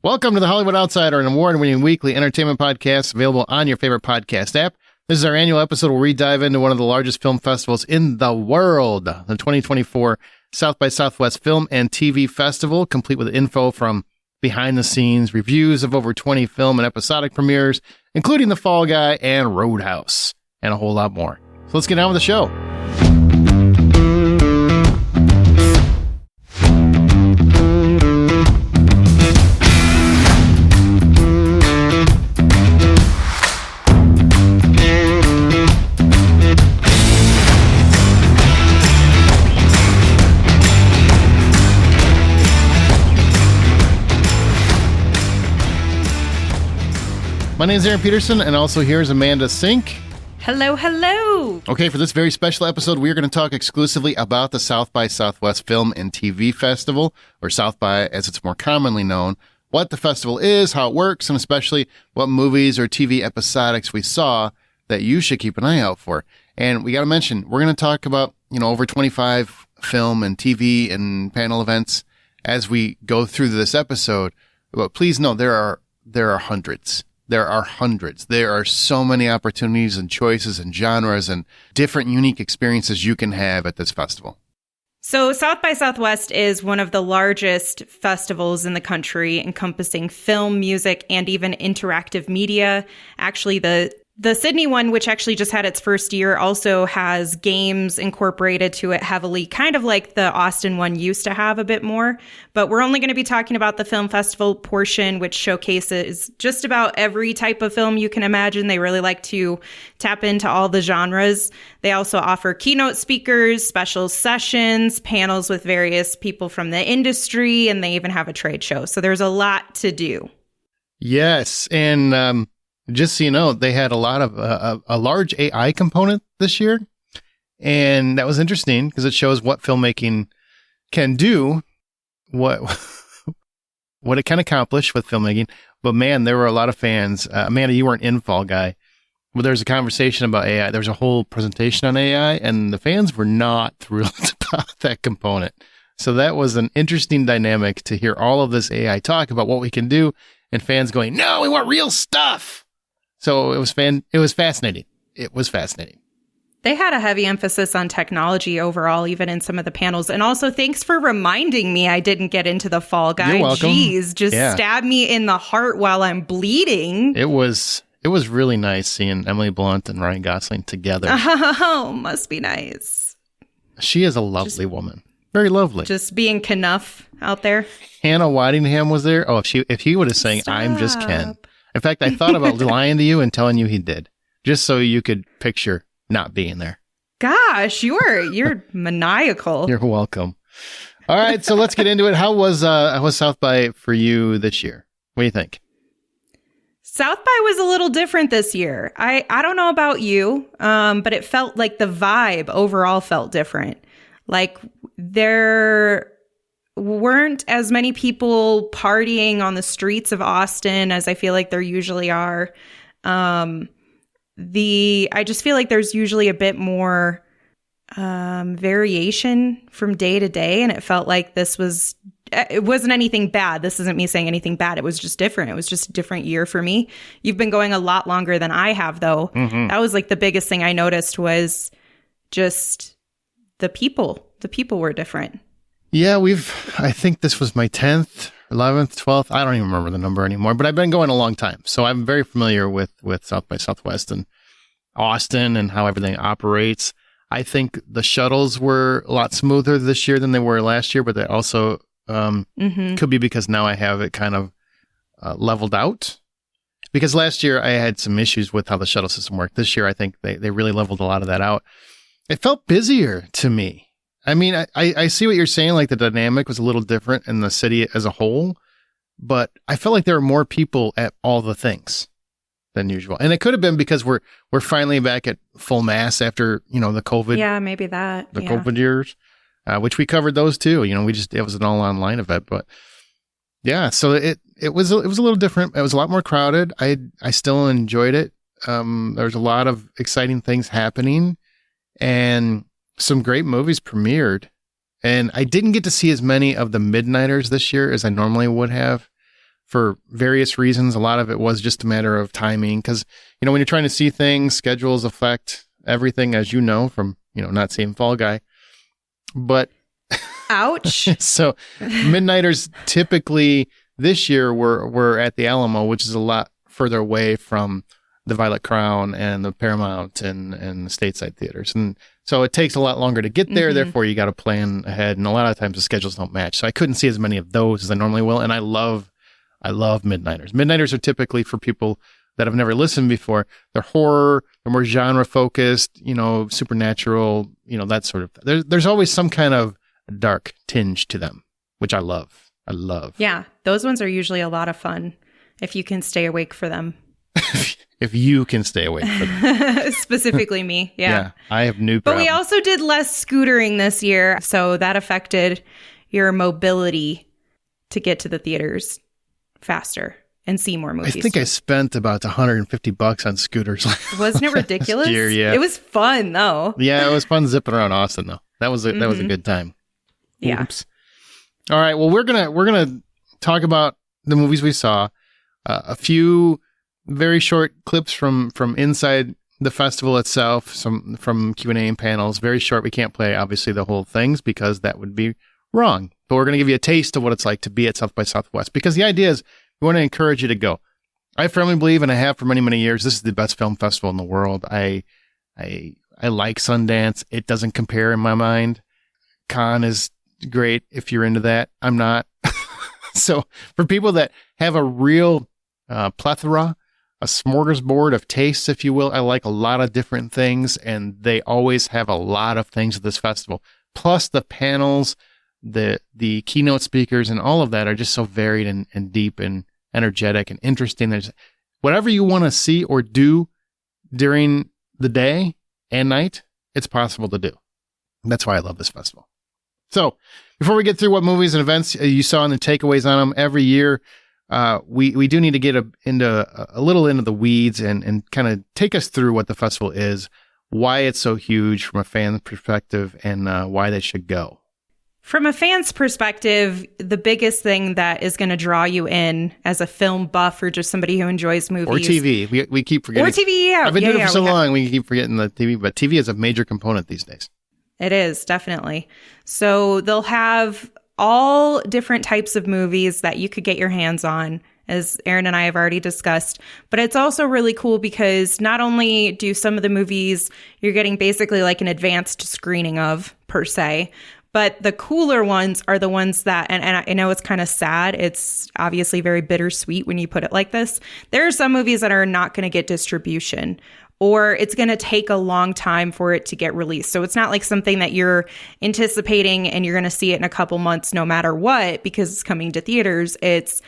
Welcome to the Hollywood Outsider, an award-winning weekly entertainment podcast available on your favorite podcast app. This is our annual episode where we dive into one of the largest film festivals in the world, the 2024 South by Southwest Film and TV Festival, complete with info from behind the scenes, reviews of over 20 film and episodic premieres, including The Fall Guy and Roadhouse, and a whole lot more. So let's get on with the show. My name is Aaron Peterson, and also here's Amanda Sink. Hello, hello. Okay, for this very special episode, we are going to talk exclusively about the South by Southwest Film and TV Festival, or South by as it's more commonly known, what the festival is, how it works, and especially what movies or TV episodics we saw that you should keep an eye out for. And we got to mention, we're going to talk about, over 25 film and TV and panel events as we go through this episode. But please know there are hundreds. There are hundreds. There are so many opportunities and choices and genres and different unique experiences you can have at this festival. So South by Southwest is one of the largest festivals in the country, encompassing film, music, and even interactive media. Actually, the Sydney one, which actually just had its first year, also has games incorporated to it heavily, kind of like the Austin one used to have a bit more. But we're only going to be talking about the film festival portion, which showcases just about every type of film you can imagine. They really like to tap into all the genres. They also offer keynote speakers, special sessions, panels with various people from the industry, and they even have a trade show. So there's a lot to do. Yes, and just so you know, they had a lot of a large AI component this year, and that was interesting because it shows what filmmaking can do, what it can accomplish with filmmaking. But man, there were a lot of fans. Amanda, you weren't in Fall Guy, but there was a conversation about AI. There was a whole presentation on AI, and the fans were not thrilled about that component. So that was an interesting dynamic to hear all of this AI talk about what we can do, and fans going, "No, we want real stuff." So it was fascinating. It was fascinating. They had a heavy emphasis on technology overall, even in some of the panels. And also, thanks for reminding me I didn't get into the Fall Guy. You're welcome. Jeez, stab me in the heart while I'm bleeding. It was really nice seeing Emily Blunt and Ryan Gosling together. Oh, must be nice. She is a lovely woman. Very lovely. Just being Knuff out there. Hannah Waddingham was there. Oh, if he would have sang "I'm Just Ken." In fact, I thought about lying to you and telling you he did, just so you could picture not being there. Gosh, you're maniacal. You're welcome. All right, so let's get into it. How was South by for you this year? What do you think? South by was a little different this year. I don't know about you, but it felt like the vibe overall felt different. Like there weren't as many people partying on the streets of Austin as I feel like there usually are. I just feel like there's usually a bit more variation from day to day, and it felt like it wasn't anything bad. This isn't me saying anything bad. It was just different. It was just a different year for me. You've been going a lot longer than I have, though. Mm-hmm. That was like the biggest thing I noticed was just the people. The people were different. Yeah, I think this was my 10th, 11th, 12th. I don't even remember the number anymore, but I've been going a long time. So I'm very familiar with South by Southwest and Austin and how everything operates. I think the shuttles were a lot smoother this year than they were last year, but they also could be because now I have it kind of leveled out. Because last year I had some issues with how the shuttle system worked. This year I think they really leveled a lot of that out. It felt busier to me. I mean, I see what you're saying, like the dynamic was a little different in the city as a whole, but I felt like there were more people at all the things than usual. And it could have been because we're finally back at full mass after, the COVID. Yeah, maybe that. COVID years, which we covered those too. It was an all online event, but yeah, so it was a little different. It was a lot more crowded. I still enjoyed it. There's a lot of exciting things happening, and some great movies premiered. And I didn't get to see as many of the midnighters this year as I normally would have. for various reasons. A lot of it was just a matter of timing because, when you're trying to see things, schedules affect everything, as you know, from, not seeing Fall Guy. But ouch. So Midnighters typically this year were at the Alamo, which is a lot further away from the Violet Crown and the Paramount and the stateside theaters. And so it takes a lot longer to get there. Therefore, you got to plan ahead. And a lot of times the schedules don't match. So I couldn't see as many of those as I normally will. And I love Midnighters. Midnighters are typically for people that have never listened before. They're horror, they're more genre focused, supernatural, that sort of thing. There's always some kind of dark tinge to them, which I love. Yeah, those ones are usually a lot of fun if you can stay awake for them. If you can stay awake for them. Specifically me, yeah. I have new But problem. we also did less scootering this year, so that affected your mobility to get to the theaters faster and see more movies. I think I spent about $150 on scooters. Wasn't it ridiculous? Last year, yeah. It was fun though. Yeah, it was fun zipping around Austin though. That was a good time. Yeah. Oops. All right. Well, we're gonna talk about the movies we saw. A few very short clips from inside the festival itself. Some from Q&A and panels. Very short. We can't play obviously the whole things because that would be wrong. But we're gonna give you a taste of what it's like to be at South by Southwest because the idea is we want to encourage you to go. I firmly believe, and I have for many, many years, this is the best film festival in the world. I like Sundance. It doesn't compare in my mind. Cannes is great if you're into that. I'm not. So for people that have a real plethora, a smorgasbord of tastes, if you will, I like a lot of different things, and they always have a lot of things at this festival. Plus the panels, the keynote speakers, and all of that are just so varied and deep and energetic and interesting. There's whatever you want to see or do during the day and night, it's possible to do. That's why I love this festival. So before we get through what movies and events you saw and the takeaways on them every year, we do need to get a little into the weeds and kind of take us through what the festival is, why it's so huge from a fan perspective, and why they should go. From a fan's perspective, the biggest thing that is going to draw you in as a film buff or just somebody who enjoys movies. Or TV. We keep forgetting. Or TV, yeah. I've been doing it for so long, we keep forgetting the TV, but TV is a major component these days. It is, definitely. So they'll have all different types of movies that you could get your hands on, as Aaron and I have already discussed. But it's also really cool because not only do some of the movies you're getting basically like an advanced screening of, per se, but the cooler ones are the ones that, and I know it's kind of sad. It's obviously very bittersweet when you put it like this. There are some movies that are not going to get distribution, or it's going to take a long time for it to get released. So it's not like something that you're anticipating and you're going to see it in a couple months no matter what because it's coming to theaters. It's,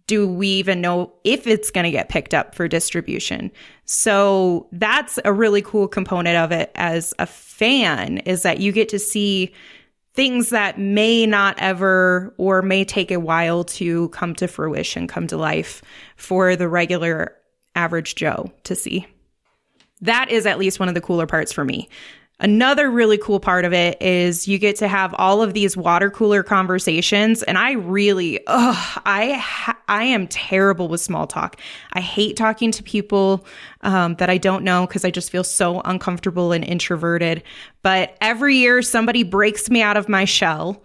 do we even know if it's going to get picked up for distribution? So that's a really cool component of it as a fan, is that you get to see things that may not ever or may take a while to come to fruition, come to life for the regular average Joe to see. That is at least one of the cooler parts for me. Another really cool part of it is you get to have all of these water cooler conversations. And I really, I am terrible with small talk. I hate talking to people that I don't know because I just feel so uncomfortable and introverted. But every year somebody breaks me out of my shell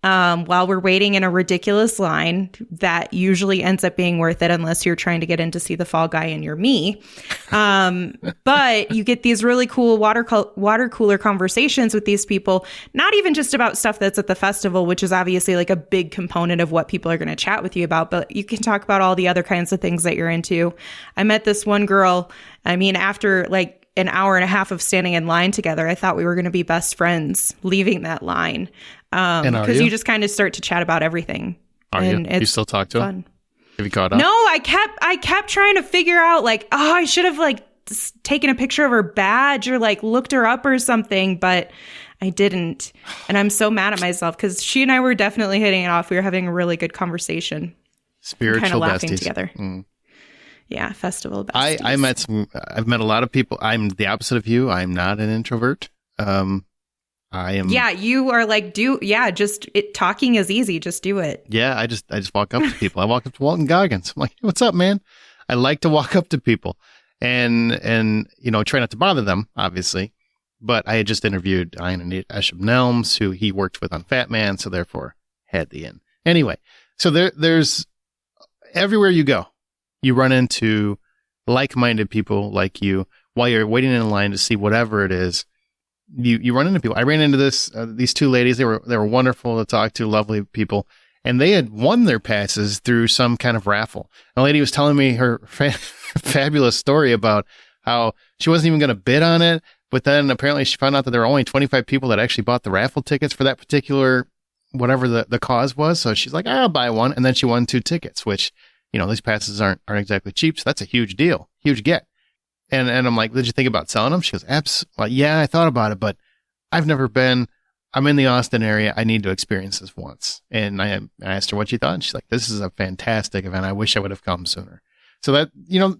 while we're waiting in a ridiculous line that usually ends up being worth it unless you're trying to get in to see the Fall Guy and you're me. But you get these really cool water cooler conversations with these people, not even just about stuff that's at the festival, which is obviously like a big component of what people are going to chat with you about, but you can talk about all the other kinds of things that you're into. I met this one girl, after like an hour and a half of standing in line together, I thought we were going to be best friends leaving that line. Because you just kind of start to chat about everything. You still talk to fun. her? Have you caught up? No, I kept trying to figure out I should have taken a picture of her badge or looked her up or something, but I didn't. And I'm so mad at myself because she and I were definitely hitting it off. We were having a really good conversation. Spiritual kind of laughing besties. together. Mm. Yeah, festival besties. I've met a lot of people. I'm the opposite of you. I'm not an introvert. I am. Yeah, you are like, talking is easy. Just do it. Yeah, I just walk up to people. I walk up to Walton Goggins. I'm like, hey, what's up, man? I like to walk up to people and try not to bother them, obviously. But I had just interviewed Ian and Esham-Nelms, who he worked with on Fat Man, so therefore had the in. Anyway, so there's everywhere you go, you run into like-minded people like you while you're waiting in line to see whatever it is. You run into people. I ran into these two ladies. They were wonderful to talk to, lovely people, and they had won their passes through some kind of raffle. A lady was telling me her fabulous story about how she wasn't even going to bid on it, but then apparently she found out that there were only 25 people that actually bought the raffle tickets for that particular whatever the cause was. So she's like, I'll buy one, and then she won 2 tickets, which these passes aren't exactly cheap, so that's a huge deal, huge get. And I'm like, did you think about selling them? She goes, absolutely. Yeah, I thought about it, but I've never been. I'm in the Austin area. I need to experience this once. And I asked her what she thought. And she's like, this is a fantastic event. I wish I would have come sooner. So that,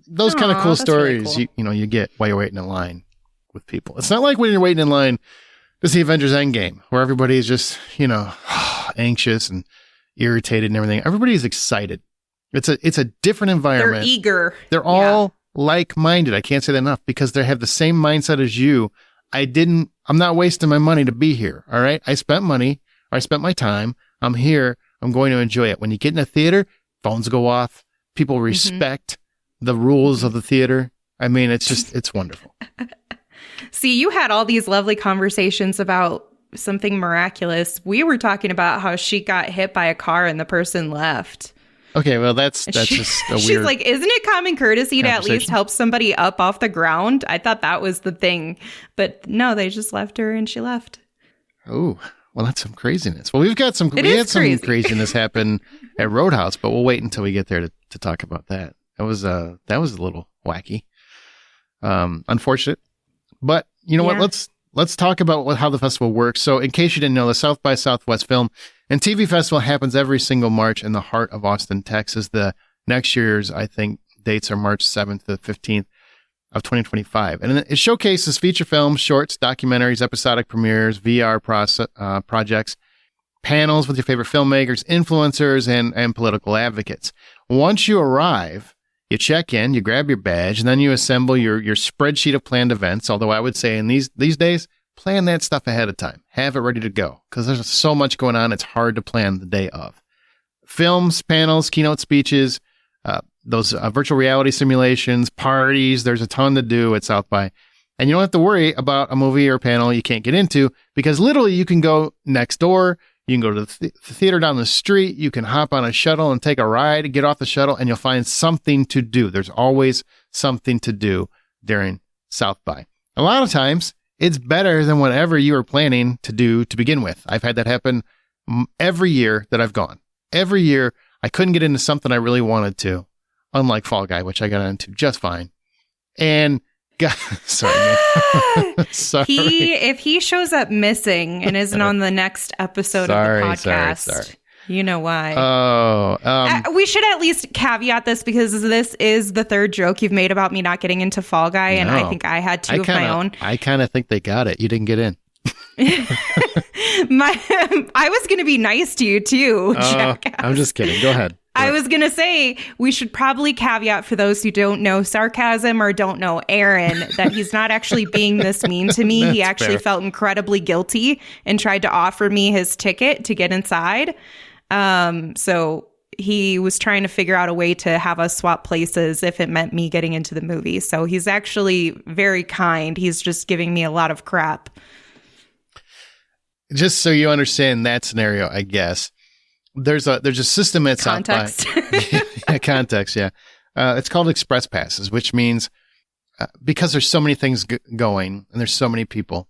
those kind of cool stories, really cool. You get while you're waiting in line with people. It's not like when you're waiting in line to see Avengers Endgame, where everybody's just, anxious and irritated and everything. Everybody's excited. It's a different environment. They're eager. They're all like-minded. I can't say that enough, because they have the same mindset as you. I'm not wasting my money to be here. All right. I spent money, or I spent my time. I'm here. I'm going to enjoy it. When you get in a theater, phones go off. People respect the rules of the theater. I mean, it's wonderful. See, you had all these lovely conversations about something miraculous. We were talking about how she got hit by a car and the person left. Okay, well, that's just a weird... She's like, isn't it common courtesy to at least help somebody up off the ground? I thought that was the thing. But no, they just left her and she left. Oh, well, that's some craziness. Well, we had some craziness happen at Roadhouse, but we'll wait until we get there to talk about that. That was a little wacky. Unfortunate. But you know what? Let's talk about how the festival works. So in case you didn't know, the South by Southwest Film and TV Festival happens every single March in the heart of Austin, Texas. The next year's, I think, dates are March 7th to 15th of 2025. And it showcases feature films, shorts, documentaries, episodic premieres, VR projects, panels with your favorite filmmakers, influencers, and political advocates. Once you arrive, you check in, you grab your badge, and then you assemble your spreadsheet of planned events. Although I would say in these days, plan that stuff ahead of time. Have it ready to go, because there's so much going on. It's hard to plan the day of. Films, panels, keynote speeches, those virtual reality simulations, parties. There's a ton to do at South by. And you don't have to worry about a movie or panel you can't get into, because literally you can go next door. You can go to the theater down the street. You can hop on a shuttle and take a ride, get off the shuttle, and you'll find something to do. There's always something to do during South by. A lot of times, it's better than whatever you were planning to do to begin with. I've had that happen every year that I've gone. Every year, I couldn't get into something I really wanted to, unlike Fall Guy, which I got into just fine. And God, sorry, man. Sorry. If he shows up missing and isn't on the next episode of the podcast, sorry. You know why. Oh, we should at least caveat this, because this is the third joke you've made about me not getting into Fall Guy, and I think I had two of my own. I kind of think they got it. You didn't get in. I was going to be nice to you too, jackass. I'm just kidding. Go ahead. I was going to say, we should probably caveat for those who don't know sarcasm or don't know Aaron, that he's not actually being this mean to me. He actually felt incredibly guilty and tried to offer me his ticket to get inside. So he was trying to figure out a way to have us swap places if it meant me getting into the movie. So he's actually very kind. He's just giving me a lot of crap. Just so you understand that scenario, I guess. There's a system at Context. South by. Context, yeah. It's called Express Passes, which means because there's so many things going and there's so many people,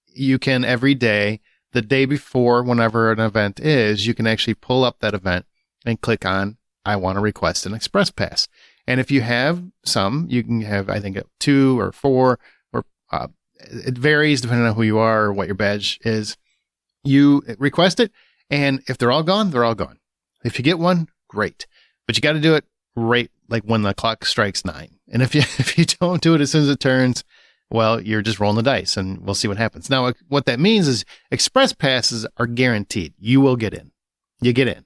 you can every day, the day before, whenever an event is, you can actually pull up that event and click on, I want to request an Express Pass. And if you have some, you can have, I think, 2 or 4, or it varies depending on who you are or what your badge is. You request it. And if they're all gone, they're all gone. If you get one, great. But you got to do it right, like when the clock strikes 9. And if you don't do it as soon as it turns, well, you're just rolling the dice and we'll see what happens. Now, what that means is express passes are guaranteed. You will get in. You get in.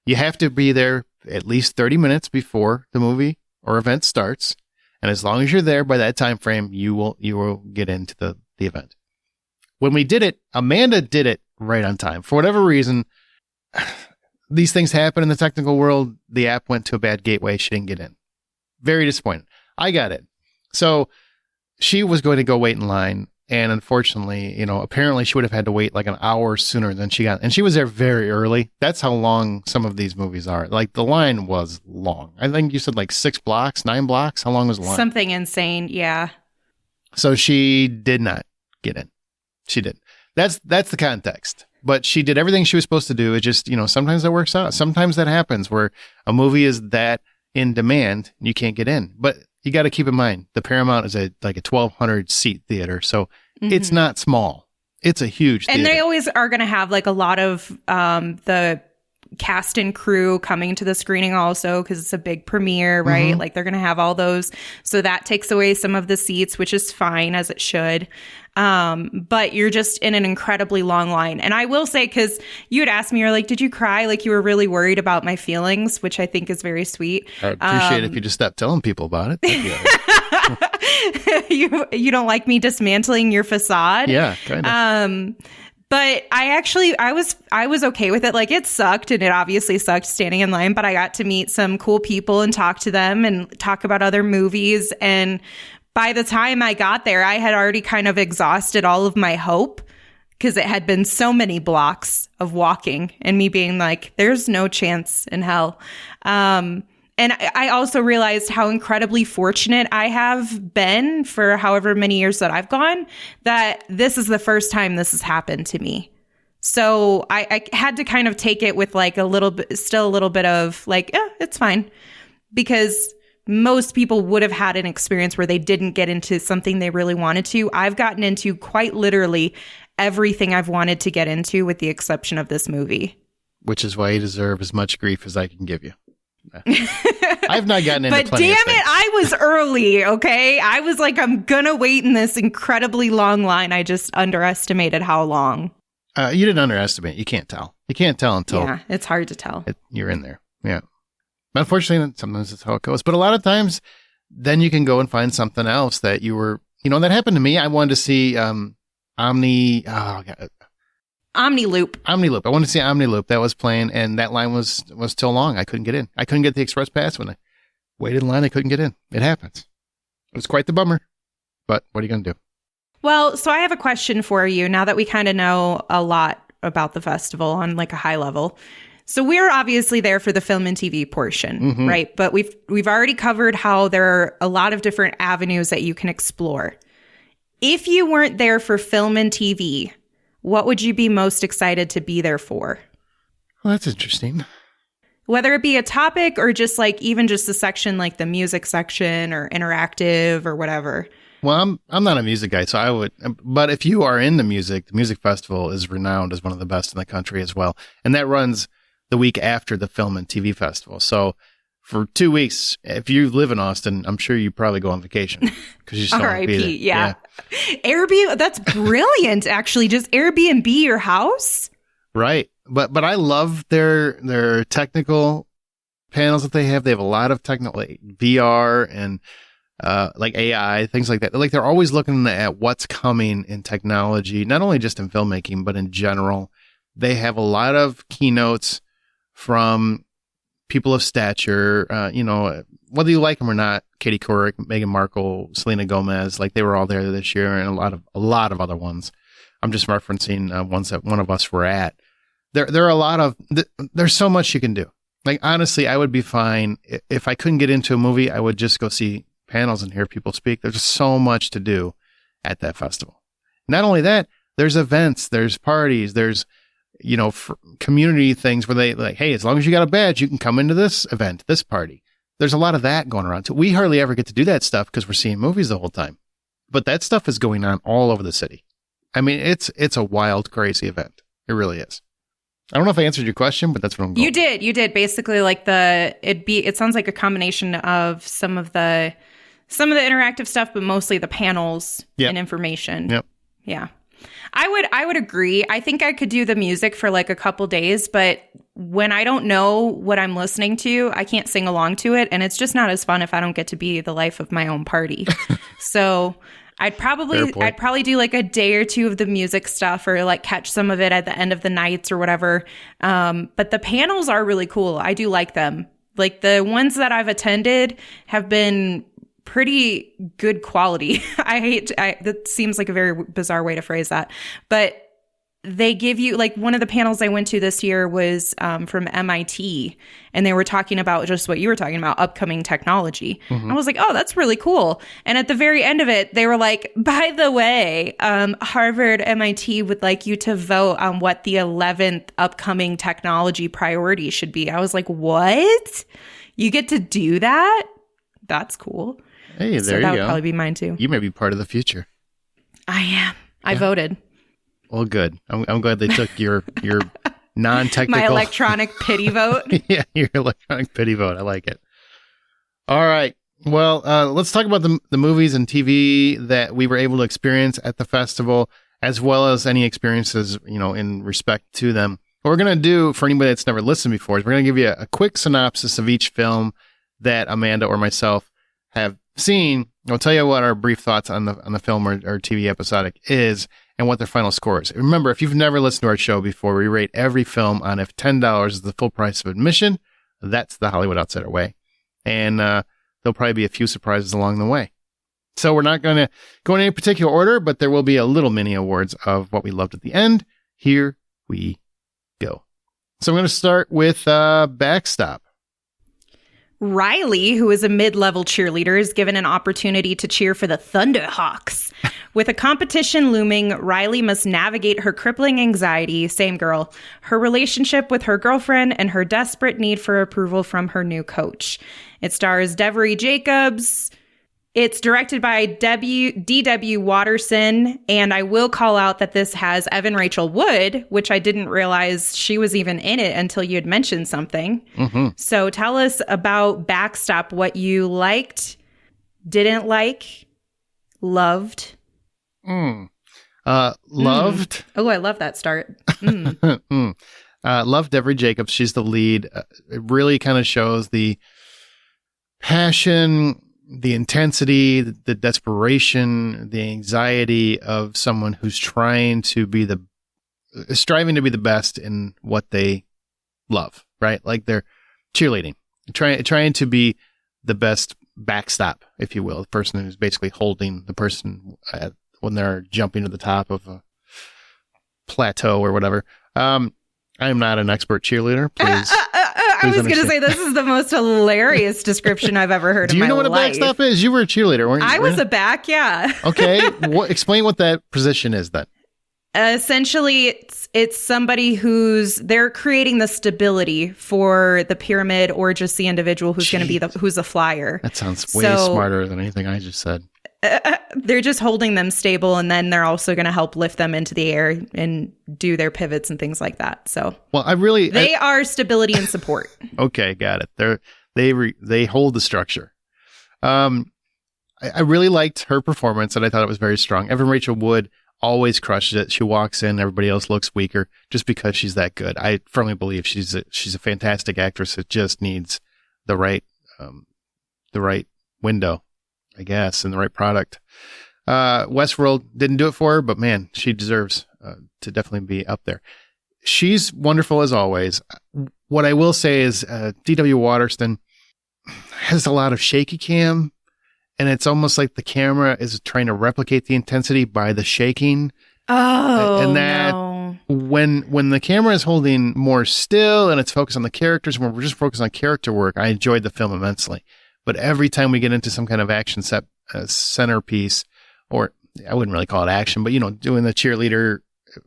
You have to be there at least 30 minutes before the movie or event starts. And as long as you're there by that time frame, you will get into the event. When we did it, Amanda did it right on time. For whatever reason, these things happen in the technical world. The app went to a bad gateway. She didn't get in. Very disappointed. I got it. So she was going to go wait in line. And unfortunately, apparently she would have had to wait like an hour sooner than she got. And she was there very early. That's how long some of these movies are. Like the line was long. I think you said like 6 blocks, 9 blocks. How long was the line? Something insane. Yeah. So she did not get in. She did. That's the context. But she did everything she was supposed to do. It just, sometimes that works out. Sometimes that happens where a movie is that in demand and you can't get in. But you got to keep in mind, the Paramount is like a 1,200 seat theater. So it's not small. It's a huge theater. And they always are going to have like a lot of the cast and crew coming to the screening also because it's a big premiere, right? Mm-hmm. Like they're going to have all those. So that takes away some of the seats, which is fine as it should. But you're just in an incredibly long line. And I will say, because you had asked me, you're like, did you cry? Like you were really worried about my feelings, which I think is very sweet. I appreciate if you just stop telling people about it. You don't like me dismantling your facade? Yeah, kind of. But I was okay with it. Like it sucked, and it obviously sucked standing in line, but I got to meet some cool people and talk to them and talk about other movies. And by the time I got there, I had already kind of exhausted all of my hope because it had been so many blocks of walking and me being like, there's no chance in hell. And I also realized how incredibly fortunate I have been for however many years that I've gone, that this is the first time this has happened to me. So I had to kind of take it with like still a little bit of like, it's fine. Because most people would have had an experience where they didn't get into something they really wanted to. I've gotten into quite literally everything I've wanted to get into with the exception of this movie. Which is why you deserve as much grief as I can give you. I've not gotten into but plenty damn of things. it, I was early, okay? I was like, I'm gonna wait in this incredibly long line. I just underestimated how long. You didn't underestimate. You can't tell. You can't tell until Yeah, it's hard to tell. You're in there. Yeah. But unfortunately, sometimes that's how it goes. But a lot of times, then you can go and find something else that you were, that happened to me. I wanted to see Omni Loop. I wanted to see Omni Loop. That was playing, and that line was still long. I couldn't get in. I couldn't get the express pass when I waited in line. I couldn't get in. It happens. It was quite the bummer. But what are you going to do? Well, so I have a question for you now that we kind of know a lot about the festival on like a high level. So we're obviously there for the film and TV portion, right? But we've already covered how there are a lot of different avenues that you can explore. If you weren't there for film and TV, what would you be most excited to be there for? Well, that's interesting. Whether it be a topic or just like even just a section like the music section or interactive or whatever. Well, I'm not a music guy, so I would. But if you are in the music festival is renowned as one of the best in the country as well, and that runs the week after the film and TV festival. So for 2 weeks, if you live in Austin, I'm sure you probably go on vacation because you still want to be there. Yeah. Airbnb, that's brilliant. Actually, just Airbnb your house. Right, but I love their technical panels that they have. They have a lot of technical like VR and like AI, things like that. Like they're always looking at what's coming in technology, not only just in filmmaking, but in general. They have a lot of keynotes from people of stature, whether you like them or not. Katie Couric, Meghan Markle, Selena Gomez, like they were all there this year, and a lot of other ones. I'm just referencing ones that one of us were at. There are a lot of. There's so much you can do. Like honestly, I would be fine if I couldn't get into a movie. I would just go see panels and hear people speak. There's just so much to do at that festival. Not only that, there's events, there's parties, there's community things where they like, hey, as long as you got a badge, you can come into this event, this party. There's a lot of that going around. So we hardly ever get to do that stuff because we're seeing movies the whole time. But that stuff is going on all over the city. I mean, it's a wild, crazy event. It really is. I don't know if I answered your question, but that's what I'm going. You did. Basically like it sounds like a combination of some of the Some of the interactive stuff, but mostly the panels and information. Yep. Yeah. I would agree. I think I could do the music for like a couple days, but when I don't know what I'm listening to, I can't sing along to it. And it's just not as fun if I don't get to be the life of my own party. So I'd probably do like a day or two of the music stuff, or like catch some of it at the end of the nights or whatever. But the panels are really cool. I do like them. Like the ones that I've attended have been pretty good quality. That seems like a very bizarre way to phrase that, but they give you, like, one of the panels I went to this year was from MIT, and they were talking about just what you were talking about, upcoming technology. I was like, oh, that's really cool. And at the very end of it, they were like, by the way, Harvard, MIT would like you to vote on what the 11th upcoming technology priority should be. I was like, what? You get to do that? That's cool. Hey, there so you that go. would probably be mine too. You may be part of the future. I am. I voted. Well, good. I'm glad they took your non-technical... My electronic pity vote. Yeah, your electronic pity vote. I like it. All right. Well, let's talk about the movies and TV that we were able to experience at the festival, as well as any experiences, in respect to them. What we're going to do, for anybody that's never listened before, is we're going to give you a quick synopsis of each film that Amanda or myself have seen. I'll tell you what our brief thoughts on the film or TV episodic is, and what their final score is. Remember, if you've never listened to our show before, we rate every film on if $10 is the full price of admission. That's the Hollywood Outsider way. And there'll probably be a few surprises along the way. So we're not going to go in any particular order, but there will be a little mini awards of what we loved at the end. Here we go. So I'm going to start with Backstop. Riley, who is a mid-level cheerleader, is given an opportunity to cheer for the Thunderhawks. With a competition looming, Riley must navigate her crippling anxiety, same girl, her relationship with her girlfriend, and her desperate need for approval from her new coach. It stars Devery Jacobs. It's directed by D.W. Watterson, and I will call out that this has Evan Rachel Wood, which I didn't realize she was even in it until you had mentioned something. So tell us about Backstop, what you liked, didn't like, loved. Loved. Oh, I love that start. Loved Devery Jacobs. She's the lead. It really kind of shows the passion, the intensity, the desperation, the anxiety of someone who's striving to be the best in what they love, right? Like they're cheerleading, trying to be the best backstop, if you will, the person who's basically holding the person when they're jumping to the top of a plateau or whatever. I am not an expert cheerleader. Please. I was going to say, this is the most hilarious description I've ever heard in my life. Do you know what a backstop is? You were a cheerleader, weren't you? I was a back, yeah. Okay. Explain what that position is then. Essentially, it's somebody they're creating the stability for the pyramid or just the individual who's going to be who's a flyer. That sounds way smarter than anything I just said. They're just holding them stable, and then they're also going to help lift them into the air and do their pivots and things like that. So, well, they are stability and support. Okay, got it. They hold the structure. I really liked her performance, and I thought it was very strong. Evan Rachel Wood always crushes it. She walks in, everybody else looks weaker just because she's that good. I firmly believe she's a fantastic actress. It just needs the right window, I guess, and the right product. Westworld didn't do it for her, but man, she deserves to definitely be up there. She's wonderful as always. What I will say is D.W. Watterson has a lot of shaky cam, and it's almost like the camera is trying to replicate the intensity by the shaking. Oh, and that no. when the camera is holding more still and it's focused on the characters, when we're just focused on character work, I enjoyed the film immensely. But every time we get into some kind of action centerpiece, or I wouldn't really call it action, but doing the cheerleader,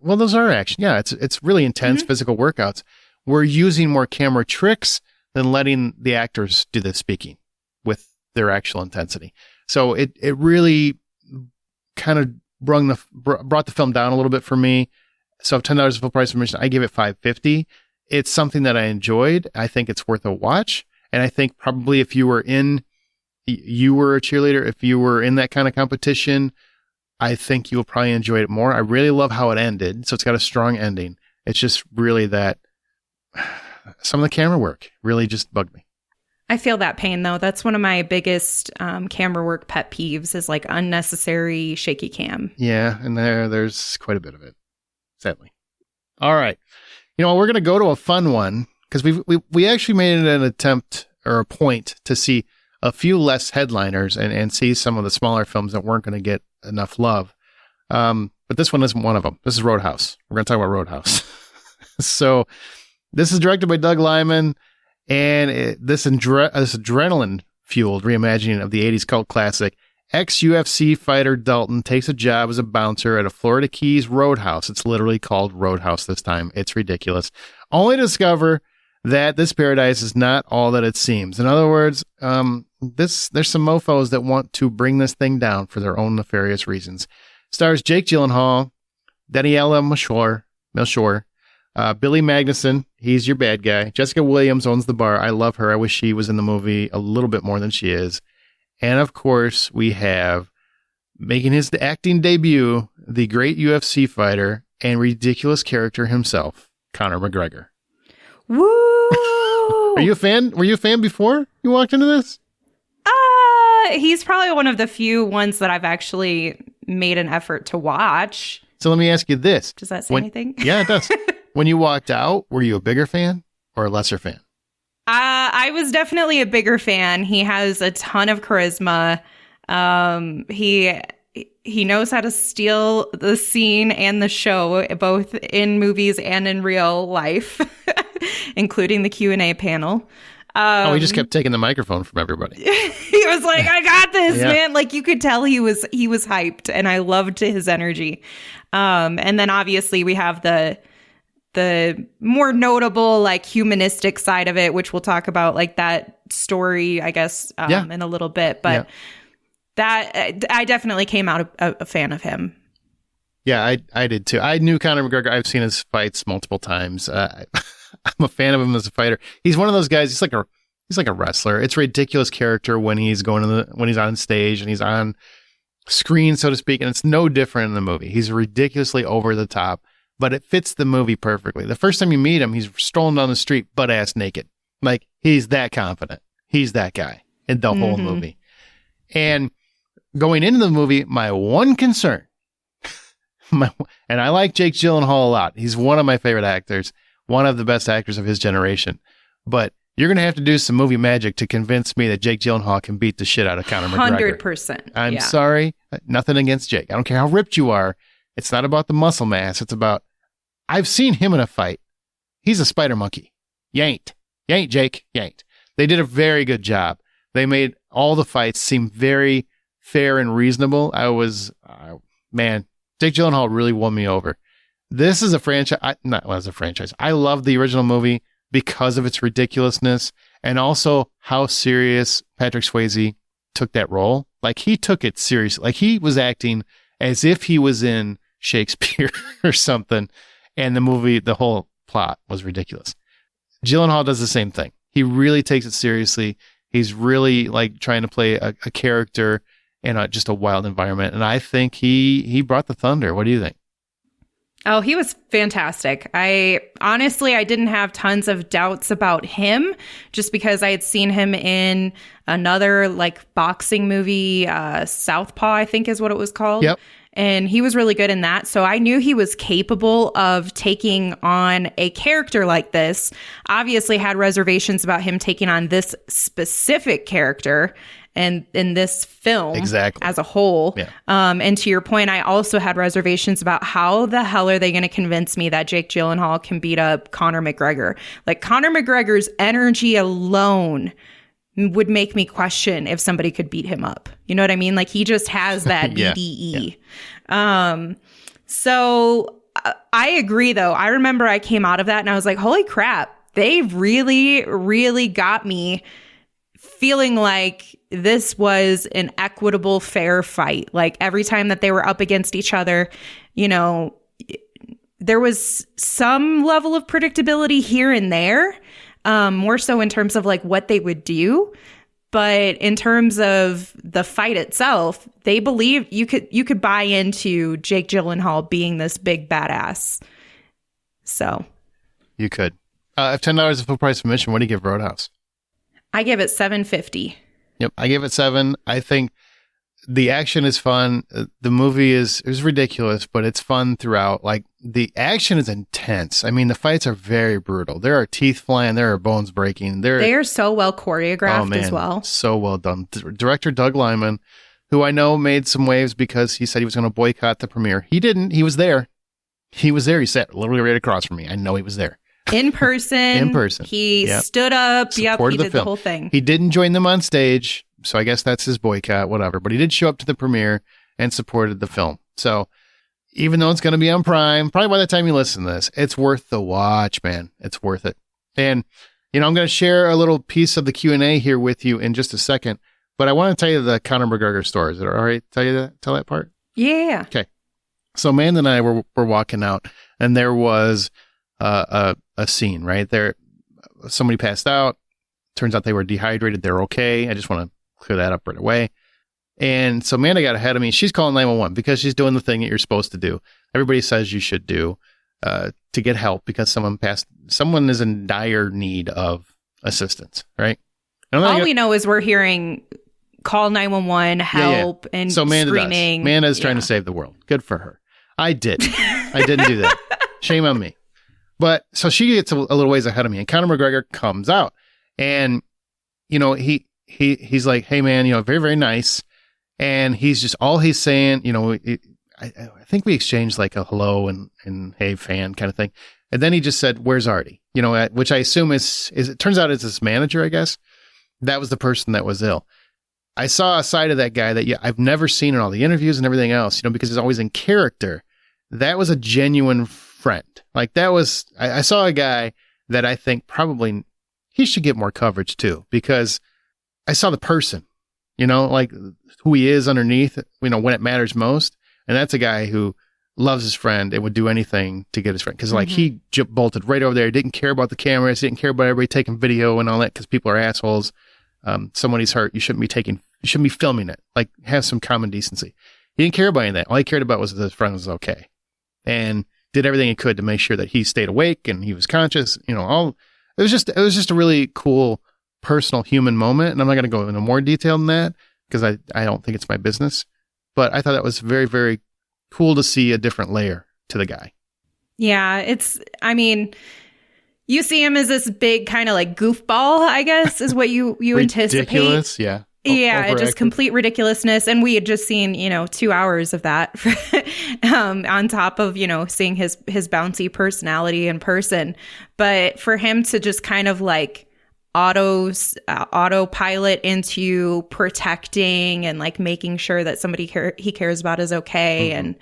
well, those are action. Yeah, it's really intense physical workouts. We're using more camera tricks than letting the actors do the speaking with their actual intensity. So it really kind of brought the film down a little bit for me. So $10 is full price admission. I give it $5.50. It's something that I enjoyed. I think it's worth a watch. And I think probably if you were in you were a cheerleader, if you were in that kind of competition, I think you'll probably enjoy it more. I really love how it ended. So it's got a strong ending. It's just really that some of the camera work really just bugged me. I feel that pain, though. That's one of my biggest camera work pet peeves is like unnecessary shaky cam. Yeah, and there's quite a bit of it, sadly. All right. We're going to go to a fun one because we actually made an attempt or a point to see a few less headliners and see some of the smaller films that weren't going to get enough love. But this one isn't one of them. This is Roadhouse. We're going to talk about Roadhouse. So this is directed by Doug Liman, and this adrenaline-fueled reimagining of the 80s cult classic. Ex-UFC fighter Dalton takes a job as a bouncer at a Florida Keys roadhouse. It's literally called Roadhouse this time. It's ridiculous. Only to discover that this paradise is not all that it seems. In other words, there's some mofos that want to bring this thing down for their own nefarious reasons. Stars Jake Gyllenhaal, Daniela Melchior, Billy Magnuson, he's your bad guy. Jessica Williams owns the bar. I love her. I wish she was in the movie a little bit more than she is. And of course, we have, making his acting debut, the great UFC fighter and ridiculous character himself, Conor McGregor. Woo! Are you a fan? Were you a fan before you walked into this? He's probably one of the few ones that I've actually made an effort to watch. So let me ask you this. Does that say anything? Yeah, it does. When you walked out, were you a bigger fan or a lesser fan? I was definitely a bigger fan. He has a ton of charisma. He knows how to steal the scene and the show, both in movies and in real life, including the Q&A panel. He just kept taking the microphone from everybody. He was like, I got this, man. Like, you could tell he was hyped, and I loved his energy. And then obviously we have the more notable, like, humanistic side of it, which we'll talk about, like, that story, I guess, in a little bit. But that I definitely came out a fan of him. Yeah, I did too. I knew Conor McGregor. I've seen his fights multiple times. I'm a fan of him as a fighter. He's one of those guys. He's like a wrestler. It's a ridiculous character when he's when he's on stage and he's on screen, so to speak. And it's no different in the movie. He's ridiculously over the top, but it fits the movie perfectly. The first time you meet him, he's strolling down the street butt ass naked. Like, he's that confident. He's that guy in the whole movie. And going into the movie, my one concern, and I like Jake Gyllenhaal a lot. He's one of my favorite actors, one of the best actors of his generation. But you're going to have to do some movie magic to convince me that Jake Gyllenhaal can beat the shit out of Conor McGregor. 100%. I'm sorry. Nothing against Jake. I don't care how ripped you are. It's not about the muscle mass. It's about, I've seen him in a fight. He's a spider monkey. You ain't, Jake. You ain't. They did a very good job. They made all the fights seem very fair and reasonable. Jake Gyllenhaal really won me over. This is a franchise. I love the original movie because of its ridiculousness and also how serious Patrick Swayze took that role. Like, he took it seriously. Like, he was acting as if he was in Shakespeare or something. And the movie, the whole plot was ridiculous. Gyllenhaal does the same thing. He really takes it seriously. He's really like trying to play a character in just a wild environment. And I think he brought the thunder. What do you think? Oh, he was fantastic. I didn't have tons of doubts about him just because I had seen him in another like boxing movie, Southpaw, I think is what it was called. Yep. And he was really good in that. So I knew he was capable of taking on a character like this. Obviously had reservations about him taking on this specific character and in this film as a whole. Yeah. And to your point, I also had reservations about how the hell are they going to convince me that Jake Gyllenhaal can beat up Conor McGregor? Like, Conor McGregor's energy alone would make me question if somebody could beat him up. You know what I mean? Like, he just has that BDE. Yeah. So I agree, though. I remember I came out of that and I was like, holy crap, they really, really got me feeling like this was an equitable, fair fight. Like, every time that they were up against each other, you know, there was some level of predictability here and there, more so in terms of like what they would do. But in terms of the fight itself, they believe you could buy into Jake Gyllenhaal being this big badass. So you could. If $10 is full price admission, what do you give Roadhouse? I give it $7.50. Yep, I give it 7. I think the action is fun. The movie is ridiculous, but it's fun throughout. Like, the action is intense. I mean, the fights are very brutal. There are teeth flying. There are bones breaking. They are so well choreographed as well. So well done. Director Doug Liman, who I know made some waves because he said he was going to boycott the premiere. He didn't. He was there. He sat literally right across from me. I know he was there. In person. He stood up. Supported he did the whole thing. He didn't join them on stage, so I guess that's his boycott, whatever. But he did show up to the premiere and supported the film. So even though it's going to be on Prime, probably by the time you listen to this, it's worth the watch, man. It's worth it. And, I'm going to share a little piece of the Q&A here with you in just a second. But I want to tell you the Conor McGregor story. Is it all right to tell that part? Yeah. Okay. So Amanda and I were walking out, and there was a scene right there. Somebody passed out. Turns out they were dehydrated. They're okay. I just want to clear that up right away. And so Amanda got ahead of me. She's calling 911 because she's doing the thing that you're supposed to do. Everybody says you should do to get help because someone is in dire need of assistance, right? All we know is we're hearing call 911, help, and so Amanda screaming. Amanda's trying to save the world. Good for her. I didn't do that. Shame on me. But so she gets a little ways ahead of me, and Conor McGregor comes out, and he's like, "Hey man, very, very nice," and all he's saying, I think we exchanged like a hello and hey fan kind of thing, and then he just said, "Where's Artie?" Which I assume is it turns out it's his manager, I guess. That was the person that was ill. I saw a side of that guy that I've never seen in all the interviews and everything else, because he's always in character. That was a genuine friend. Like that was, I saw a guy that I think probably he should get more coverage too, because I saw the person, like who he is underneath, when it matters most. And that's a guy who loves his friend and would do anything to get his friend. Cause like he bolted right over there. He didn't care about the cameras. He didn't care about everybody taking video and all that. Cause people are assholes. Somebody's hurt. You shouldn't be filming it. Like have some common decency. He didn't care about any of that. All he cared about was that his friend was okay. And did everything he could to make sure that he stayed awake and he was conscious, it was just a really cool personal human moment. And I'm not going to go into more detail than that because I don't think it's my business, but I thought that was very, very cool to see a different layer to the guy. Yeah. You see him as this big kind of like goofball, I guess, is what you anticipate. Ridiculous, yeah. Yeah, just complete ridiculousness. And we had just seen, 2 hours of that on top of, seeing his bouncy personality in person. But for him to just kind of like autopilot into protecting and like making sure that somebody he cares about is okay, and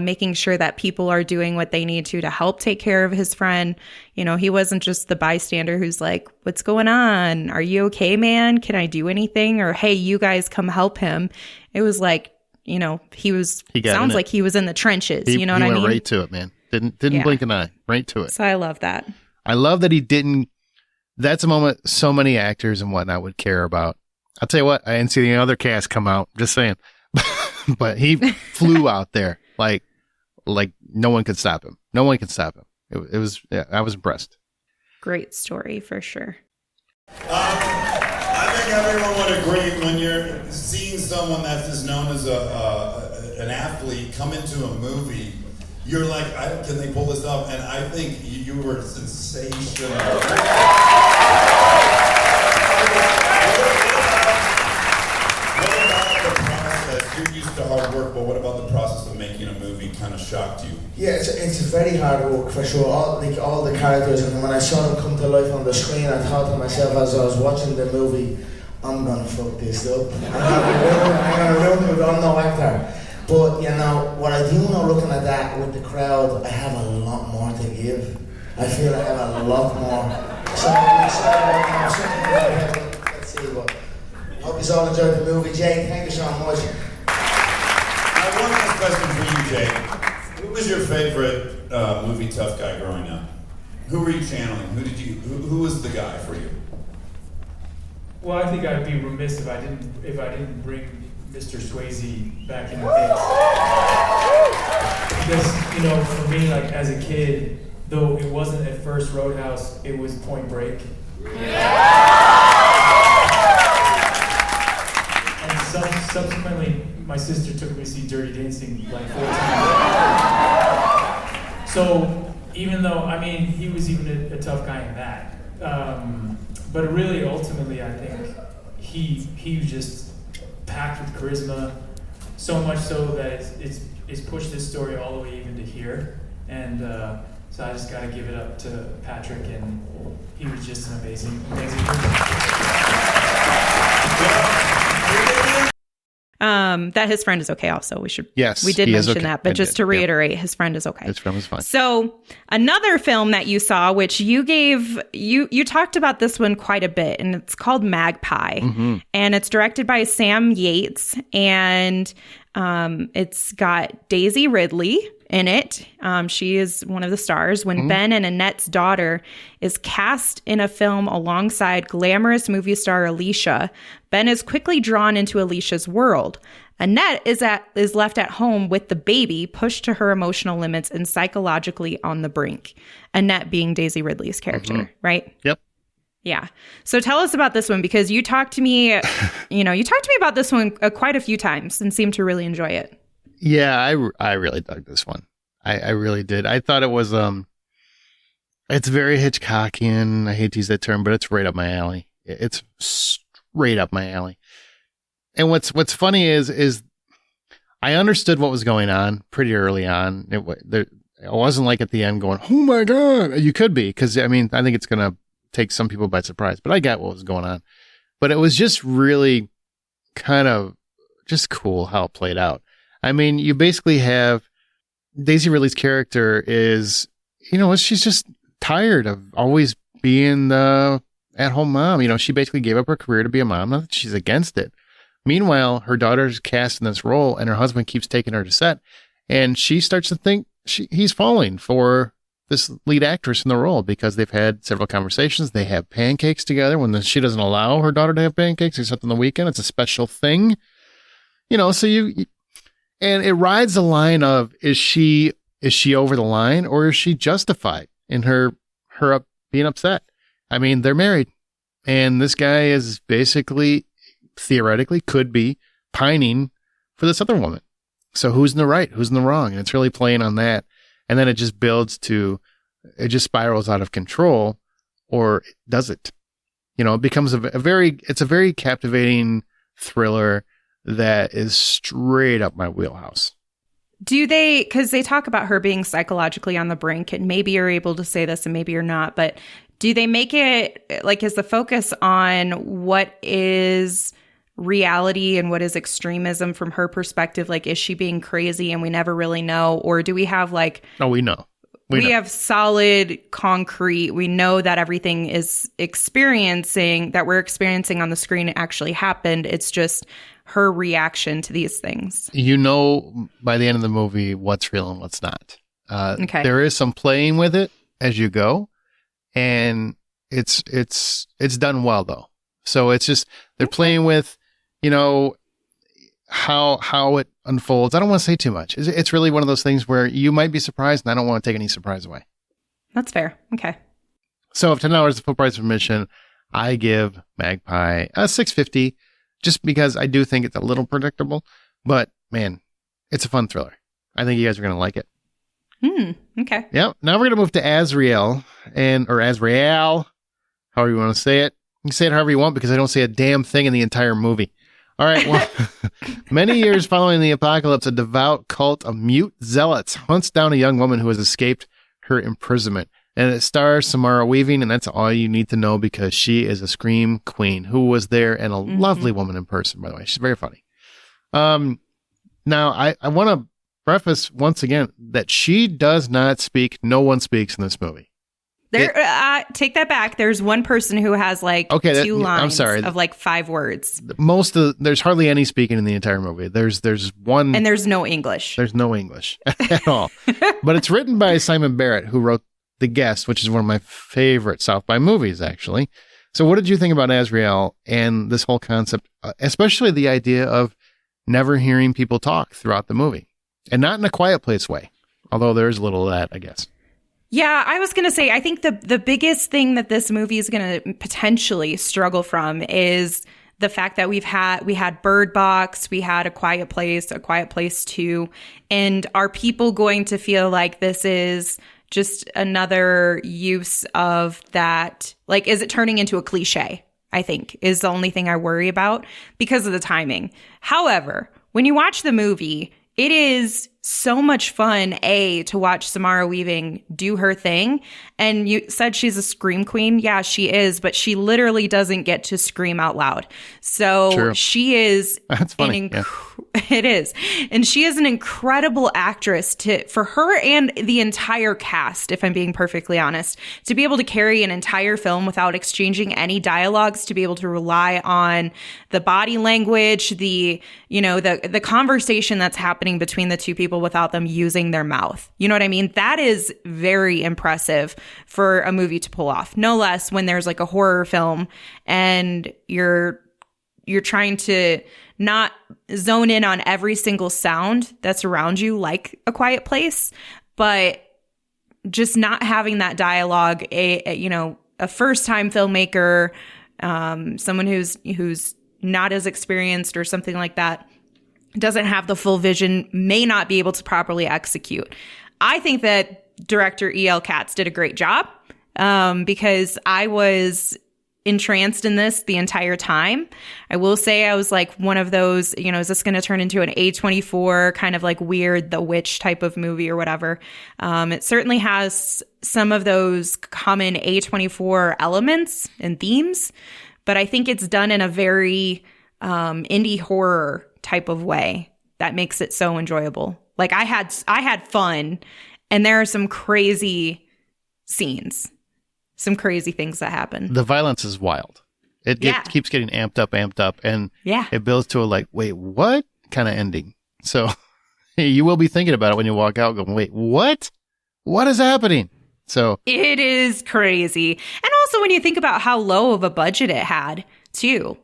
making sure that people are doing what they need to help take care of his friend. He wasn't just the bystander who's like, what's going on? Are you okay, man? Can I do anything? Or, hey, you guys come help him. It was like, sounds like he was in the trenches. You know what I mean? He went right to it, man. Didn't blink an eye. Right to it. So I love that. I love that he didn't. That's a moment so many actors and whatnot would care about. I'll tell you what, I didn't see the other cast come out. Just saying. But he flew out there like no one could stop him. No one could stop him. It was, I was impressed. Great story for sure. I think everyone would agree when you're seeing someone that's as known as an athlete come into a movie, you're like, can they pull this off? And I think you were sensational. What about the process? You're used to hard work, but what about the process of making a movie kind of shocked you? Yeah, it's very hard work for sure. All the characters, and when I saw them come to life on the screen, I thought to myself as I was watching the movie, I'm gonna fuck this up. I'm gonna ruin it with no actor. But what I do know looking at that with the crowd, I have a lot more to give. I feel I have a lot more. Let's see, but hope you all enjoyed the movie. Jake, thank you so much. One last question for you, Jake. Who was your favorite movie tough guy growing up? Who were you channeling? Who was the guy for you? Well, I think I'd be remiss if I didn't bring Mr. Swayze back in the mix. Because, you know, for me, like as a kid, though it wasn't at first Roadhouse, it was Point Break. And subsequently, my sister took me to see Dirty Dancing like 4 times. So even though, I mean, he was even a tough guy in that. But really, ultimately, I think he was just packed with charisma, so much so that it's pushed this story all the way even to here. And so I just got to give it up to Patrick, and he was just an amazing person. That his friend is okay also. We did he is mention okay. that, but just to reiterate, his friend is okay. His friend was fine. So another film that you saw, which you talked about this one quite a bit, and it's called Magpie. Mm-hmm. And it's directed by Sam Yates, and it's got Daisy Ridley in it. She is one of the stars. When Ben and Annette's daughter is cast in a film alongside glamorous movie star Alicia, Ben is quickly drawn into Alicia's world. Annette is left at home with the baby, pushed to her emotional limits and psychologically on the brink. Annette being Daisy Ridley's character, right? Yep. Yeah. So tell us about this one, because you talked to me, about this one quite a few times and seemed to really enjoy it. Yeah, I really dug this one. I really did. I thought it was it's very Hitchcockian. I hate to use that term, but it's right up my alley. It's straight up my alley. And what's funny is I understood what was going on pretty early on. It wasn't like at the end going, "Oh my God." You could be, because I mean, I think it's gonna take some people by surprise, but I got what was going on. But it was just really kind of just cool how it played out. I mean, you basically have Daisy Ridley's character is, she's just tired of always being the at-home mom. She basically gave up her career to be a mom. Not that she's against it. Meanwhile, her daughter's cast in this role, and her husband keeps taking her to set, and she starts to think he's falling for this lead actress in the role, because they've had several conversations. They have pancakes together when she doesn't allow her daughter to have pancakes except on the weekend. It's a special thing, so and it rides the line of, is she over the line, or is she justified in her being upset? I mean, they're married, and this guy is basically, theoretically, could be pining for this other woman. So who's in the right? Who's in the wrong? And it's really playing on that. And then it just it just spirals out of control, or does it? It becomes it's a very captivating thriller that is straight up my wheelhouse. Because they talk about her being psychologically on the brink, and maybe you're able to say this and maybe you're not, but do they make it, like, is the focus on what is reality and what is extremism from her perspective? Like, is she being crazy and we never really know? Or do we have we know. We have solid concrete. We know that everything that we're experiencing on the screen actually happened. It's just her reaction to these things. By the end of the movie, what's real and what's not. Okay. There is some playing with it as you go, and it's done well though. So it's just, they're playing with, how it unfolds. I don't want to say too much. It's really one of those things where you might be surprised, and I don't want to take any surprise away. That's fair. Okay. So if $10 is the full price of admission, I give Magpie a $6.50, just because I do think it's a little predictable. But man, it's a fun thriller. I think you guys are going to like it. Okay. Yep. Now we're going to move to Azrael, or Azrael, however you want to say it. You can say it however you want, because I don't say a damn thing in the entire movie. All right. Well, many years following the apocalypse, a devout cult of mute zealots hunts down a young woman who has escaped her imprisonment. And it stars Samara Weaving, and that's all you need to know, because she is a scream queen who was there, and a lovely woman in person, by the way. She's very funny. Now, I want to preface once again that she does not speak. No one speaks in this movie. Take that back. There's one person who has two lines of 5 words. There's hardly any speaking in the entire movie. There's one. And there's no English. There's no English at all. But it's written by Simon Barrett, who wrote The Guest, which is one of my favorite South by movies, actually. So what did you think about Azrael and this whole concept, especially the idea of never hearing people talk throughout the movie, and not in a Quiet Place way, although there's a little of that, I guess. Yeah, I was going to say, I think the biggest thing that this movie is going to potentially struggle from is the fact that we had Bird Box, we had A Quiet Place 2, and are people going to feel like this is just another use of that? Like, is it turning into a cliche? I think is the only thing I worry about because of the timing. However, when you watch the movie, it is so much fun, to watch Samara Weaving do her thing. And you said she's a scream queen. Yeah, she is, but she literally doesn't get to scream out loud. So True. She is That's funny. It is. And she is an incredible actress for her and the entire cast, if I'm being perfectly honest, to be able to carry an entire film without exchanging any dialogues, to be able to rely on the body language, the conversation that's happening between the two people without them using their mouth. You know what I mean? That is very impressive for a movie to pull off. No less when there's like a horror film and you're trying to not zone in on every single sound that's around you like A Quiet Place, but just not having that dialogue, a first-time filmmaker, someone who's not as experienced or something like that, doesn't have the full vision, may not be able to properly execute. I think that director E.L. Katz did a great job because I was entranced in this the entire time. I will say I was like one of those, is this going to turn into an A24 kind of like weird The Witch type of movie or whatever? It certainly has some of those common A24 elements and themes, but I think it's done in a very indie horror type of way that makes it so enjoyable. Like I had fun, and there are some crazy scenes. Some crazy things that happen. The violence is wild. It keeps getting amped up, and it builds to a like, wait, what kind of ending? So you will be thinking about it when you walk out going, wait, what? What is happening? So it is crazy. And also when you think about how low of a budget it had too,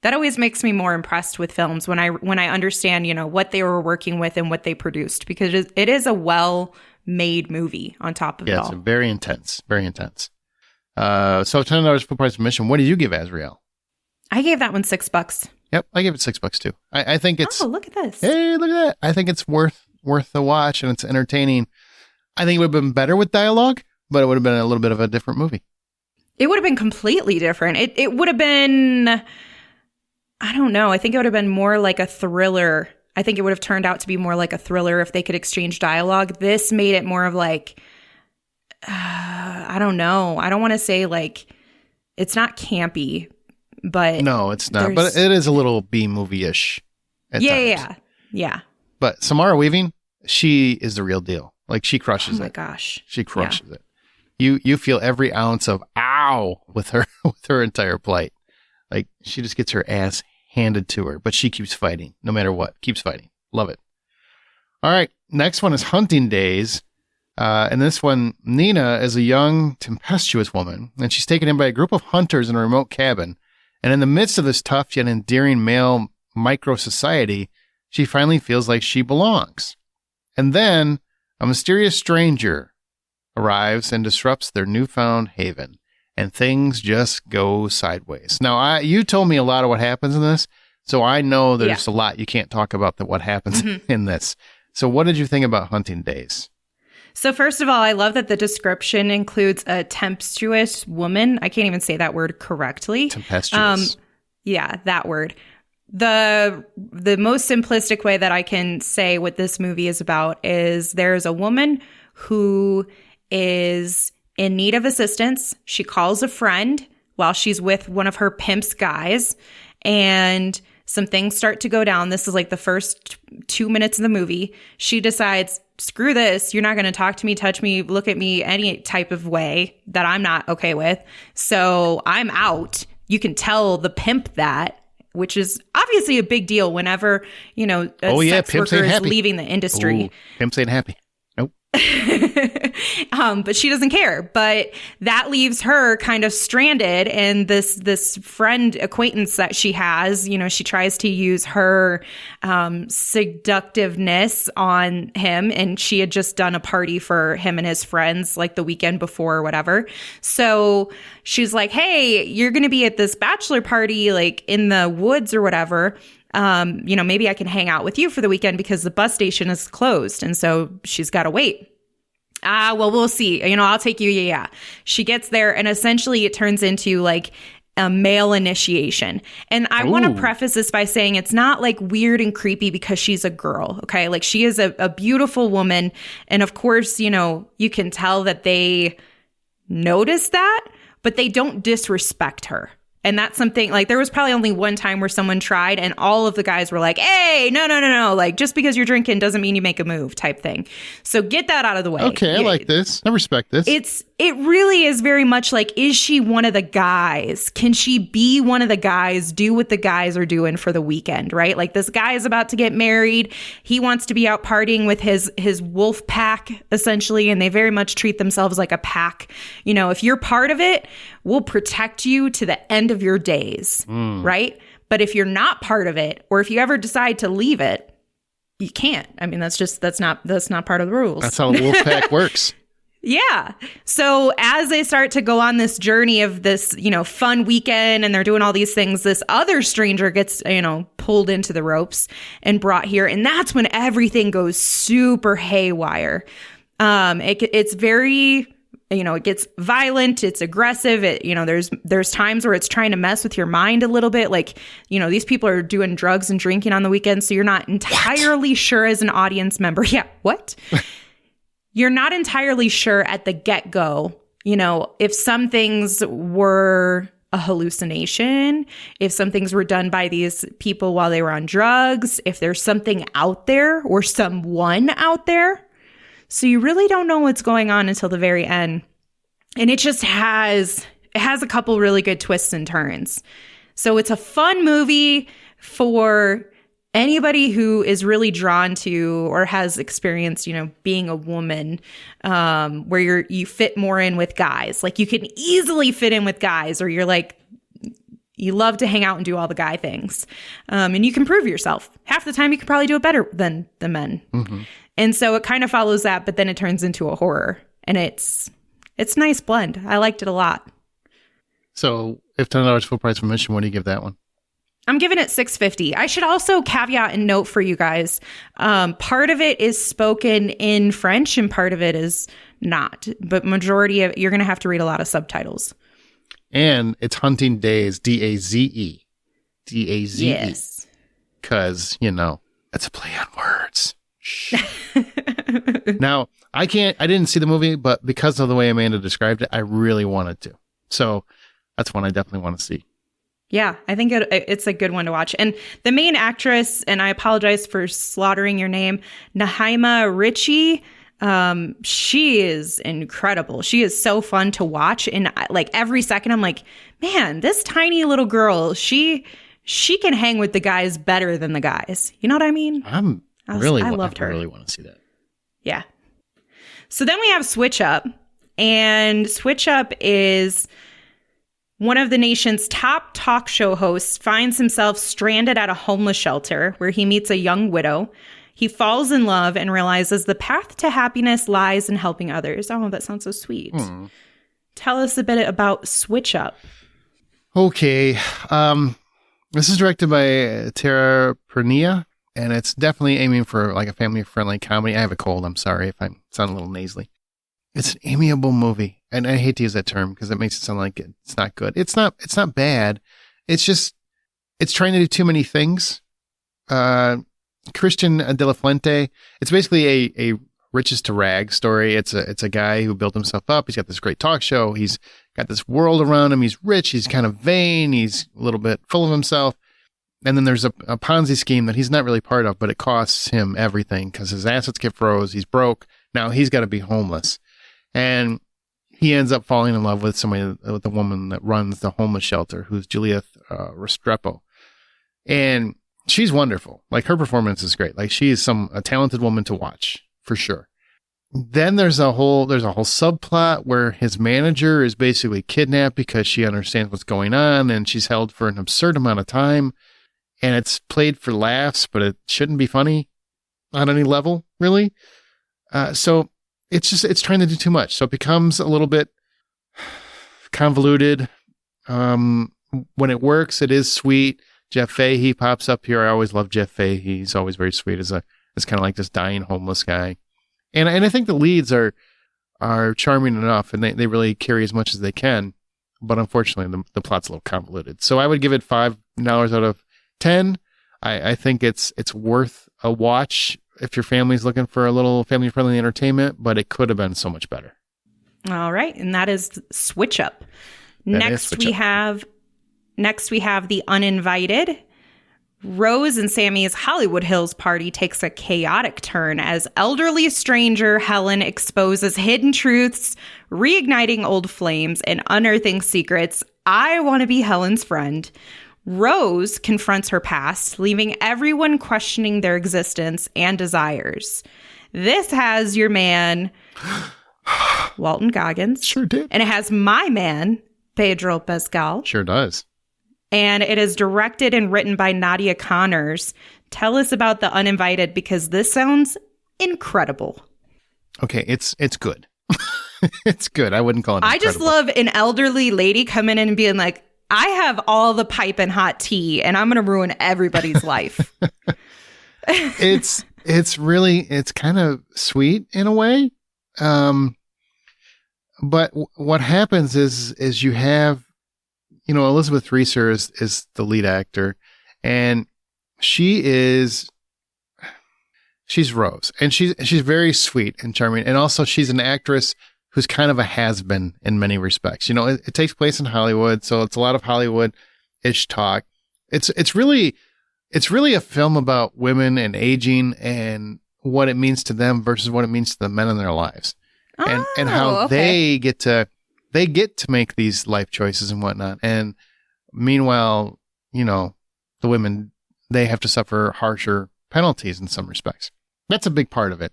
that always makes me more impressed with films when I understand, what they were working with and what they produced, because it is a well-made movie on top of it all. Yeah, it's very intense, very intense. So $10 full price admission. What did you give Azrael? I gave that one $6. Yep, I gave it $6 too. I think it's. Oh, look at this! Hey, look at that! I think it's worth the watch, and it's entertaining. I think it would have been better with dialogue, but it would have been a little bit of a different movie. It would have been completely different. It would have been. I don't know. I think it would have been more like a thriller. I think it would have turned out to be more like a thriller if they could exchange dialogue. This made it more of like. I don't know. I don't want to say like it's not campy, but no, it's not. But it is a little B movie-ish. Yeah. But Samara Weaving, she is the real deal. Like she crushes it. Oh my gosh, she crushes it. You feel every ounce of ow with her entire plight. Like she just gets her ass handed to her, but she keeps fighting no matter what. Keeps fighting. Love it. All right, next one is Hunting Days. And this one, Nina is a young, tempestuous woman, and she's taken in by a group of hunters in a remote cabin. And in the midst of this tough yet endearing male micro-society, she finally feels like she belongs. And then a mysterious stranger arrives and disrupts their newfound haven, and things just go sideways. Now, you told me a lot of what happens in this, so I know there's a lot you can't talk about what happens in this. So what did you think about Hunting Days? So first of all, I love that the description includes a tempestuous woman. I can't even say that word correctly. Tempestuous. Yeah, that word. The most simplistic way that I can say what this movie is about is there's a woman who is in need of assistance. She calls a friend while she's with one of her pimp's guys, and some things start to go down. This is like the first 2 minutes of the movie. She decides, screw this. You're not going to talk to me, touch me, look at me any type of way that I'm not okay with. So I'm out. You can tell the pimp that, which is obviously a big deal whenever, a sex worker is leaving the industry. Ooh, pimps ain't happy. Nope. But she doesn't care. But that leaves her kind of stranded. And this friend acquaintance that she has, you know, she tries to use her seductiveness on him. And she had just done a party for him and his friends like the weekend before or whatever. So she's like, hey, you're going to be at this bachelor party like in the woods or whatever. You know, maybe I can hang out with you for the weekend because the bus station is closed. And so she's got to wait. Well, we'll see. You know, I'll take you. Yeah. She gets there and essentially it turns into like a male initiation. And I want to preface this by saying it's not like weird and creepy because she's a girl. Okay. Like she is a beautiful woman. And of course, you know, you can tell that they notice that, but they don't disrespect her. And that's something like there was probably only one time where someone tried and all of the guys were like, hey, no. Like just because you're drinking doesn't mean you make a move type thing. So get that out of the way. Okay, I like this. I respect this. It really is very much like, is she one of the guys? Can she be one of the guys, do what the guys are doing for the weekend, right? Like this guy is about to get married. He wants to be out partying with his wolf pack, essentially. And they very much treat themselves like a pack. You know, if you're part of it, we'll protect you to the end of your days, right? But if you're not part of it, or if you ever decide to leave it, you can't. I mean, that's not part of the rules. That's how the wolf pack works. Yeah. So as they start to go on this journey of this, you know, fun weekend and they're doing all these things, this other stranger gets, you know, pulled into the ropes and brought here. And that's when everything goes super haywire. It's very, you know, it gets violent. It's aggressive. You know, there's times where it's trying to mess with your mind a little bit. Like, you know, these people are doing drugs and drinking on the weekend. So you're not entirely sure as an audience member. Yeah. What? You're not entirely sure at the get-go, you know, if some things were a hallucination, if some things were done by these people while they were on drugs, if there's something out there or someone out there. So you really don't know what's going on until the very end. And it just has a couple really good twists and turns. So it's a fun movie for anybody who is really drawn to or has experienced, you know, being a woman, where you fit more in with guys. Like you can easily fit in with guys, or you're like, you love to hang out and do all the guy things. And you can prove yourself. Half the time you could probably do it better than the men. Mm-hmm. And so it kind of follows that, but then it turns into a horror. And it's a nice blend. I liked it a lot. So if $10 full price for admission, what do you give that one? I'm giving it $6.50. I should also caveat and note for you guys, part of it is spoken in French and part of it is not. But majority of you're going to have to read a lot of subtitles. And it's Hunting Daze, D-A-Z-E. D-A-Z-E. Yes. Because, you know, it's a play on words. Now, I didn't see the movie, but because of the way Amanda described it, I really wanted to. So that's one I definitely want to see. Yeah, I think it's a good one to watch. And the main actress, and I apologize for slaughtering your name, Naima Ritchie, she is incredible. She is so fun to watch. And like every second, I'm like, man, this tiny little girl, she can hang with the guys better than the guys. You know what I mean? I loved her. I really want to see that. Yeah. So then we have Switch Up. And Switch Up is one of the nation's top talk show hosts finds himself stranded at a homeless shelter where he meets a young widow. He falls in love and realizes the path to happiness lies in helping others. Oh, that sounds so sweet. Tell us a bit about Switch Up. Okay. This is directed by Tara Pernia, and it's definitely aiming for like a family-friendly comedy. I have a cold. I'm sorry if I sound a little nasally. It's an amiable movie. And I hate to use that term because it makes it sound like it's not good. It's not bad. It's just, it's trying to do too many things. Christian De La Fuente, it's basically a riches to rags story. It's a guy who built himself up. He's got this great talk show. He's got this world around him. He's rich. He's kind of vain. He's a little bit full of himself. And then there's a Ponzi scheme that he's not really part of, but it costs him everything because his assets get froze. He's broke. Now he's got to be homeless. And he ends up falling in love with the woman that runs the homeless shelter, who's Juliette Restrepo. And she's wonderful. Like, her performance is great. Like, she is a talented woman to watch, for sure. then there's a whole subplot where his manager is basically kidnapped because she understands what's going on, and she's held for an absurd amount of time, and it's played for laughs, but it shouldn't be funny on any level, really. So it's trying to do too much. So it becomes a little bit convoluted. When it works, it is sweet. Jeff Fahey pops up here. I always love Jeff Fahey. He's always very sweet as kind of like this dying homeless guy. And I think the leads are charming enough, and they really carry as much as they can. But unfortunately, the plot's a little convoluted. So I would give it $5 out of 10. I think it's worth a watch if your family's looking for a little family-friendly entertainment, but it could have been so much better. All right, and that is Switch Up. Next we have The Uninvited. Rose and Sammy's Hollywood Hills party takes a chaotic turn as elderly stranger Helen exposes hidden truths, reigniting old flames and unearthing secrets. I want to be Helen's friend. Rose confronts her past, leaving everyone questioning their existence and desires. This has your man, Walton Goggins. Sure did. And it has my man, Pedro Pascal. Sure does. And it is directed and written by Nadia Connors. Tell us about The Uninvited, because this sounds incredible. Okay, it's good. It's good. I wouldn't call it incredible. I just love an elderly lady coming in and being like, I have all the piping hot tea, and I'm going to ruin everybody's life. It's kind of sweet in a way. But what happens is you have, Elizabeth Reeser is the lead actor, and she's Rose, and she's very sweet and charming. And also she's an actress who's kind of a has-been in many respects. It takes place in Hollywood, so it's a lot of Hollywood-ish talk. It's really a film about women and aging and what it means to them versus what it means to the men in their lives. And how they get to make these life choices and whatnot. And meanwhile, the women, they have to suffer harsher penalties in some respects. That's a big part of it.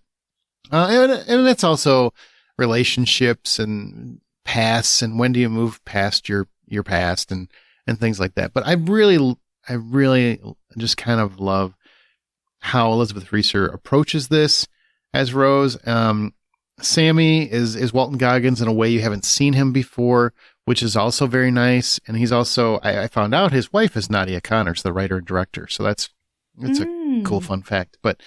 And that's also relationships and pasts, and when do you move past your past and things like that. But I really just kind of love how Elizabeth Reeser approaches this as Rose. Sammy is Walton Goggins in a way you haven't seen him before, which is also very nice. And he's also, I found out his wife is Nadia Connors, the writer and director. So that's a cool fun fact. But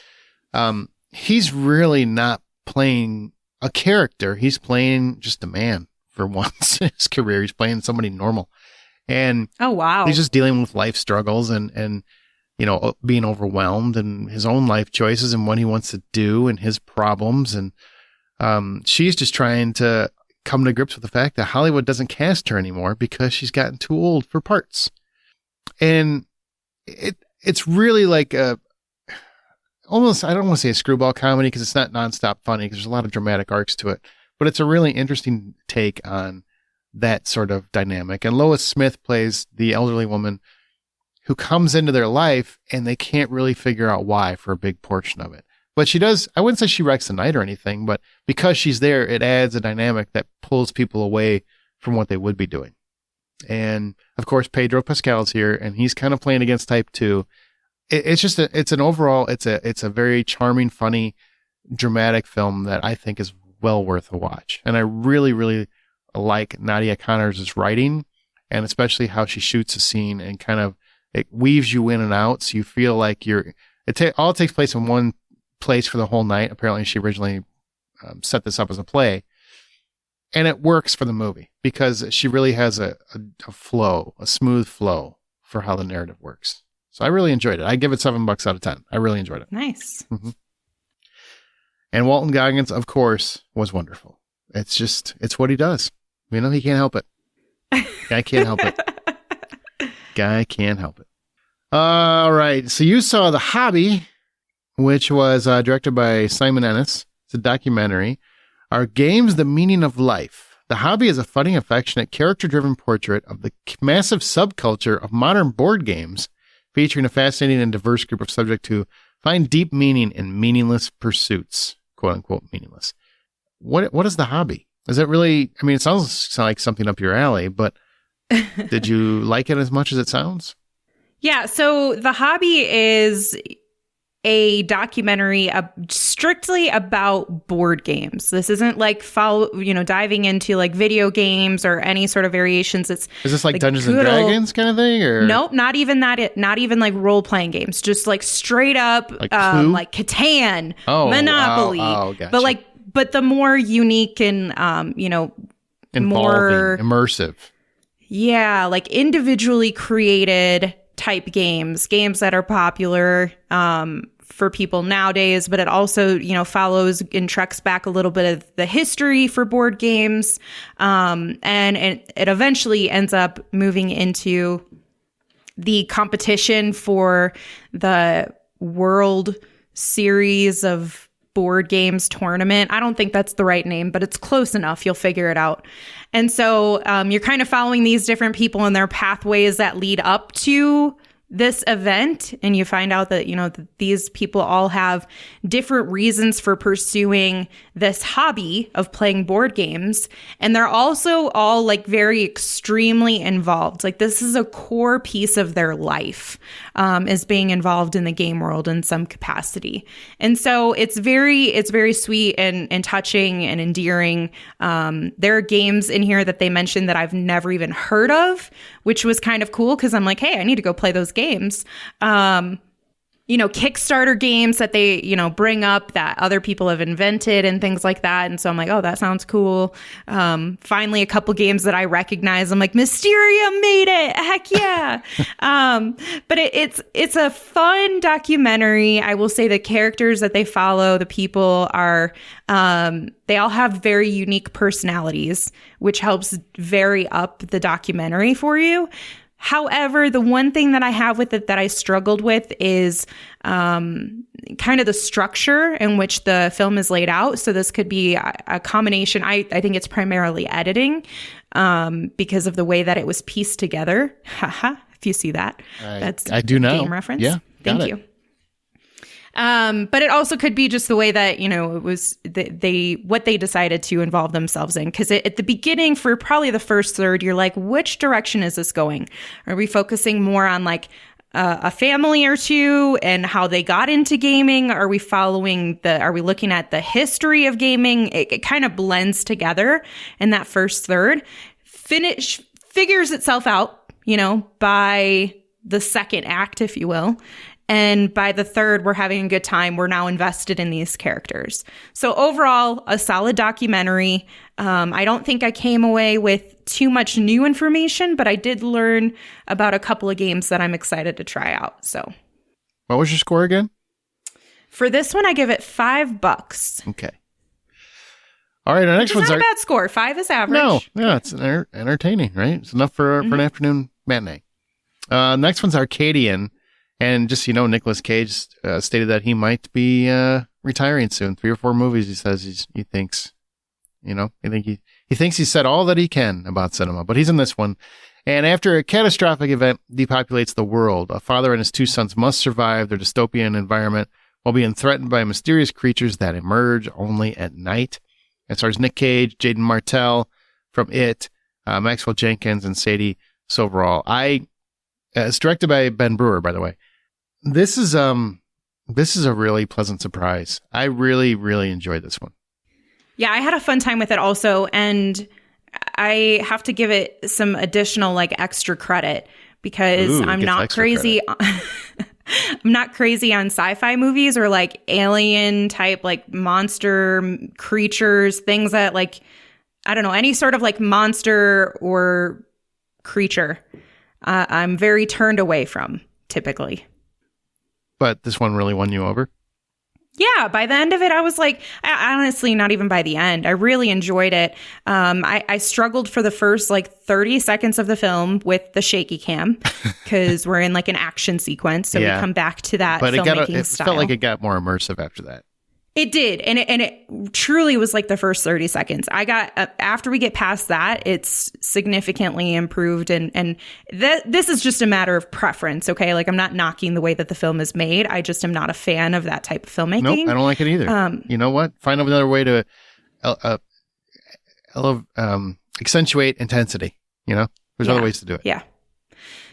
he's really not playing a character. He's playing just a man for once in his career. He's playing somebody normal. And oh, wow. He's just dealing with life struggles and being overwhelmed and his own life choices and what he wants to do and his problems. And she's just trying to come to grips with the fact that Hollywood doesn't cast her anymore because she's gotten too old for parts. And it's really like almost, I don't want to say a screwball comedy because it's not nonstop funny because there's a lot of dramatic arcs to it, but it's a really interesting take on that sort of dynamic. And Lois Smith plays the elderly woman who comes into their life and they can't really figure out why for a big portion of it. But she does, I wouldn't say she wrecks the night or anything, but because she's there, it adds a dynamic that pulls people away from what they would be doing. And of course, Pedro Pascal's here, and he's kind of playing against type 2. It's just it's a very charming, funny, dramatic film that I think is well worth a watch. And I really, really like Nadia Connors' writing, and especially how she shoots a scene and kind of, it weaves you in and out. So you feel like all takes place in one place for the whole night. Apparently she originally set this up as a play, and it works for the movie because she really has a smooth flow for how the narrative works. So I really enjoyed it. I give it $7 out of 10. I really enjoyed it. Nice. Mm-hmm. And Walton Goggins, of course, was wonderful. It's what he does. He can't help it. Guy can't help it. Guy can't help it. All right. So you saw The Hobby, which was directed by Simon Ennis. It's a documentary. Are games the meaning of life? The Hobby is a funny, affectionate, character-driven portrait of the massive subculture of modern board games, featuring a fascinating and diverse group of subjects who find deep meaning in meaningless pursuits, quote-unquote meaningless. what is the hobby? Is it really, I mean, it sounds like something up your alley, but did you like it as much as it sounds? Yeah. So the hobby is a documentary strictly about board games. This isn't like diving into like video games or any sort of variations. Is this like Dungeons and Dragons kind of thing, or nope, not even that. Not even like role playing games. Just like straight up, like Catan, Monopoly. Gotcha. But the more unique and involving, more immersive. Yeah, like individually created type games that are popular for people nowadays, but it also, follows and treks back a little bit of the history for board games. And it eventually ends up moving into the competition for the World Series of Board Games Tournament. I don't think that's the right name, but it's close enough. You'll figure it out. And so you're kind of following these different people and their pathways that lead up to this event, and you find out that that these people all have different reasons for pursuing this hobby of playing board games, and they're also all like very extremely involved. Like this is a core piece of their life, is being involved in the game world in some capacity. And so it's very sweet and touching and endearing. There are games in here that they mentioned that I've never even heard of, which was kind of cool because I'm like, hey, I need to go play those games. Kickstarter games that they, bring up that other people have invented and things like that. And so I'm like, oh, that sounds cool. Finally, a couple games that I recognize. I'm like, Mysteria made it. Heck yeah. But it's a fun documentary. I will say the characters that they follow, the people are, they all have very unique personalities, which helps vary up the documentary for you. However, the one thing that I have with it that I struggled with is kind of the structure in which the film is laid out. So this could be a combination. I think it's primarily editing because of the way that it was pieced together. Haha, if you see that. I do know. Game reference. Yeah, Thank you. But it also could be just the way that, it was what they decided to involve themselves in. Because at the beginning, for probably the first third, you're like, which direction is this going? Are we focusing more on like a family or two and how they got into gaming? Are we looking at the history of gaming? It kind of blends together in that first third. Figures itself out, by the second act, if you will. And by the third, we're having a good time. We're now invested in these characters. So overall, a solid documentary. I don't think I came away with too much new information, but I did learn about a couple of games that I'm excited to try out. So, what was your score again? For this one, I give it $5. Okay. All right, our next one's not a bad score. 5 is average. No, yeah, it's entertaining, right? It's enough for an afternoon matinee. Next one's Arcadian. And just, Nicolas Cage stated that he might be retiring soon. 3 or 4 movies, he says he thinks. He thinks he's said all that he can about cinema, but he's in this one. And after a catastrophic event depopulates the world, a father and his 2 sons must survive their dystopian environment while being threatened by mysterious creatures that emerge only at night. It stars Nick Cage, Jaden Martell from It, Maxwell Jenkins, and Sadie Soverall. It's directed by Ben Brewer, by the way. This is a really pleasant surprise. I really, really enjoyed this one. Yeah, I had a fun time with it also, and I have to give it some additional like extra credit because I'm not crazy. I'm not crazy on sci-fi movies or like alien type like monster creatures, things that like, I don't know, any sort of like monster or creature. I'm very turned away from typically. But this one really won you over? Yeah, by the end of it, I was like, honestly, not even by the end. I really enjoyed it. I struggled for the first like 30 seconds of the film with the shaky cam because we're in like an action sequence. So we come back to that filmmaking style. It felt like it got more immersive after that. It did. And it truly was like the first 30 seconds. After we get past that, it's significantly improved. And this is just a matter of preference. Okay. Like I'm not knocking the way that the film is made. I just am not a fan of that type of filmmaking. Nope, I don't like it either. You know what? Find another way to accentuate intensity. There's other ways to do it. Yeah.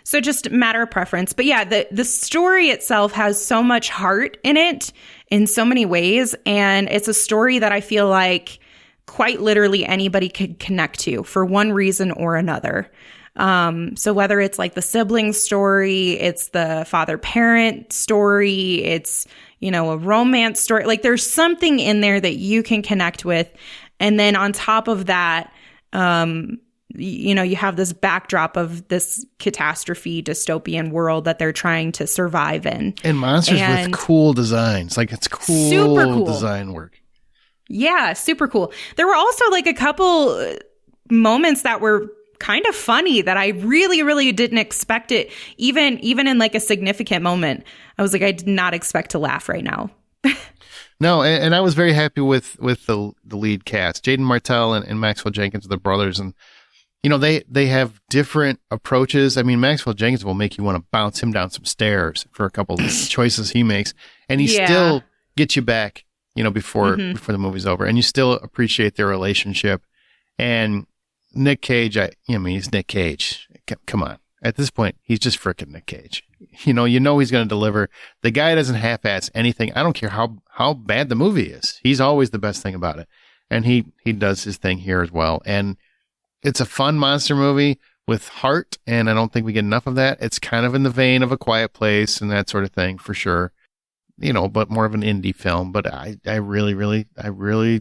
So just matter of preference. But yeah, the story itself has so much heart in it in so many ways. And it's a story that I feel like quite literally anybody could connect to for one reason or another. So whether it's like the sibling story, it's the father-parent story, it's, a romance story, like there's something in there that you can connect with. And then on top of that, you have this backdrop of this catastrophe dystopian world that they're trying to survive in. And monsters with cool designs. Like it's cool, super cool design work. Yeah, super cool. There were also like a couple moments that were kind of funny that I really, really didn't expect it. Even in like a significant moment, I was like, I did not expect to laugh right now. No, and I was very happy with the lead cast. Jaden Martell and Maxwell Jenkins are the brothers, and they have different approaches. I mean, Maxwell Jenkins will make you want to bounce him down some stairs for a couple of choices he makes, and he still gets you back, before the movie's over, and you still appreciate their relationship. And Nick Cage, he's Nick Cage. Come on. At this point, he's just frickin' Nick Cage. He's going to deliver. The guy doesn't half-ass anything. I don't care how bad the movie is. He's always the best thing about it. And he does his thing here as well. And it's a fun monster movie with heart, and I don't think we get enough of that. It's kind of in the vein of A Quiet Place and that sort of thing, for sure. But more of an indie film. But I really, really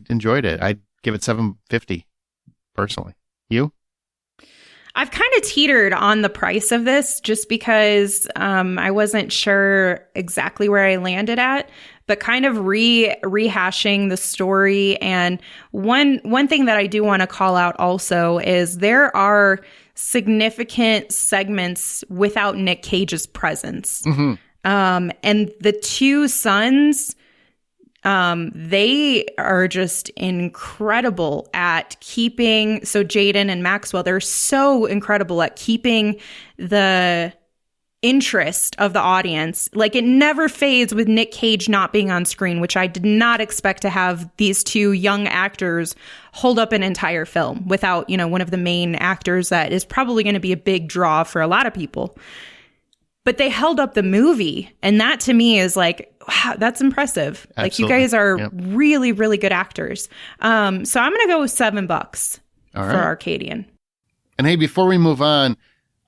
enjoyed it. I'd give it $7.50 personally. You? I've kind of teetered on the price of this just because I wasn't sure exactly where I landed at, but kind of rehashing the story. And one thing that I do want to call out also is there are significant segments without Nick Cage's presence. Mm-hmm. And the two sons, they are just incredible at keeping, so Jaden and Maxwell, they're so incredible at keeping the interest of the audience. Like it never fades with Nick Cage not being on screen, which I did not expect to have these two young actors hold up an entire film without, one of the main actors that is probably going to be a big draw for a lot of people. But they held up the movie. And that to me is like, wow, that's impressive. Absolutely. Like you guys are really, really good actors. So I'm going to go with $7 for Arcadian. And hey, before we move on,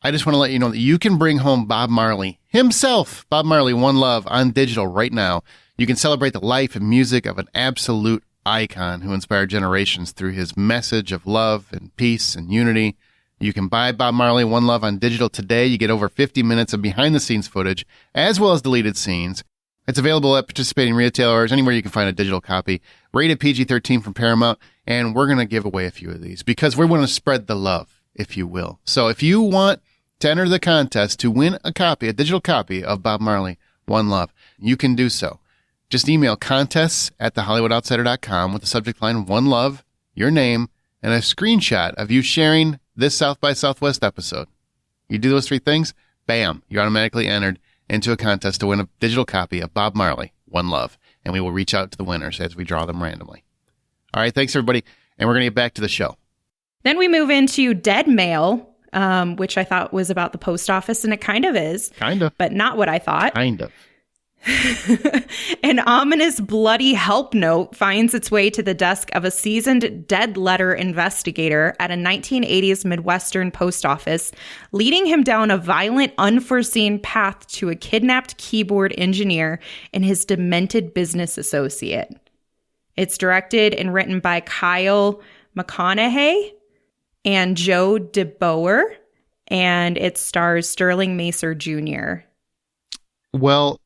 I just want to let you know that you can bring home Bob Marley himself, Bob Marley, One Love on digital right now. You can celebrate the life and music of an absolute icon who inspired generations through his message of love and peace and unity. You can buy Bob Marley, One Love on digital today. You get over 50 minutes of behind-the-scenes footage, as well as deleted scenes. It's available at participating retailers, anywhere you can find a digital copy. Rated PG-13 from Paramount, and we're going to give away a few of these because we want to spread the love, if you will. So if you want to enter the contest to win a digital copy of Bob Marley, One Love, you can do so. Just email contests@thehollywoodoutsiders.com with the subject line One Love, your name, and a screenshot of you sharing this South by Southwest episode. You do those three things, bam, you're automatically entered into a contest to win a digital copy of Bob Marley, One Love, and we will reach out to the winners as we draw them randomly. All right, thanks everybody, and we're going to get back to the show. Then we move into Dead Mail, which I thought was about the post office, and it kind of is. Kind of. But not what I thought. Kind of. An ominous bloody help note finds its way to the desk of a seasoned dead letter investigator at a 1980s Midwestern post office, leading him down a violent, unforeseen path to a kidnapped keyboard engineer and his demented business associate. It's directed and written by Kyle McConaughey and Joe DeBoer, and it stars Sterling Macer Jr. Well,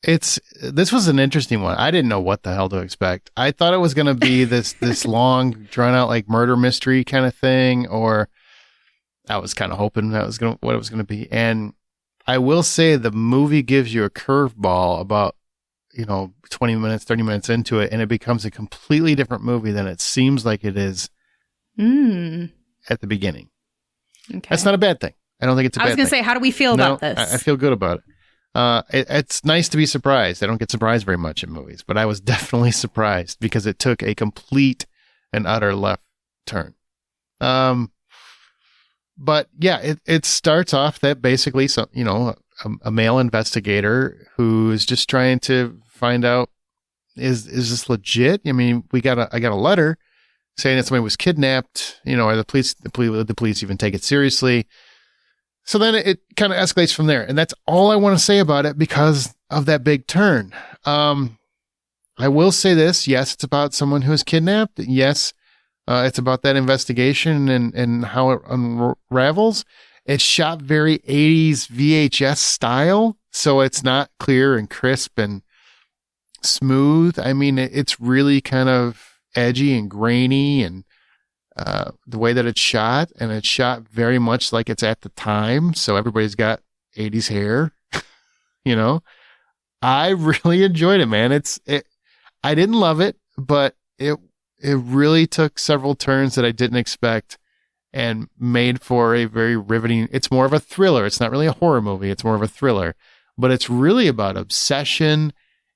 this was an interesting one. I didn't know what the hell to expect. I thought it was going to be this long, drawn out like murder mystery kind of thing, or I was kind of hoping that was what it was going to be. And I will say the movie gives you a curveball about 20 minutes, 30 minutes into it, and it becomes a completely different movie than it seems like it is at the beginning. Okay. That's not a bad thing. I don't think it's a bad thing. I was going to say, how do we feel about this? I feel good about it. It's nice to be surprised. I don't get surprised very much in movies, but I was definitely surprised because it took a complete and utter left turn. But yeah, it starts off that basically, a male investigator who is just trying to find out, is this legit? I mean, I got a letter saying that somebody was kidnapped. Are the police even take it seriously? So then it kind of escalates from there. And that's all I want to say about it because of that big turn. I will say this. Yes, it's about someone who is kidnapped. Yes, it's about that investigation and how it unravels. It's shot very 80s VHS style. So it's not clear and crisp and smooth. I mean, it's really kind of edgy and grainy, and the way that it's shot, and it's shot very much like it's at the time. So everybody's got 80s hair, I really enjoyed it, man. I didn't love it, but it really took several turns that I didn't expect and made for a very riveting, it's more of a thriller. It's not really a horror movie. It's more of a thriller, but it's really about obsession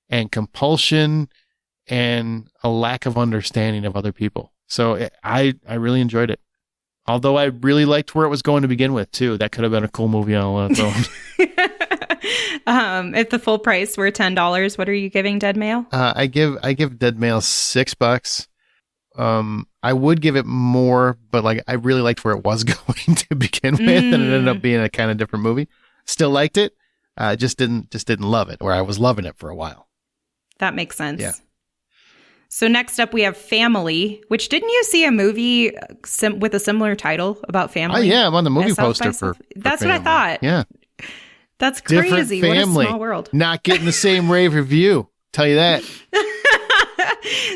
and compulsion and a lack of understanding of other people. So I really enjoyed it. Although I really liked where it was going to begin with too. That could have been a cool movie on its own. If the full price were $10, what are you giving Dead Mail? I give Dead Mail $6. I would give it more, but I really liked where it was going to begin with, and it ended up being a kind of different movie. Still liked it. Just didn't love it, where I was loving it for a while. That makes sense. Yeah. So next up we have Family, which didn't you see a movie with a similar title about family? Oh yeah, I'm on the movie poster for That's Family. what I thought. Yeah. That's crazy. Different family. What a small world. Not getting the same rave review. Tell you that.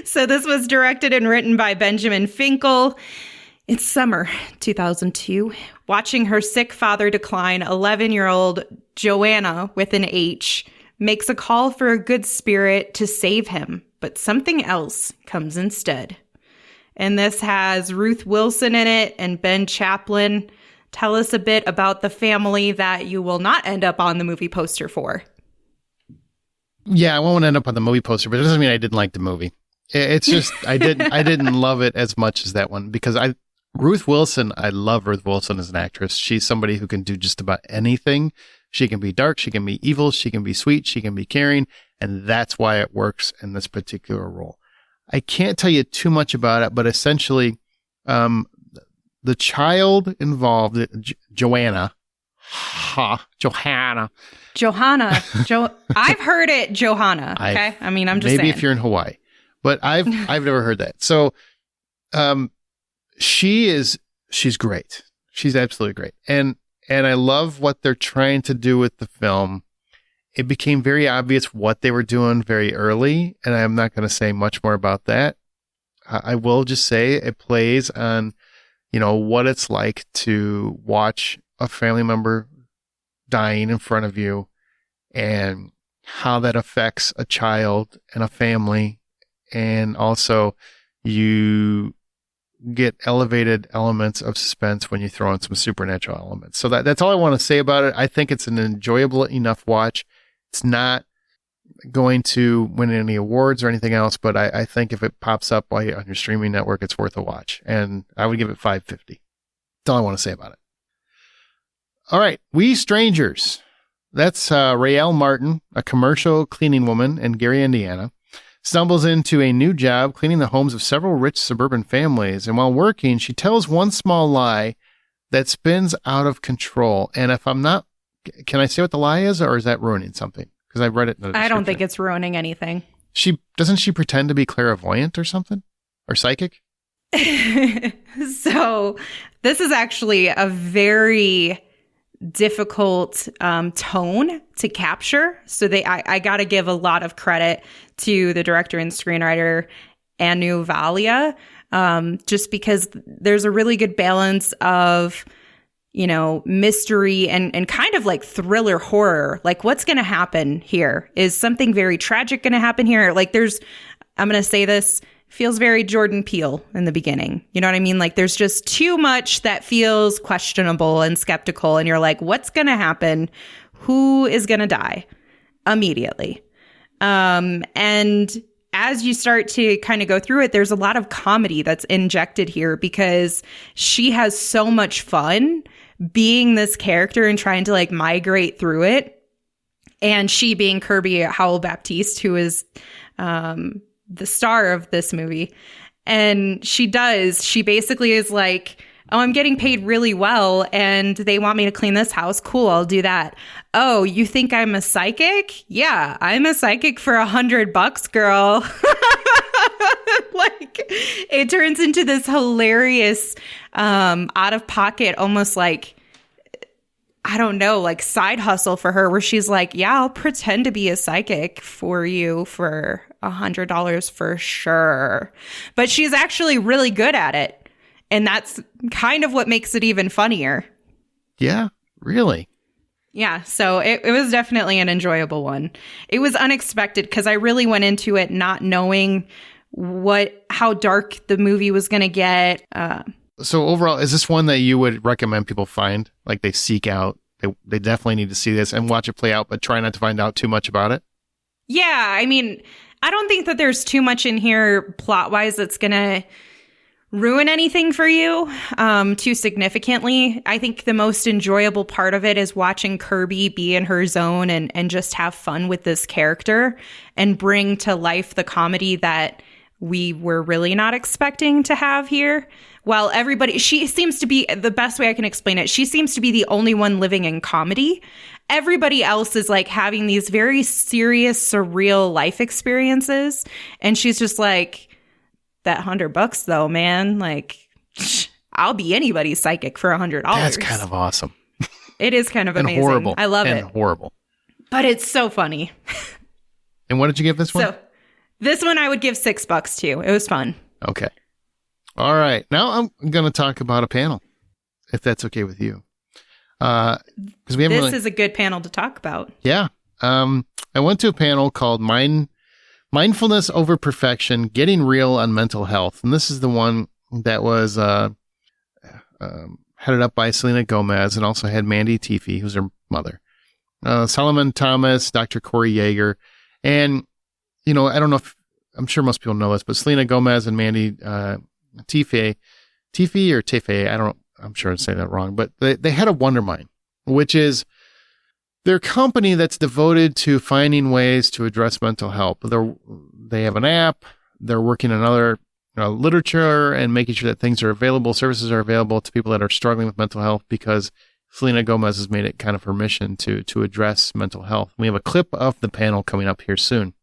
So this was directed and written by Benjamin Finkel. It's summer 2002. Watching her sick father decline, 11-year-old Joanna, with an H, makes a call for a good spirit to save him, but something else comes instead. And this has Ruth Wilson in it and Ben Chaplin. Tell us a bit about the family that you will not end up on the movie poster for. Yeah, I won't end up on the movie poster, but it doesn't mean I didn't like the movie. It's just I didn't love it as much as that one because Ruth Wilson, I love Ruth Wilson as an actress. She's somebody who can do just about anything. She can be dark, she can be evil, she can be sweet, she can be caring, and that's why it works in this particular role. I can't tell you too much about it, but essentially, the child involved, Joanna. I've heard it, Johanna. Okay, I'm just maybe saying. If you're in Hawaii, but I've never heard that. So, she's great. She's absolutely great, and I love what they're trying to do with the film. It became very obvious what they were doing very early, and I'm not going to say much more about that. I will just say it plays on, what it's like to watch a family member dying in front of you and how that affects a child and a family. And also you get elevated elements of suspense when you throw in some supernatural elements. So that's all I want to say about it. I think it's an enjoyable enough watch. It's not going to win any awards or anything else, but I think if it pops up on your streaming network, it's worth a watch. And I would give it $5.50. That's all I want to say about it. All right. We Strangers. That's Raelle Martin, a commercial cleaning woman in Gary, Indiana, stumbles into a new job cleaning the homes of several rich suburban families. And while working, she tells one small lie that spins out of control. And if I'm not, can I say what the lie is, or is that ruining something? Because I read it in the description. I don't think it's ruining anything. Doesn't she pretend to be clairvoyant or something? Or psychic? So this is actually a very difficult tone to capture. So I got to give a lot of credit to the director and screenwriter, Anu Valia, just because there's a really good balance of, mystery and kind of like thriller horror. Like, what's going to happen here? Is something very tragic going to happen here? Like, I'm going to say this, feels very Jordan Peele in the beginning. You know what I mean? Like, there's just too much that feels questionable and skeptical. And you're like, what's going to happen? who is going to die immediately. And as you start to kind of go through it, there's a lot of comedy that's injected here because she has so much fun being this character and trying to like migrate through it. And she being Kirby Howell-Baptiste, who is the star of this movie. And she basically is like, oh, I'm getting paid really well and they want me to clean this house. Cool, I'll do that. Oh, you think I'm a psychic? Yeah, I'm a psychic for $100, girl. Like, it turns into this hilarious, out of pocket, almost like, I don't know, like side hustle for her where she's like, yeah, I'll pretend to be a psychic for you for $100 for sure. But she's actually really good at it. And that's kind of what makes it even funnier. Yeah, really. Yeah, so it was definitely an enjoyable one. It was unexpected because I really went into it not knowing how dark the movie was going to get. So overall, is this one that you would recommend people find? Like they seek out, they definitely need to see this and watch it play out, but try not to find out too much about it? Yeah, I mean, I don't think that there's too much in here plot-wise that's going to ruin anything for you too significantly. I think the most enjoyable part of it is watching Kirby be in her zone and just have fun with this character and bring to life the comedy that we were really not expecting to have here. While she seems to be, the best way I can explain it, she seems to be the only one living in comedy. Everybody else is like having these very serious, surreal life experiences. And she's just like, that $100 though, man, like I'll be anybody's psychic for $100. That's kind of awesome. It is kind of and amazing. Horrible. I love it. Horrible. But it's so funny. And what did you give this one? So this one I would give $6 too. It was fun. Okay. All right. Now I'm going to talk about a panel, if that's okay with you. Because we haven't This is a good panel to talk about. Yeah. I went to a panel called Mindfulness Over Perfection, Getting Real on Mental Health. And this is the one that was headed up by Selena Gomez and also had Mandy Teefey, who's her mother. Solomon Thomas, Dr. Corey Yeager. And, I don't know I'm sure most people know this, but Selena Gomez and Mandy Teefey or Teefey, I'm sure I'm saying that wrong, but they had a Wondermind, which is their company that's devoted to finding ways to address mental health. They have an app. They're working on other literature and making sure that things are available, services are available to people that are struggling with mental health because Selena Gomez has made it kind of her mission to address mental health. We have a clip of the panel coming up here soon.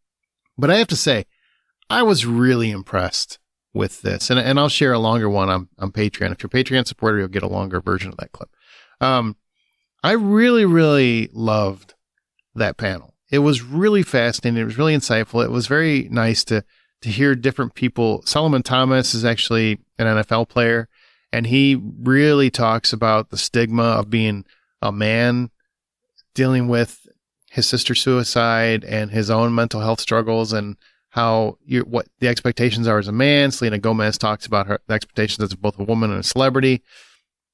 But I have to say, I was really impressed with this. And I'll share a longer one on Patreon. If you're a Patreon supporter, you'll get a longer version of that clip. I really, really loved that panel. It was really fascinating. It was really insightful. It was very nice to hear different people. Solomon Thomas is actually an NFL player, and he really talks about the stigma of being a man dealing with his sister's suicide and his own mental health struggles and how what the expectations are as a man. Selena Gomez talks about the expectations as both a woman and a celebrity.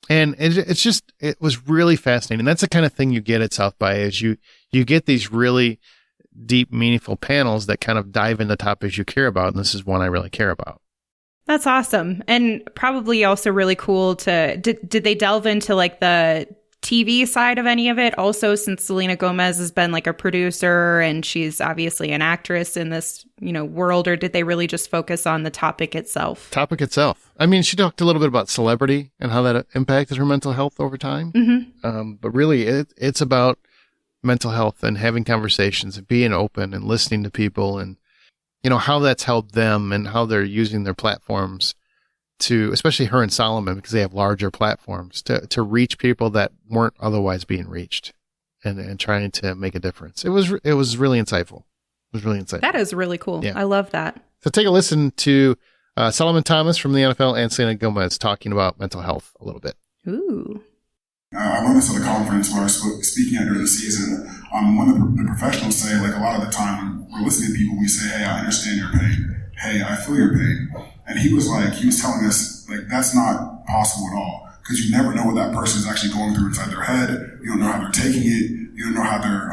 And it was really fascinating. That's the kind of thing you get at South by is you get these really deep, meaningful panels that kind of dive into topics you care about. And this is one I really care about. That's awesome. And probably also really cool did they delve into like the TV side of any of it? Also, since Selena Gomez has been like a producer and she's obviously an actress in this, world, or did they really just focus on the topic itself? Topic itself. I mean, she talked a little bit about celebrity and how that impacted her mental health over time. Mm-hmm. But really, it's about mental health and having conversations and being open and listening to people and, how that's helped them and how they're using their platforms to, especially her and Solomon, because they have larger platforms, to reach people that weren't otherwise being reached and trying to make a difference. It was really insightful. It was really insightful. That is really cool. Yeah. I love that. So take a listen to Solomon Thomas from the NFL and Selena Gomez talking about mental health a little bit. Ooh. I learned this at a conference where I was speaking at during the season. One of the professionals say, like a lot of the time we're listening to people, we say, hey, I understand your pain. Hey, I feel your pain. And he was telling us, like, that's not possible at all. Because you never know what that person is actually going through inside their head. You don't know how they're taking it. You you don't know how they're,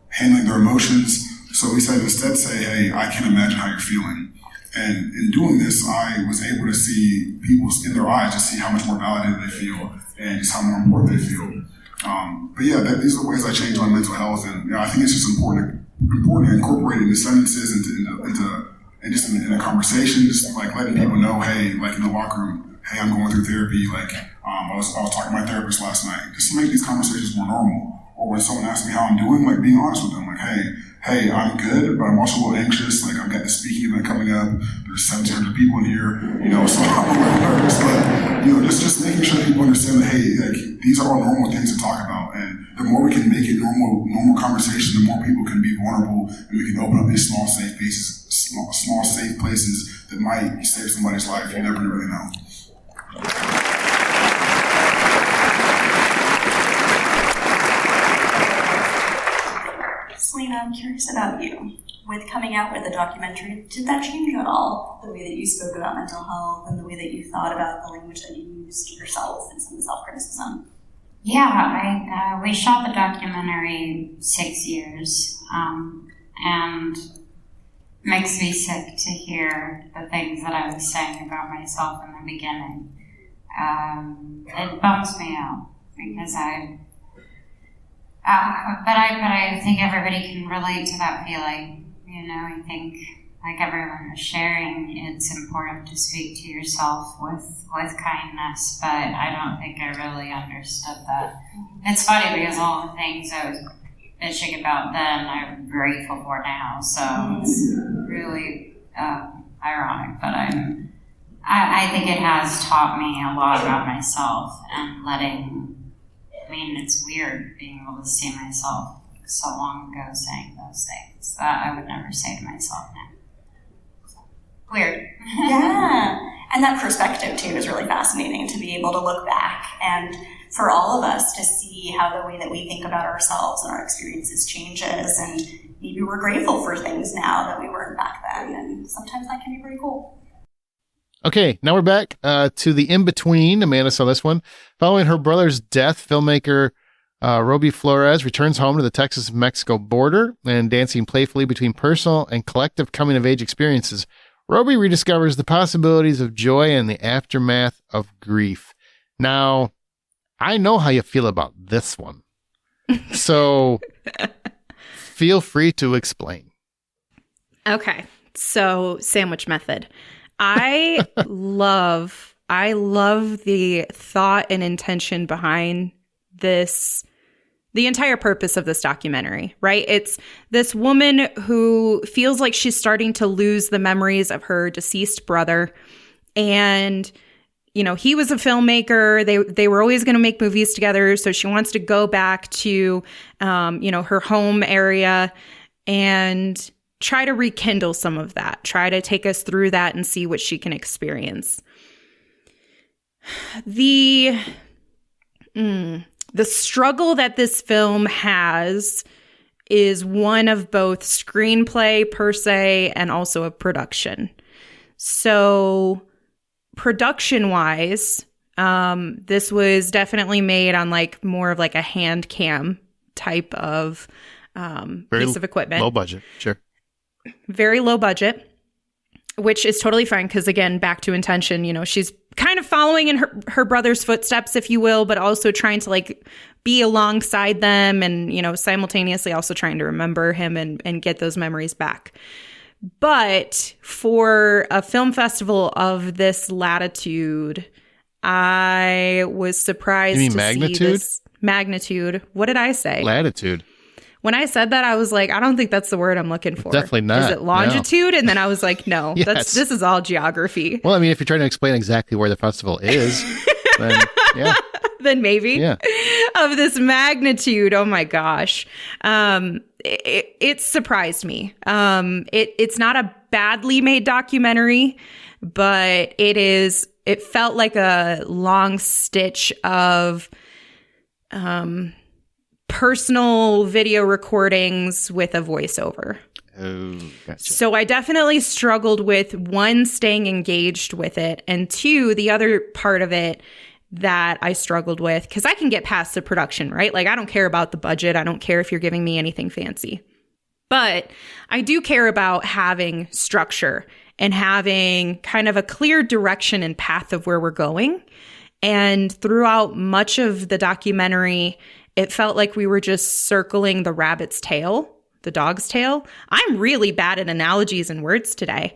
handling their emotions. So we said instead say, hey, I can imagine how you're feeling. And in doing this, I was able to see people in their eyes, just see how much more validated they feel and just how more important they feel. But yeah, these are the ways I changed my mental health. And I think it's just important to incorporate it into sentences and just in a conversation, just like letting people know, hey, like in the locker room, hey, I'm going through therapy. Like I was talking to my therapist last night, just to make these conversations more normal. Or when someone asks me how I'm doing, like being honest with them, like, hey, I'm good, but I'm also a little anxious. Like I've got this speaking event coming up. There's 1,700 people in here, so I'm a little nervous. But just making sure people understand that, hey, like these are all normal things to talk about, and the more we can make it normal conversation, the more people can be vulnerable, and we can open up these small safe places that might save somebody's life. You never really know. Selena, I'm curious about you. With coming out with a documentary, did that change at all? The way that you spoke about mental health and the way that you thought about the language that you used yourself and some of the self-criticism? Yeah, we shot the documentary 6 years, and makes me sick to hear the things that I was saying about myself in the beginning. It bums me out because but I think everybody can relate to that feeling. I think like everyone is sharing, it's important to speak to yourself with kindness, but I don't think I really understood that. It's funny because all the things I was bitching about then I'm grateful for now, so it's really ironic, but I think it has taught me a lot about myself and it's weird being able to see myself so long ago saying those things that I would never say to myself now. So, weird. Yeah. And that perspective, too, is really fascinating to be able to look back and for all of us to see how the way that we think about ourselves and our experiences changes. And maybe we're grateful for things now that we weren't back then. And sometimes that can be pretty cool. Okay, now we're back to the in-between. Amanda saw this one. Following her brother's death, filmmaker Roby Flores returns home to the Texas-Mexico border, and dancing playfully between personal and collective coming-of-age experiences, Roby rediscovers the possibilities of joy in the aftermath of grief. Now, I know how you feel about this one, so feel free to explain. Okay, so sandwich method. I love the thought and intention behind this, the entire purpose of this documentary, right? It's this woman who feels like she's starting to lose the memories of her deceased brother. And, he was a filmmaker. They were always going to make movies together. So she wants to go back to, her home area and try to rekindle some of that, try to take us through that and see what she can experience. The struggle that this film has is one of both screenplay per se and also of production. So production-wise, this was definitely made on more of a hand cam type of piece of equipment. Low budget, sure. Very low budget, which is totally fine because, again, back to intention, she's kind of following in her brother's footsteps, if you will, but also trying to be alongside them and, simultaneously also trying to remember him and get those memories back. But for a film festival of this latitude, I was surprised you mean to magnitude? see this magnitude. What did I say? Latitude. When I said that, I was like, I don't think that's the word I'm looking for. Definitely not. Is it longitude? No. And then I was like, no, Yes. this is all geography. Well, if you're trying to explain exactly where the festival is, then yeah. Then maybe. Yeah. Of this magnitude. Oh my gosh. It surprised me. It's not a badly made documentary, but it felt like a long stitch of personal video recordings with a voiceover. Oh, gotcha. So I definitely struggled with, one, staying engaged with it, and two, the other part of it, that I struggled with, because I can get past the production, right? Like, I don't care about the budget. I don't care if you're giving me anything fancy. But I do care about having structure and having kind of a clear direction and path of where we're going. And throughout much of the documentary, it felt like we were just circling the rabbit's tail, the dog's tail. I'm really bad at analogies and words today.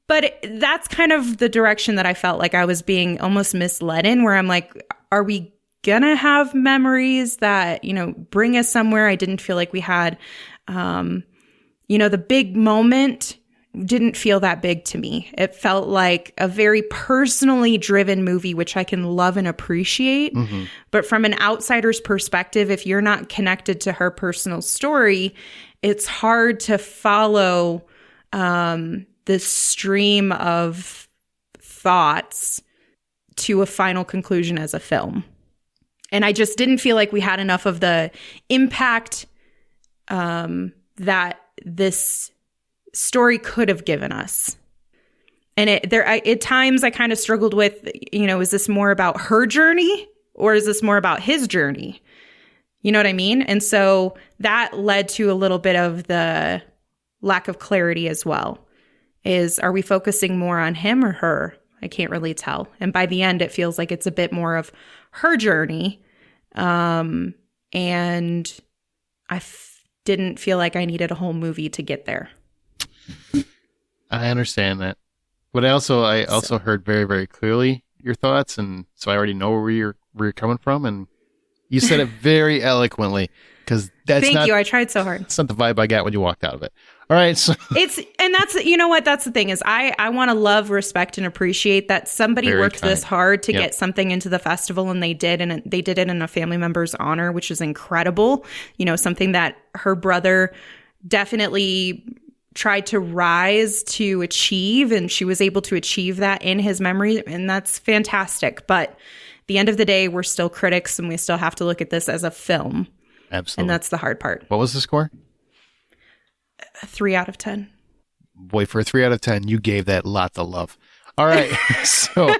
But that's kind of the direction that I felt like I was being almost misled in, where I'm like, are we going to have memories that, bring us somewhere? I didn't feel like we had, the big moment didn't feel that big to me. It felt like a very personally driven movie, which I can love and appreciate. Mm-hmm. But from an outsider's perspective, if you're not connected to her personal story, it's hard to follow this stream of thoughts to a final conclusion as a film. And I just didn't feel like we had enough of the impact that this story could have given us. And at times I kind of struggled with, is this more about her journey or is this more about his journey? You know what I mean? And so that led to a little bit of the lack of clarity as well. Are we focusing more on him or her? I can't really tell. And by the end, it feels like it's a bit more of her journey. And I didn't feel like I needed a whole movie to get there. I understand that. But I also heard very, very clearly your thoughts. And so I already know where you're coming from. And you said it very eloquently, because Thank you. I tried so hard. It's not the vibe I got when you walked out of it. All right. So that's, you know what? That's the thing is I want to love, respect, and appreciate that somebody very worked kind. This hard to get something into the festival, and they did. And they did it in a family member's honor, which is incredible. Something that her brother definitely tried to rise to achieve, and she was able to achieve that in his memory. And that's fantastic. But at the end of the day, we're still critics, and we still have to look at this as a film. Absolutely. And that's the hard part. What was the score? 3 out of 10. Boy, for a 3 out of 10, you gave that lots of love. All right. So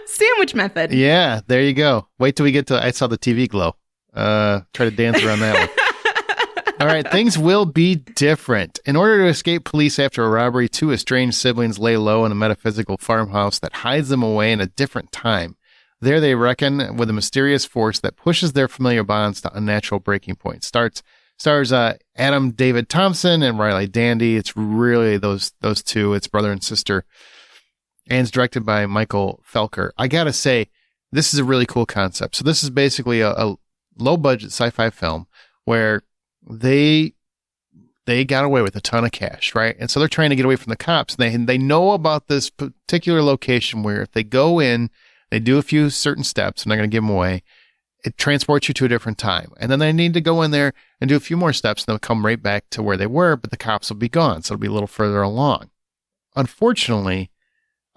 sandwich method. Yeah, there you go. Wait till we get to I saw the TV glow. Try to dance around that one. All right, things will be different. In order to escape police after a robbery, 2 estranged siblings lay low in a metaphysical farmhouse that hides them away in a different time. There they reckon with a mysterious force that pushes their familiar bonds to unnatural breaking points. Stars Adam David Thompson and Riley Dandy. It's really those two. It's brother and sister. And it's directed by Michael Felker. I gotta say, this is a really cool concept. So this is basically a low-budget sci-fi film where they got away with a ton of cash, right? And so they're trying to get away from the cops. They know about this particular location where if they go in, they do a few certain steps. I'm not going to give them away. It transports you to a different time. And then they need to go in there and do a few more steps, and they'll come right back to where they were, but the cops will be gone. So it'll be a little further along. Unfortunately,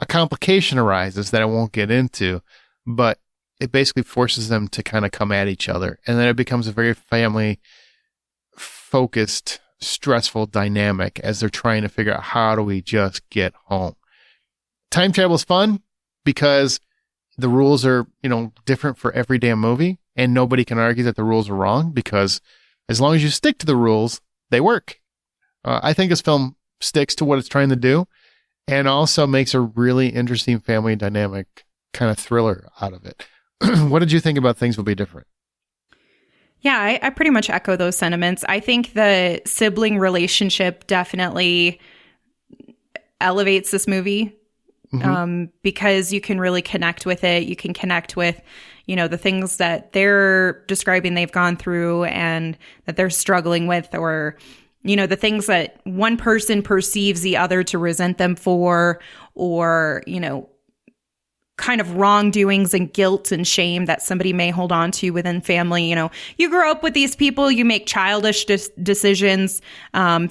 a complication arises that I won't get into, but it basically forces them to kind of come at each other. And then it becomes a very family-focused, stressful dynamic as they're trying to figure out how do we just get home. Time travel is fun because the rules are, different for every damn movie, and nobody can argue that the rules are wrong because as long as you stick to the rules, they work. I think this film sticks to what it's trying to do and also makes a really interesting family dynamic kind of thriller out of it. What did you think about Things Will Be Different? Yeah, I pretty much echo those sentiments. I think the sibling relationship definitely elevates this movie. Because you can really connect with it. You can connect with, the things that they're describing they've gone through and that they're struggling with, or, the things that one person perceives the other to resent them for, or, kind of wrongdoings and guilt and shame that somebody may hold on to within family. You grow up with these people, you make childish decisions,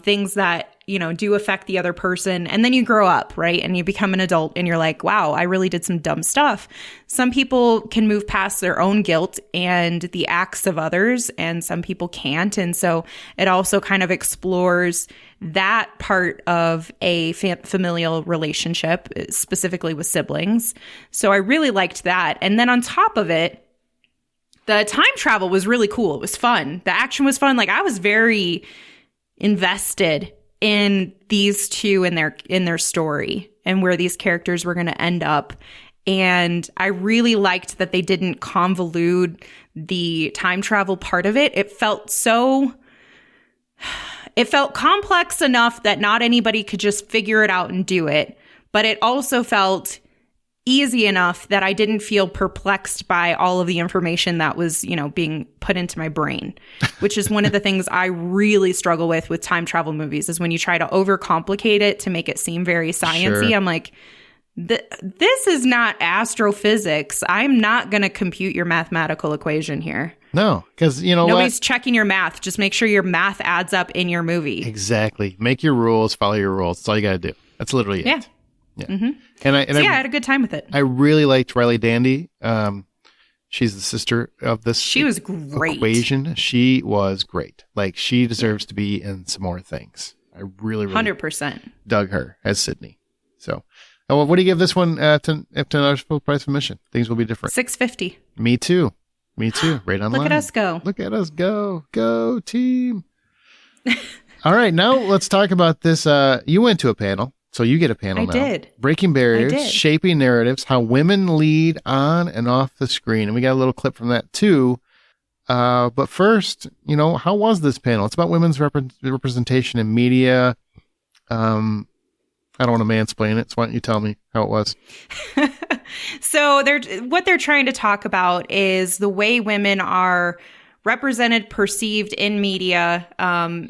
things that, do affect the other person. And then you grow up, right? And you become an adult and you're like, wow, I really did some dumb stuff. Some people can move past their own guilt and the acts of others, and some people can't. And so it also kind of explores that part of a familial relationship, specifically with siblings. So I really liked that. And then on top of it, the time travel was really cool. It was fun. The action was fun. Like, I was very invested in these two in their story and where these characters were going to end up. And I really liked that they didn't convolute the time travel part of it. It felt complex enough that not anybody could just figure it out and do it. But it also felt easy enough that I didn't feel perplexed by all of the information that was, being put into my brain, which is one of the things I really struggle with time travel movies, is when you try to overcomplicate it to make it seem very sciencey. Sure. I'm like, this is not astrophysics. I'm not going to compute your mathematical equation here. No, because nobody's checking your math. Just make sure your math adds up in your movie. Exactly. Make your rules, follow your rules. That's all you got to do. That's literally it. Yeah. Yeah. Mm-hmm. I had a good time with it. I really liked Riley Dandy. She's the sister of this. She was great. Equation. She was great. Like, she deserves to be in some more things. I really 100% dug her as Sydney. So, what do you give this one? $10 full price of admission. Things will be different. $6.50. Me too. Right online. Look at us go. Look at us go. Go team. All right, now let's talk about this. You went to a panel. So you get a panel now. I did. Breaking Barriers, Shaping Narratives, How Women Lead on and Off the Screen. And we got a little clip from that too. But first, how was this panel? It's about women's representation in media. I don't want to mansplain it, so why don't you tell me how it was? So what they're trying to talk about is the way women are represented, perceived in media,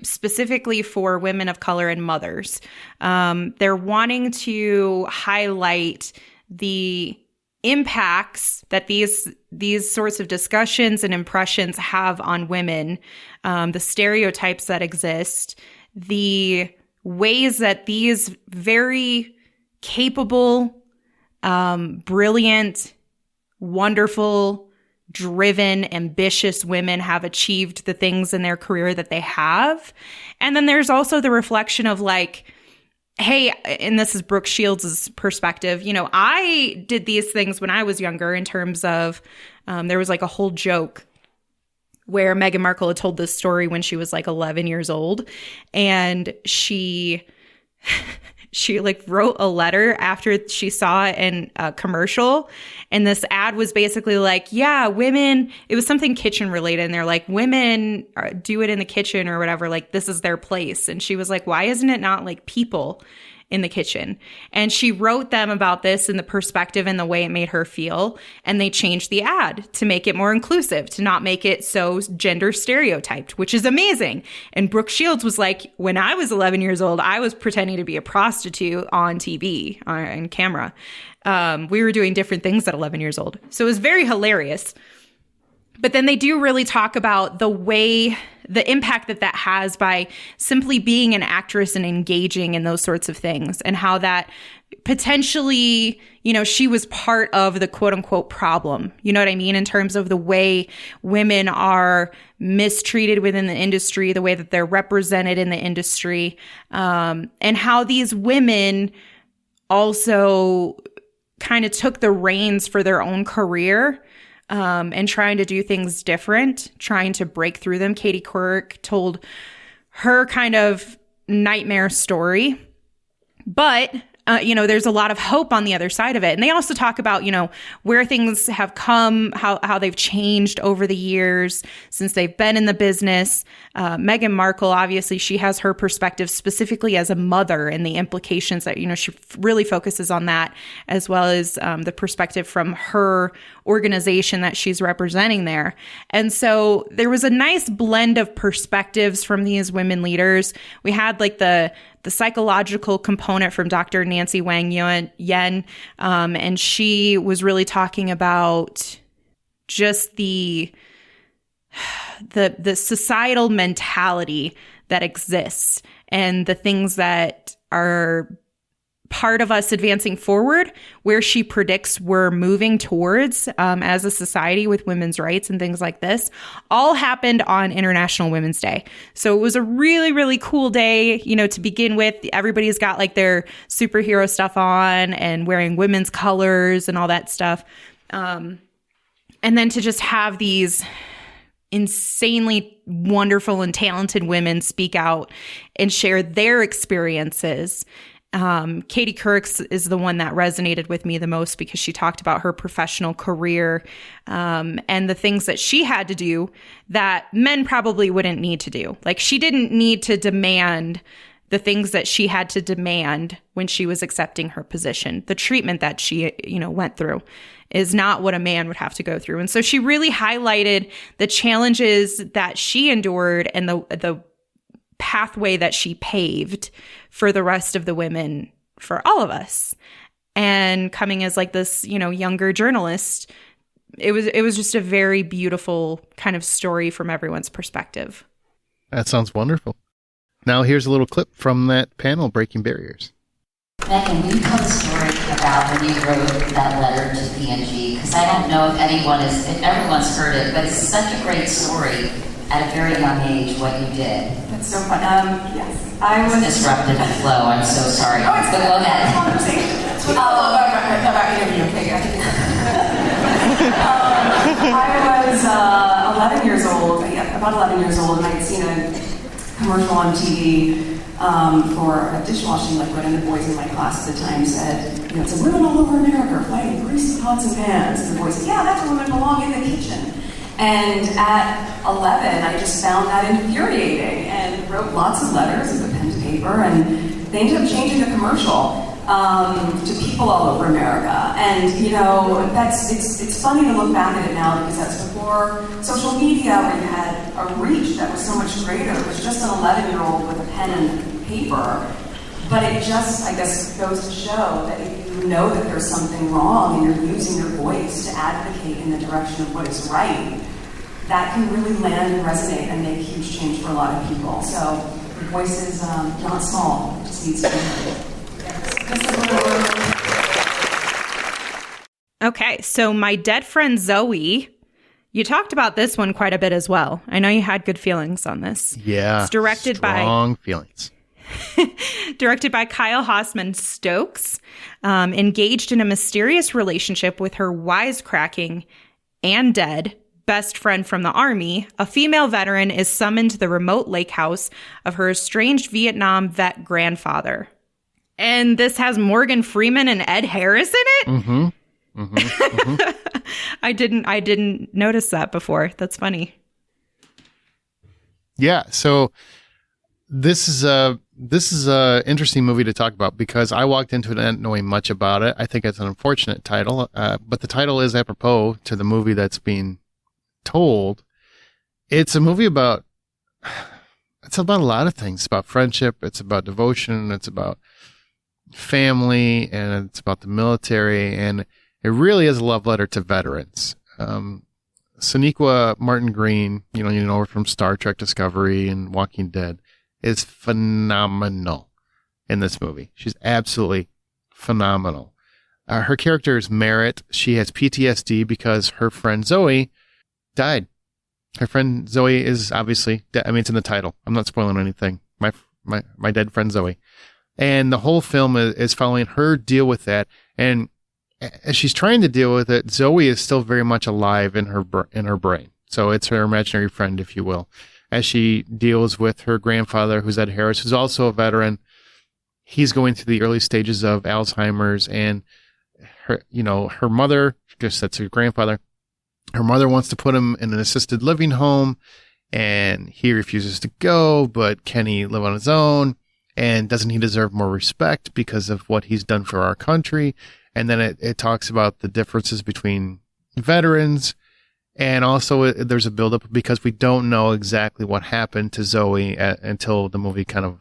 specifically for women of color and mothers. They're wanting to highlight the impacts that these sorts of discussions and impressions have on women, the stereotypes that exist, the ways that these very capable, brilliant, wonderful, driven, ambitious women have achieved the things in their career that they have. And then there's also the reflection of like, hey, and this is Brooke Shields' perspective, I did these things when I was younger in terms of, there was like a whole joke where Meghan Markle had told this story when she was like 11 years old. And she like wrote a letter after she saw it in a commercial. And this ad was basically like, yeah, women, it was something kitchen related. And they're like, women do it in the kitchen or whatever. Like, this is their place. And she was like, why isn't it not like people in the kitchen? And she wrote them about this and the perspective and the way it made her feel. And they changed the ad to make it more inclusive, to not make it so gender stereotyped, which is amazing. And Brooke Shields was like, when I was 11 years old, I was pretending to be a prostitute on TV, on camera. We were doing different things at 11 years old. So it was very hilarious. But then they do really talk about the impact that has by simply being an actress and engaging in those sorts of things, and how that potentially, she was part of the quote unquote problem. You know what I mean? In terms of the way women are mistreated within the industry, the way that they're represented in the industry, and how these women also kind of took the reins for their own career. And trying to do things different, trying to break through them. Katie Couric told her kind of nightmare story. But, there's a lot of hope on the other side of it. And they also talk about, where things have come, how they've changed over the years since they've been in the business. Meghan Markle, obviously, she has her perspective specifically as a mother and the implications that, she really focuses on that, as well as the perspective from her organization that she's representing there. And so there was a nice blend of perspectives from these women leaders. We had like the psychological component from Dr. Nancy Wang Yen, and she was really talking about just the societal mentality that exists and the things that are part of us advancing forward, where she predicts we're moving towards as a society with women's rights and things like this, all happened on International Women's Day. So it was a really, really cool day, to begin with. Everybody's got like their superhero stuff on and wearing women's colors and all that stuff. And then to just have these insanely wonderful and talented women speak out and share their experiences. Katie Couric is the one that resonated with me the most, because she talked about her professional career and the things that she had to do that men probably wouldn't need to do. Like, she didn't need to demand the things that she had to demand when she was accepting her position. The treatment that she, went through is not what a man would have to go through. And so she really highlighted the challenges that she endured and the pathway that she paved for the rest of the women, for all of us. And coming as like this, younger journalist, it was just a very beautiful kind of story from everyone's perspective. That sounds wonderful. Now here's a little clip from that panel, Breaking Barriers. Megan, will you tell the story about when you wrote that letter to PNG? Because I don't know if everyone's heard it, but it's such a great story at a very young age, what you did. That's so fun. Yes. I was disrupted the flow. I'm so sorry. Oh, it's go ahead. That's what I love about interview. Okay, I was 11 years old, about 11 years old, and I had seen a commercial on TV for a dishwashing liquid, and the boys in my class at the time said, it said, women all over America are fighting greasy pots and pans. And the boys said, yeah, that's where women belong, in the kitchen. And at 11, I just found that infuriating and wrote lots of letters with a pen to paper, and they ended up changing the commercial to people all over America. And it's funny to look back at it now, because that's before social media, where you had a reach that was so much greater. It was just an 11-year-old with a pen and paper. But it just, I guess, goes to show that if you know that there's something wrong and you're using your voice to advocate in the direction of what is right, that can really land and resonate and make huge change for a lot of people. So the voice is not small, it just needs to be heard. Okay, so My Dead Friend Zoe, you talked about this one quite a bit as well. I know you had good feelings on this. Yeah, it's directed strong feelings. Directed by Kyle Hossman Stokes, engaged in a mysterious relationship with her wisecracking and dead best friend from the Army, a female veteran is summoned to the remote lake house of her estranged Vietnam vet grandfather. And this has Morgan Freeman and Ed Harris in it? Mm-hmm. Mm-hmm. Mm-hmm. I didn't notice that before. That's funny. Yeah, so this is a interesting movie to talk about, because I walked into it not knowing much about it. I think it's an unfortunate title, but the title is apropos to the movie that's being told. It's a movie about a lot of things. It's about friendship. It's about devotion. It's about family, and it's about the military. And it really is a love letter to veterans. Sonequa Martin Green, you know her from Star Trek Discovery and Walking Dead, is phenomenal in this movie. She's absolutely phenomenal. Her character is Merritt. She has PTSD because her friend Zoe died. Her friend Zoe is obviously dead. I mean, it's in the title. I'm not spoiling anything. My dead friend Zoe. And the whole film is following her deal with that. And as she's trying to deal with it, Zoe is still very much alive in her brain. So it's her imaginary friend, if you will, as she deals with her grandfather, who's Ed Harris, who's also a veteran. He's going through the early stages of Alzheimer's, and her mother, just that's her grandfather, her mother wants to put him in an assisted living home, and he refuses to go, but can he live on his own? And doesn't he deserve more respect because of what he's done for our country? And then it talks about the differences between veterans. And also there's a buildup because we don't know exactly what happened to Zoe until the movie kind of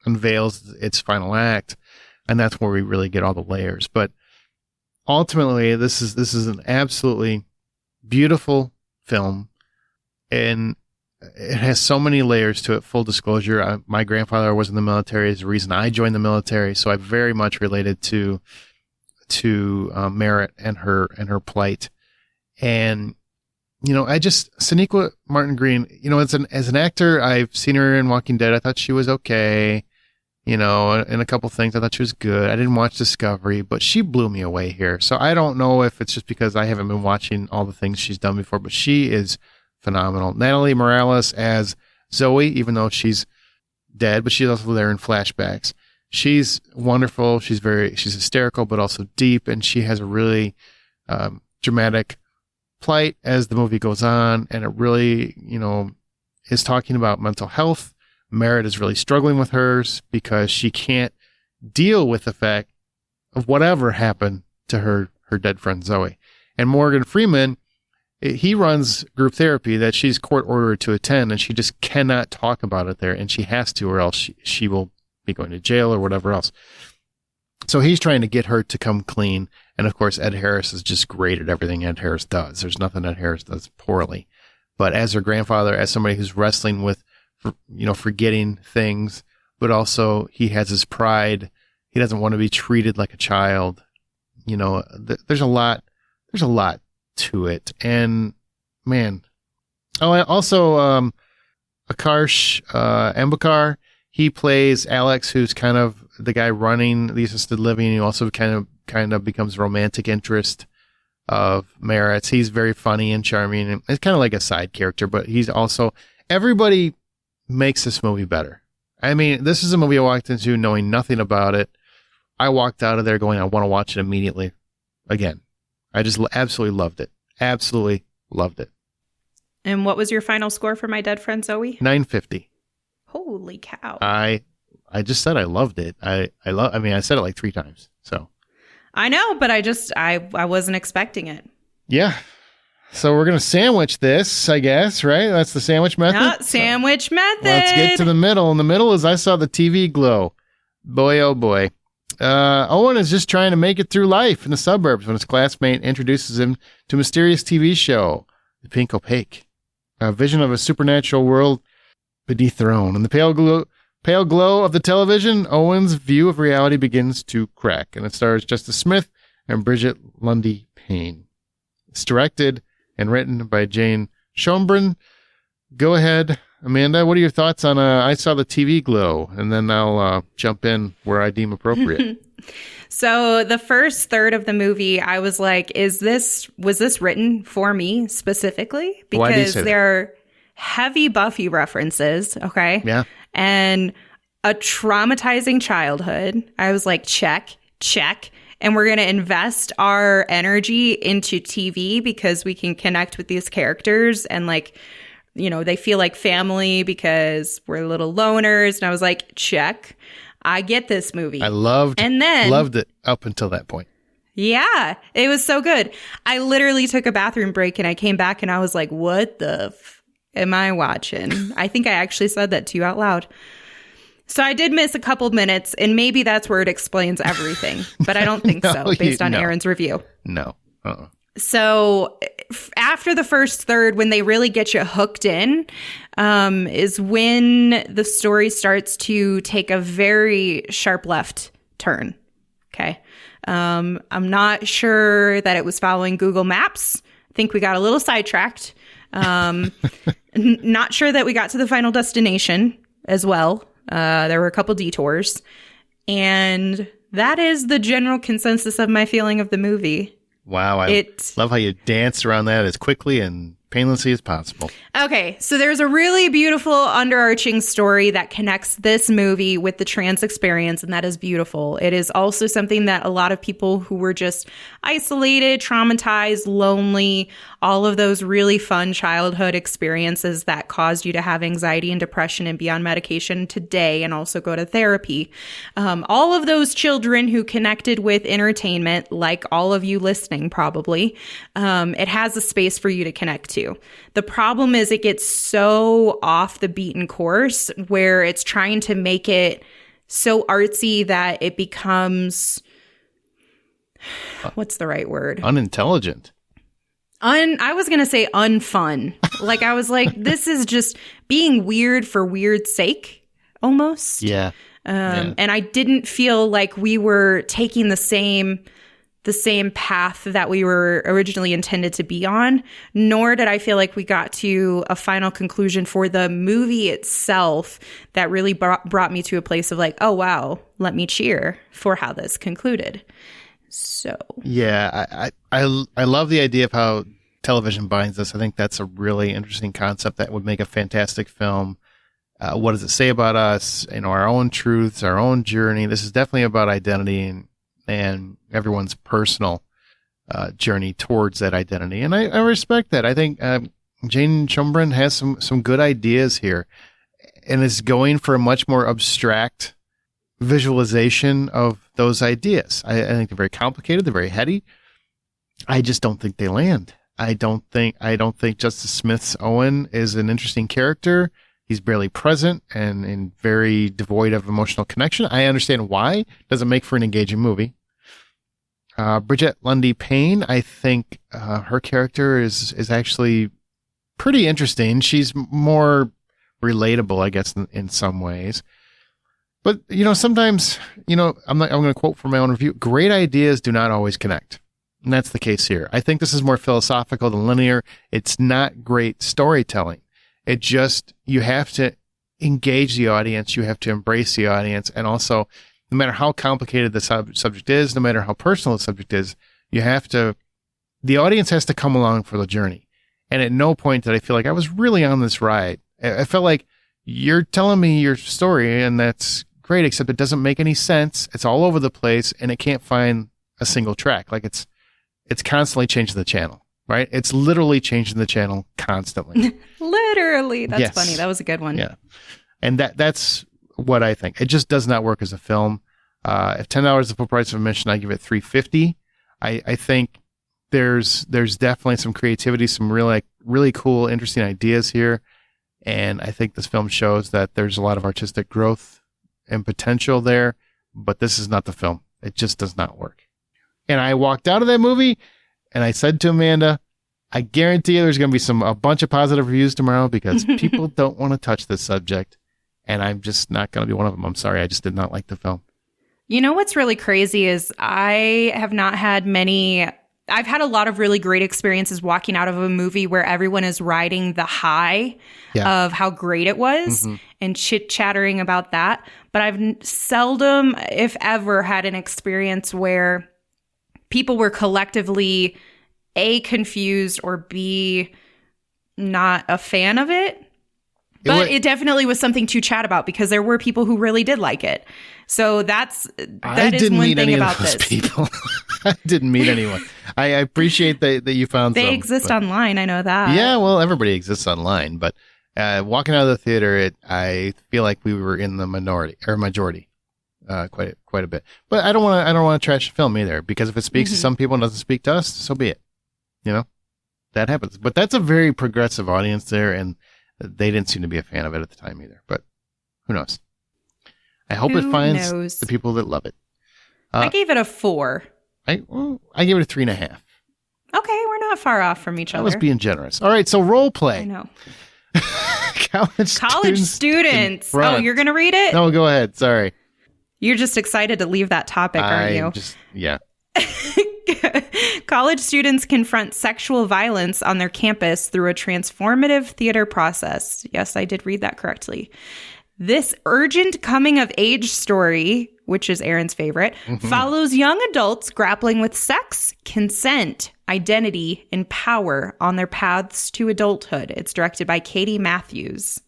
unveils its final act. And that's where we really get all the layers. But ultimately, this is an absolutely beautiful film. And it has so many layers to it. Full disclosure, my grandfather was in the military. Is the reason I joined the military. So I very much related to Merritt and her plight. And, Sonequa Martin Green, as an actor, I've seen her in Walking Dead. I thought she was okay. In a couple things, I thought she was good. I didn't watch Discovery, but she blew me away here. So I don't know if it's just because I haven't been watching all the things she's done before, but she is phenomenal. Natalie Morales as Zoe, even though she's dead, but she's also there in flashbacks. She's wonderful. She's hysterical, but also deep, and she has a really dramatic plight as the movie goes on, and it really, is talking about mental health. Merritt is really struggling with hers because she can't deal with the fact of whatever happened to her dead friend Zoe. And Morgan Freeman, he runs group therapy that she's court ordered to attend, and she just cannot talk about it there, and she has to, or else she will be going to jail or whatever else. So he's trying to get her to come clean. And of course, Ed Harris is just great at everything Ed Harris does. There's nothing Ed Harris does poorly. But as her grandfather, as somebody who's wrestling with, forgetting things, but also he has his pride. He doesn't want to be treated like a child. There's a lot to it. And man, also, Akarsh Ambakar, he plays Alex, who's kind of the guy running the assisted living. He also kind of becomes romantic interest of Merritt's. He's very funny and charming, and it's kind of like a side character, but he's also, everybody makes this movie better. I mean, this is a movie I walked into knowing nothing about it. I walked out of there going, I want to watch it immediately again. I just absolutely loved it. Absolutely loved it. And what was your final score for My Dead Friend Zoe? 950. Holy cow. I just said I loved it. I said it like 3 times. So I know, but I wasn't expecting it. Yeah. So we're going to sandwich this, I guess, right? That's the sandwich method? Sandwich method. Let's get to the middle. And the middle is I saw the TV glow. Boy, oh boy. Owen is just trying to make it through life in the suburbs when his classmate introduces him to a mysterious TV show, The Pink Opaque, a vision of a supernatural world beneath their own. In the pale glow of the television, Owen's view of reality begins to crack, and it stars Justice Smith and Bridget Lundy Payne. It's directed and written by Jane Schoenbrunn. Go ahead, Amanda. What are your thoughts on I Saw the TV Glow? And then I'll jump in where I deem appropriate. So the first third of the movie, I was like, was this written for me specifically? Because there are heavy Buffy references, okay? Yeah. And a traumatizing childhood. I was like, check. And we're going to invest our energy into TV because we can connect with these characters and they feel like family because we're little loners. And I was like, check. I get this movie. I loved it up until that point. Yeah, it was so good. I literally took a bathroom break and I came back and I was like, what the am I watching? I think I actually said that to you out loud. So I did miss a couple minutes, and maybe that's where it explains everything. But I don't think so, based on Aaron's review. No. So after the first third, when they really get you hooked in, is when the story starts to take a very sharp left turn. Okay. I'm not sure that it was following Google Maps. I think we got a little sidetracked. Not sure that we got to the final destination as well. There were a couple detours. And that is the general consensus of my feeling of the movie. Wow. I love how you danced around that as quickly and painlessly as possible. Okay, so there's a really beautiful underarching story that connects this movie with the trans experience, and that is beautiful. It is also something that a lot of people who were just isolated, traumatized, lonely, all of those really fun childhood experiences that caused you to have anxiety and depression and be on medication today and also go to therapy. All of those children who connected with entertainment, like all of you listening probably, it has a space for you to connect to. The problem is it gets so off the beaten course where it's trying to make it so artsy that it becomes, what's the right word? Unintelligent. I was going to say unfun. Like, I was like, this is just being weird for weird's sake, almost. Yeah. And I didn't feel like we were taking the same path that we were originally intended to be on, nor did I feel like we got to a final conclusion for the movie itself that really brought me to a place of like, oh, wow, let me cheer for how this concluded. So yeah, I love the idea of how television binds us. I think that's a really interesting concept that would make a fantastic film. What does it say about us? Our own truths, our own journey. This is definitely about identity and everyone's personal journey towards that identity. And I respect that. I think Jane Schoenbrunn has some good ideas here and is going for a much more abstract visualization of those ideas. I think they're very complicated. They're very heady. I just don't think they land. I don't think Justice Smith's Owen is an interesting character. He's barely present and very devoid of emotional connection. I understand why. Doesn't make for an engaging movie. Bridget Lundy Payne, I think her character is actually pretty interesting. She's more relatable, I guess, in some ways. But, sometimes, I'm going to quote from my own review, great ideas do not always connect. And that's the case here. I think this is more philosophical than linear. It's not great storytelling. It just, you have to engage the audience. You have to embrace the audience. And also, no matter how complicated the subject is, no matter how personal the subject is, the audience has to come along for the journey. And at no point did I feel like I was really on this ride. I felt like you're telling me your story and that's great, except it doesn't make any sense. It's all over the place and it can't find a single track. Like it's constantly changing the channel, right? It's literally changing the channel constantly. Literally. That's Yes. funny. That was a good one. Yeah. And that's what I think. It just does not work as a film. If $10 is the full price of admission, I give it $3.50. I think there's definitely some creativity, some really cool, interesting ideas here. And I think this film shows that there's a lot of artistic growth and potential there, but this is not the film. It just does not work. And I walked out of that movie and I said to Amanda, I guarantee you there's going to be a bunch of positive reviews tomorrow because people don't want to touch this subject. And I'm just not going to be one of them. I'm sorry. I just did not like the film. You know what's really crazy is I have not had I've had a lot of really great experiences walking out of a movie where everyone is riding the high of how great it was and chit-chattering about that. But I've seldom, if ever, had an experience where people were collectively A, confused, or B, not a fan of it. But it definitely was something to chat about because there were people who really did like it. So that is one thing about this. People. I didn't meet anyone. I appreciate that you found they some, exist online. I know that. Yeah, well, everybody exists online. But walking out of the theater, I feel like we were in the majority, quite a bit. But I don't want to trash the film either because if it speaks to some people and doesn't speak to us, so be it. That happens. But that's a very progressive audience there, and they didn't seem to be a fan of it at the time either. But who knows? I hope it finds the people that love it. I gave it a 4. I gave it a 3.5. Okay, we're not far off from each other. I was being generous. All right, so role play. I know. College students. Oh, you're going to read it? No, go ahead. Sorry. You're just excited to leave that topic, aren't you? Yeah. College students confront sexual violence on their campus through a transformative theater process. Yes, I did read that correctly. This urgent coming-of-age story, which is Aaron's favorite, follows young adults grappling with sex, consent, identity, and power on their paths to adulthood. It's directed by Katie Matthews.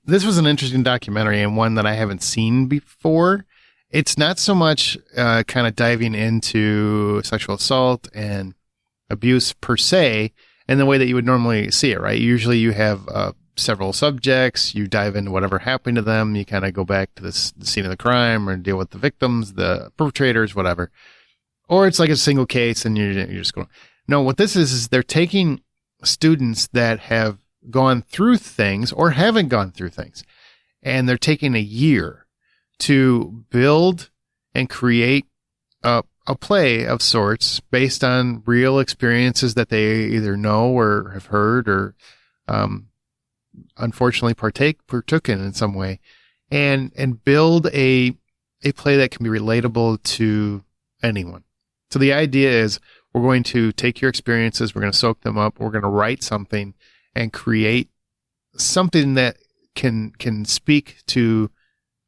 This was an interesting documentary and one that I haven't seen before. It's not so much kind of diving into sexual assault and abuse per se in the way that you would normally see it, right? Usually you have several subjects, you dive into whatever happened to them, you kind of go back to the scene of the crime or deal with the victims, the perpetrators, whatever. Or it's like a single case and you're just going, no, what this is they're taking students that have gone through things or haven't gone through things, and they're taking a year to build and create a a play of sorts based on real experiences that they either know or have heard or unfortunately partook in some way, and build a play that can be relatable to anyone. So the idea is we're going to take your experiences, we're going to soak them up, we're going to write something and create something that can speak to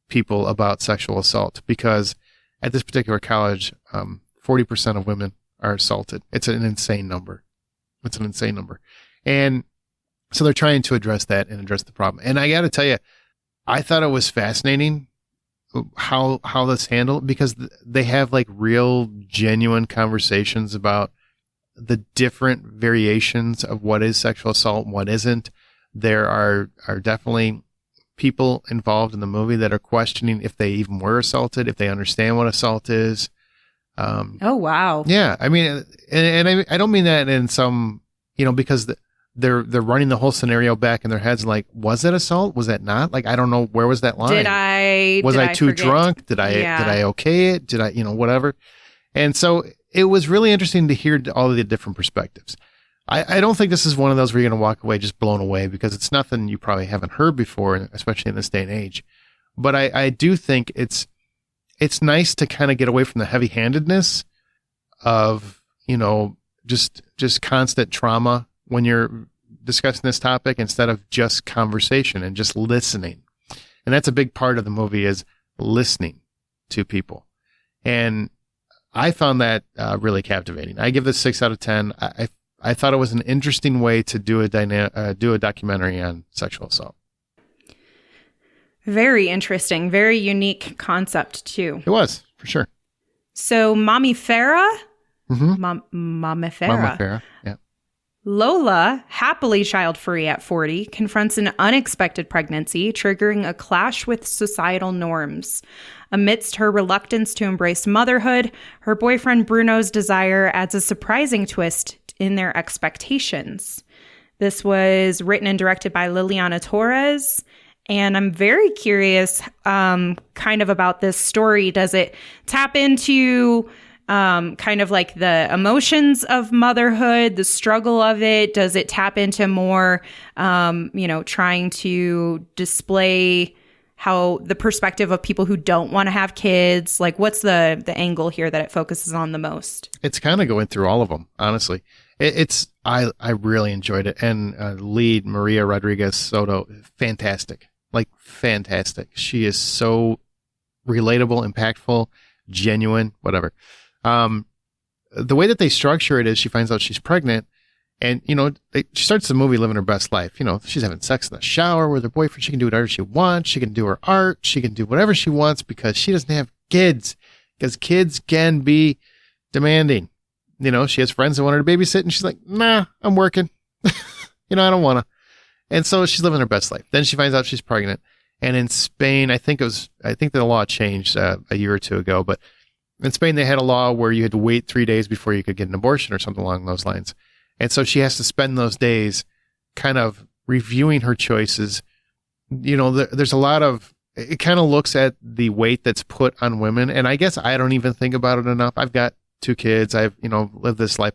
people about sexual assault, because at this particular college, 40% of women are assaulted. It's an insane number. And so they're trying to address that and address the problem. And I got to tell you, I thought it was fascinating how this handled, because they have like real genuine conversations about the different variations of what is sexual assault and what isn't. There are definitely people involved in the movie that are questioning if they even were assaulted, if they understand what assault is. Oh, wow. Yeah. I mean, and I don't mean that in some, because they're running the whole scenario back in their heads. Like, was it assault? Was that not? Like, I don't know. Where was that line? Was I too drunk? Did I okay it? Did I, whatever. And so it was really interesting to hear all of the different perspectives. I don't think this is one of those where you're going to walk away just blown away, because it's nothing you probably haven't heard before, especially in this day and age. But I do think it's nice to kind of get away from the heavy-handedness of, just constant trauma when you're discussing this topic, instead of just conversation and just listening. And that's a big part of the movie, is listening to people. And I found that really captivating. I give this 6 out of 10. I thought it was an interesting way to do a documentary on sexual assault. Very interesting. Very unique concept, too. It was, for sure. So, Mommy Farah? Mm-hmm. Mama Farah. Mama Farah, yeah. Lola, happily child-free at 40, confronts an unexpected pregnancy, triggering a clash with societal norms. Amidst her reluctance to embrace motherhood, her boyfriend Bruno's desire adds a surprising twist in their expectations. This was written and directed by Liliana Torres, and I'm very curious kind of about this story. Does it tap into kind of like the emotions of motherhood, the struggle of it? Does it tap into more, trying to display how the perspective of people who don't want to have kids? Like, what's the angle here that it focuses on the most? It's kind of going through all of them, honestly. I really enjoyed it. And lead Maria Rodriguez Soto, fantastic. Like, fantastic. She is so relatable, impactful, genuine, whatever. The way that they structure it is she finds out she's pregnant, and, she starts the movie living her best life. She's having sex in the shower with her boyfriend. She can do whatever she wants. She can do her art. She can do whatever she wants because she doesn't have kids, because kids can be demanding. She has friends that want her to babysit, and she's like, nah, I'm working. I don't want to. And so she's living her best life. Then she finds out she's pregnant. And in Spain, I think the law changed a year or two ago, but in Spain, they had a law where you had to wait 3 days before you could get an abortion or something along those lines. And so she has to spend those days kind of reviewing her choices. There's a lot of, it kind of looks at the weight that's put on women. And I guess I don't even think about it enough. I've got 2 kids. I've, lived this life.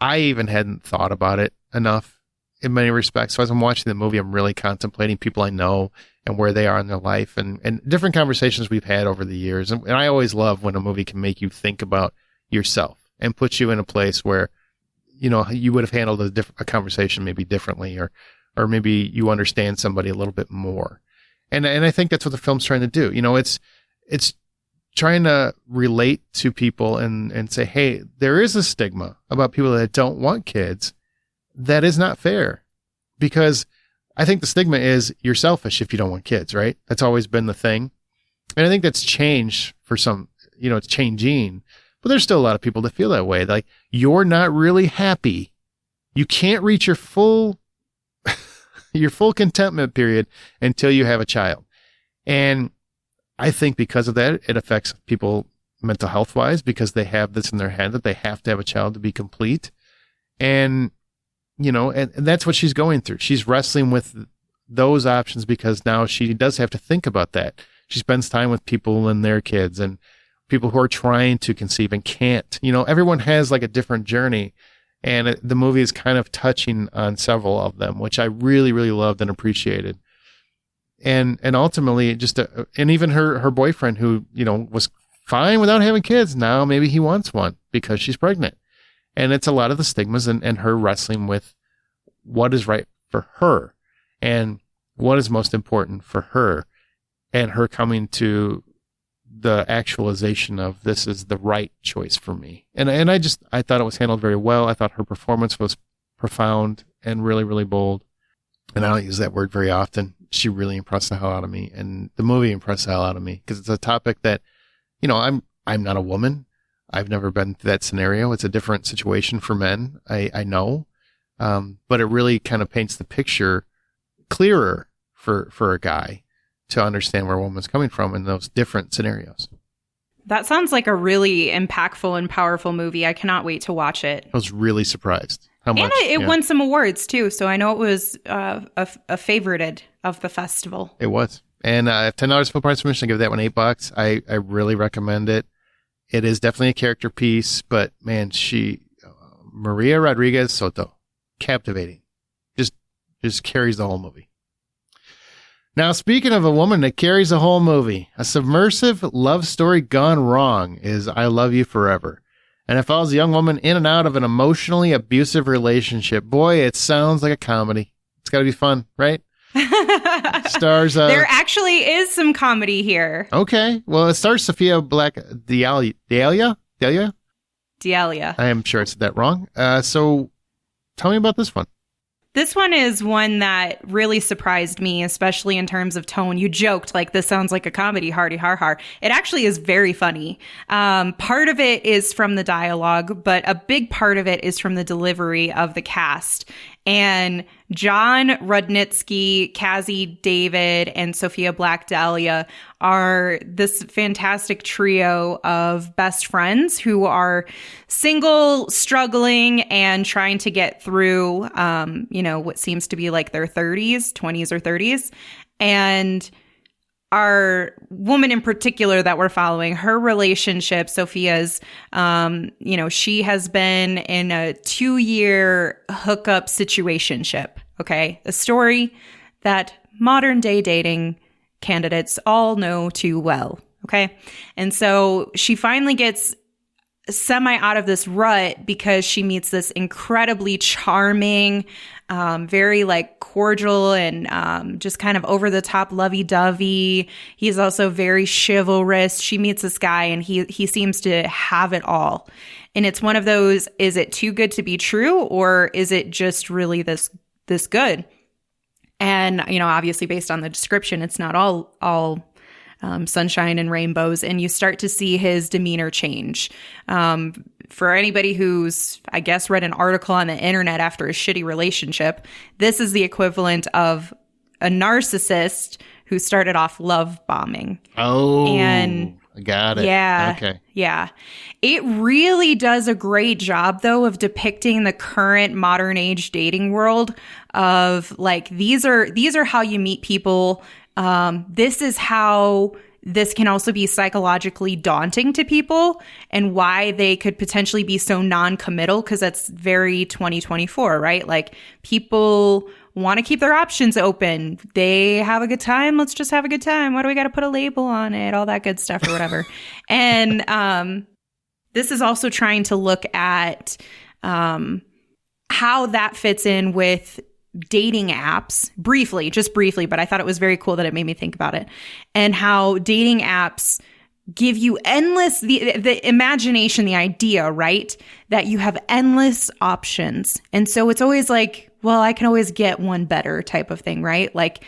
I even hadn't thought about it enough in many respects. So as I'm watching the movie, I'm really contemplating people I know and where they are in their life, and different conversations we've had over the years. And I always love when a movie can make you think about yourself and put you in a place where, you would have handled a conversation maybe differently, or maybe you understand somebody a little bit more. And I think that's what the film's trying to do. It's trying to relate to people and say, hey, there is a stigma about people that don't want kids. That is not fair, because I think the stigma is you're selfish if you don't want kids, right? That's always been the thing. And I think that's changed for some, it's changing, but there's still a lot of people that feel that way. Like, you're not really happy. You can't reach your full contentment period until you have a child. And I think because of that, it affects people mental health wise, because they have this in their head that they have to have a child to be complete. And, and that's what she's going through. She's wrestling with those options because now she does have to think about that. She spends time with people and their kids, and people who are trying to conceive and can't. Everyone has like a different journey, and the movie is kind of touching on several of them, which I really, really loved and appreciated. And ultimately, and even her boyfriend, who was fine without having kids, now maybe he wants one because she's pregnant, and it's a lot of the stigmas and her wrestling with what is right for her and what is most important for her, and her coming to the actualization of this is the right choice for me. And I thought it was handled very well. I thought her performance was profound and really, really bold. And I don't use that word very often. She really impressed the hell out of me, and the movie impressed the hell out of me, because it's a topic that, I'm not a woman. I've never been through that scenario. It's a different situation for men. I know. But it really kind of paints the picture clearer for a guy to understand where a woman's coming from in those different scenarios. That sounds like a really impactful and powerful movie. I cannot wait to watch it. I was really surprised how much. And it won some awards too, so I know it was a favorited of the festival. It was. And $10 full price admission, I give that one $8. I really recommend it. It is definitely a character piece, but man, Maria Rodriguez Soto, captivating. Just carries the whole movie. Now, speaking of a woman that carries the whole movie, a submersive love story gone wrong is I Love You Forever. And it follows a young woman in and out of an emotionally abusive relationship. Boy, it sounds like a comedy. It's got to be fun, right? Stars. There actually is some comedy here. Okay. Well, it stars Sophia Black Delia. I am sure I said that wrong. So tell me about this one. This one is one that really surprised me, especially in terms of tone. You joked like this sounds like a comedy, hardy har har. It actually is very funny. Part of it is from the dialogue, but a big part of it is from the delivery of the cast. And John Rudnitsky, Kazi David, and Sophia Black Dahlia are this fantastic trio of best friends who are single, struggling, and trying to get through, what seems to be like their 20s or 30s. And our woman in particular that we're following, her relationship, Sophia's, she has been in a 2-year hookup situationship. Okay. A story that modern day dating candidates all know too well. Okay. And so she finally gets semi out of this rut because she meets this incredibly charming, very like cordial and just kind of over the top lovey-dovey. He's also very chivalrous. She meets this guy and he seems to have it all. And it's one of those, is it too good to be true, or is it just really this good? And, obviously based on the description, it's not all sunshine and rainbows, and you start to see his demeanor change. For anybody who's, I guess, read an article on the internet after a shitty relationship, this is the equivalent of a narcissist who started off love bombing. Oh, and I got it. Yeah. Okay. Yeah. It really does a great job, though, of depicting the current modern age dating world of like, these are how you meet people. This is how this can also be psychologically daunting to people, and why they could potentially be so non-committal, because that's very 2024, right? Like, people want to keep their options open. They have a good time. Let's just have a good time. Why do we got to put a label on it? All that good stuff or whatever. And this is also trying to look at how that fits in with dating apps just briefly, but I thought it was very cool that it made me think about it, and how dating apps give you endless, the imagination, the idea, right? That you have endless options. And so it's always like, well, I can always get one better type of thing, right? Like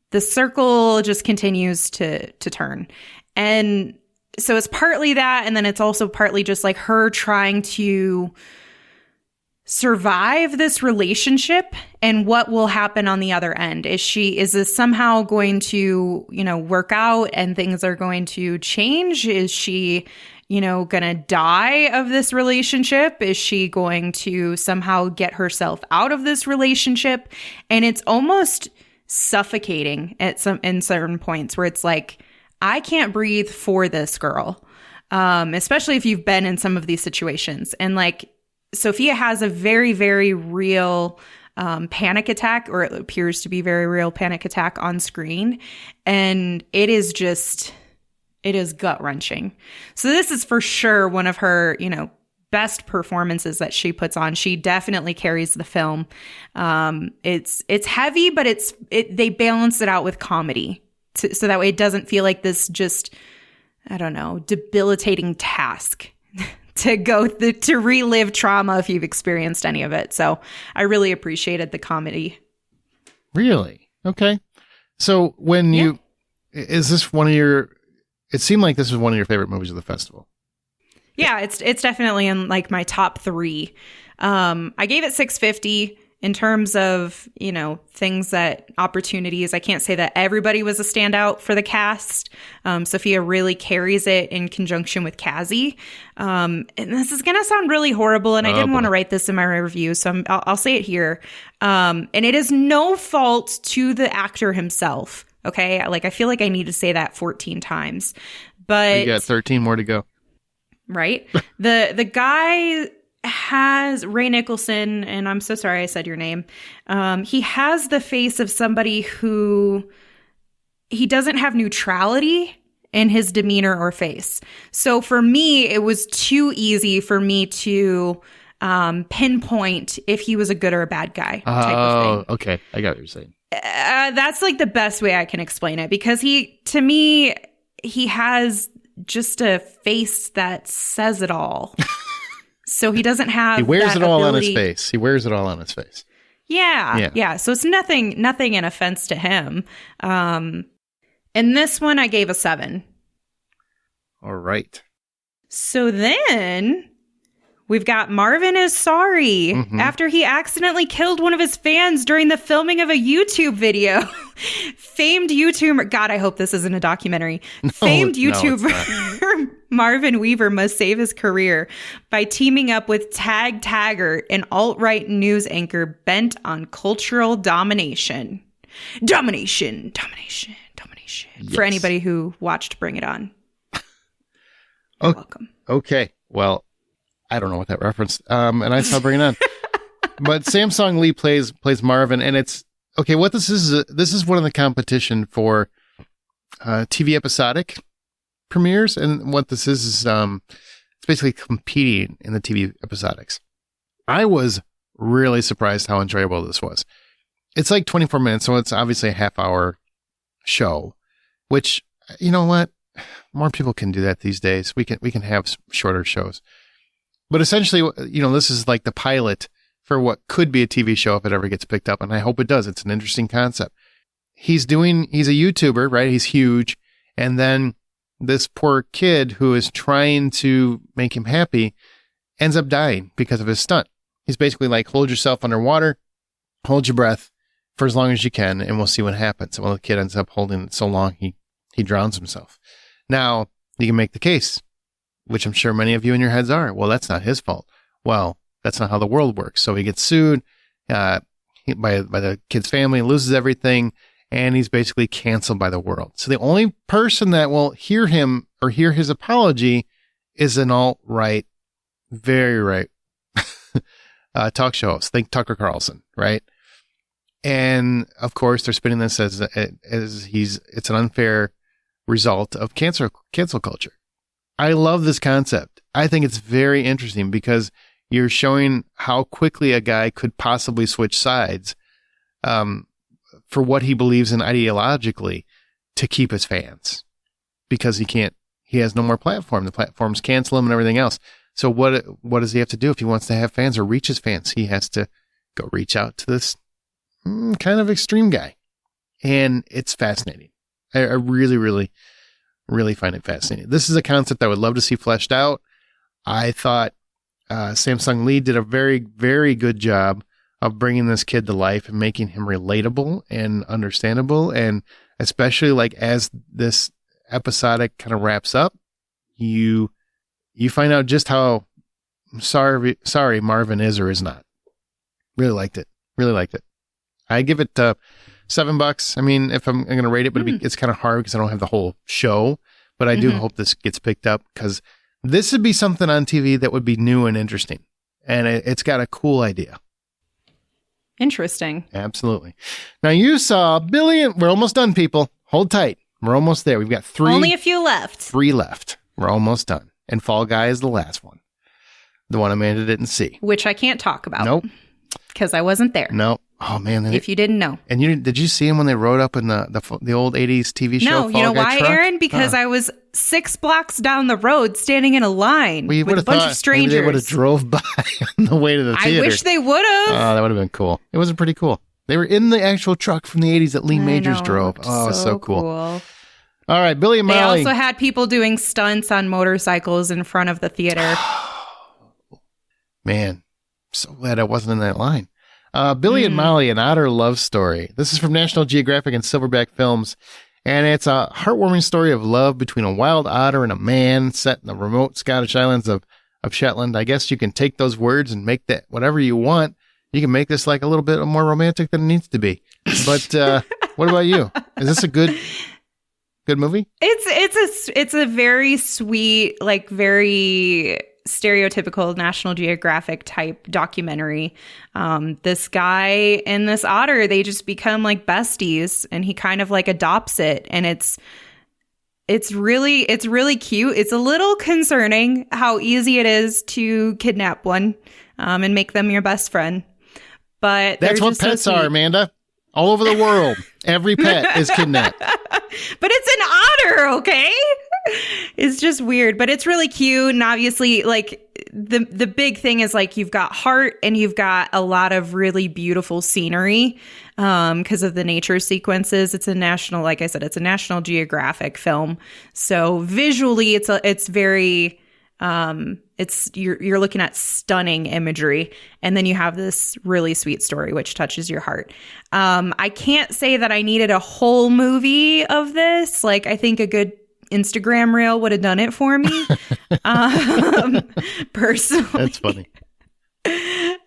the circle just continues to turn. And so it's partly that. And then it's also partly just like her trying to survive this relationship, and what will happen on the other end. Is this somehow going to, work out and things are going to change? Is she, going to die of this relationship? Is she going to somehow get herself out of this relationship? And it's almost suffocating in certain points where it's like, I can't breathe for this girl. especially if you've been in some of these situations. And like Sophia has a very, very real panic attack, or it appears to be very real panic attack on screen. And it is gut wrenching. So this is for sure one of her, best performances that she puts on. She definitely carries the film. It's heavy, but they balance it out with comedy so that way it doesn't feel like this just, I don't know, debilitating task to relive trauma if you've experienced any of it. So I really appreciated the comedy. Really? Okay. So is this one of your, it seemed like this was one of your favorite movies of the festival. Yeah, it's definitely in like my top 3. I gave it 650 in terms of, opportunities. I can't say that everybody was a standout for the cast. Sophia really carries it in conjunction with Cassie. And this is going to sound really horrible, and I didn't want to write this in my review, so I'll say it here. And it is no fault to the actor himself. Okay, like I feel like I need to say that 14 times, but you got 13 more to go. Right, the guy has Ray Nicholson, and I'm so sorry I said your name. He has the face of somebody who he doesn't have neutrality in his demeanor or face. So for me, it was too easy for me to pinpoint if he was a good or a bad guy. Type of thing. Okay, I got what you're saying. That's like the best way I can explain it, because he has just a face that says it all. So he doesn't have. He wears it all ability. on his face. He wears it all on his face. Yeah. So it's nothing in offense to him. And this one I gave a 7. All right. So then we've got Marvin is sorry after he accidentally killed one of his fans during the filming of a YouTube video. Famed YouTuber, God, I hope this isn't a documentary. Famed YouTuber Marvin Weaver must save his career by teaming up with Tag Taggart, an alt-right news anchor bent on cultural domination. Domination. Yes. For anybody who watched Bring It On. You're welcome. Okay. Well, I don't know what that reference. And I saw Bring It On. But Samsung Lee plays Marvin, and it's okay. What this is one of the competition for TV episodic premieres, and what this is it's basically competing in the TV episodics. I was really surprised how enjoyable this was. It's like 24 minutes, so it's obviously a half-hour show. Which, you know what, more people can do that these days. We can have shorter shows. But essentially, this is like the pilot for what could be a TV show if it ever gets picked up, and I hope it does. It's an interesting concept. He's a YouTuber, right? He's huge, and then this poor kid who is trying to make him happy ends up dying because of his stunt. He's basically like, hold yourself underwater, hold your breath for as long as you can, and we'll see what happens. Well, the kid ends up holding it so long he drowns himself. Now, you can make the case, which I'm sure many of you in your heads are, well, that's not his fault. Well, that's not how the world works. So he gets sued by the kid's family, loses everything, and he's basically canceled by the world. So the only person that will hear him or hear his apology is an alt-right, very right talk show host. Think Tucker Carlson, right? And of course, they're spinning this as it's an unfair result of cancel culture. I love this concept. I think it's very interesting because you're showing how quickly a guy could possibly switch sides for what he believes in ideologically to keep his fans, because he has no more platform. The platforms cancel him and everything else. So what does he have to do if he wants to have fans or reach his fans? He has to go reach out to this kind of extreme guy. And it's fascinating. I really, really, really find it fascinating. This is a concept I would love to see fleshed out. I thought Samsung Lee did a very, very good job of bringing this kid to life and making him relatable and understandable. And especially like as this episodic kind of wraps up, you find out just how sorry Marvin is or is not. Really liked it. I give it $7. I mean, if I'm going to rate it, but it's kind of hard because I don't have the whole show. But I do hope this gets picked up because This would be something on TV that would be new and interesting. And it's got a cool idea. Interesting. Absolutely. Now you saw a billion. We're almost done, people. Hold tight. We're almost there. We've got three. Only a few left. 3 left. We're almost done. And Fall Guy is the last one. The one Amanda didn't see. Which I can't talk about. Nope. Because I wasn't there. Nope. Oh, man. If you didn't know. And did you see him when they rode up in the old 80s TV show? No, you know why, Aaron? Because I was 6 blocks down the road standing in a line with a bunch of strangers. Maybe they would have drove by on the way to the theater. I wish they would have. Oh, that would have been cool. It was pretty cool. They were in the actual truck from the 80s that Lee Majors drove. Oh, it was so cool. All right, Billy and Molly. They also had people doing stunts on motorcycles in front of the theater. Man, so glad I wasn't in that line. Billy and Molly, an otter love story. This is from National Geographic and Silverback Films, and it's a heartwarming story of love between a wild otter and a man set in the remote Scottish islands of Shetland. I guess you can take those words and make that whatever you want. You can make this like a little bit more romantic than it needs to be. But what about you? Is this a good movie? It's a very sweet, like very stereotypical National Geographic type documentary. This guy and this otter, they just become like besties, and he kind of like adopts it, and it's really cute. It's a little concerning how easy it is to kidnap one and make them your best friend. But that's what pets are, Amanda. All over the world, every pet is kidnapped. But it's an otter, okay? It's just weird, but it's really cute. And obviously, like the big thing is like you've got heart and you've got a lot of really beautiful scenery because of the nature sequences. It's a national, like I said, it's a National Geographic film. So visually, it's very. You're looking at stunning imagery, and then you have this really sweet story which touches your heart. I can't say that I needed a whole movie of this. Like, I think a good Instagram reel would have done it for me. Personally, that's funny.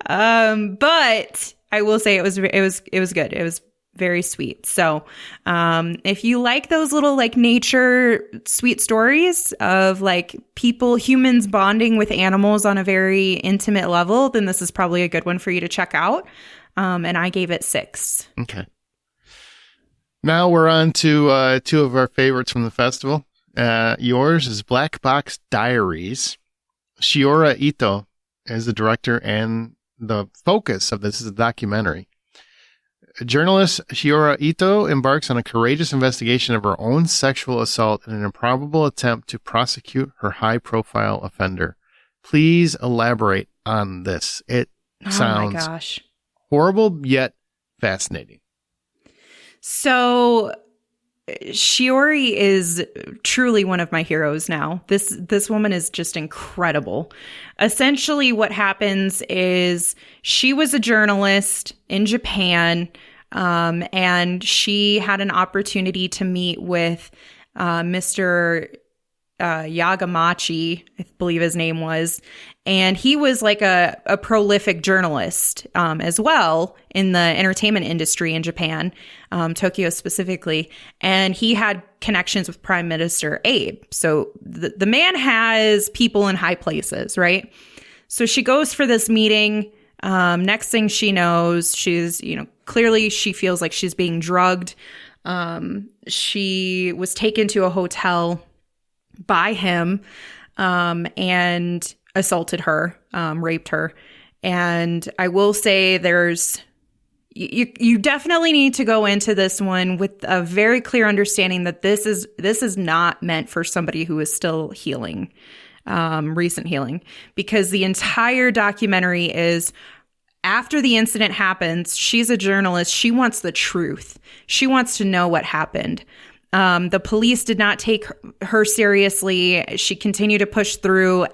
But I will say it was good. It was very sweet. So if you like those little like nature sweet stories of like humans bonding with animals on a very intimate level, then this is probably a good one for you to check out. And I gave it 6. Okay. Now we're on to 2 of our favorites from the festival. Yours is Black Box Diaries. Shiora Ito is the director and the focus of this is a documentary. Journalist Shiora Ito embarks on a courageous investigation of her own sexual assault in an improbable attempt to prosecute her high-profile offender. Please elaborate on this. It sounds horrible yet fascinating. So Shiori is truly one of my heroes now. This woman is just incredible. Essentially, what happens is she was a journalist in Japan, and she had an opportunity to meet with Mr. Yagamachi, I believe his name was. And he was like a prolific journalist as well in the entertainment industry in Japan, Tokyo specifically. And he had connections with Prime Minister Abe. So the man has people in high places, right? So she goes for this meeting. Next thing she knows, she's, clearly she feels like she's being drugged. She was taken to a hotel by him and assaulted her, raped her. And I will say you definitely need to go into this one with a very clear understanding that this is not meant for somebody who is still healing, recent healing, because the entire documentary is after the incident happens, she's a journalist. She wants the truth. She wants to know what happened. The police did not take her seriously. She continued to push through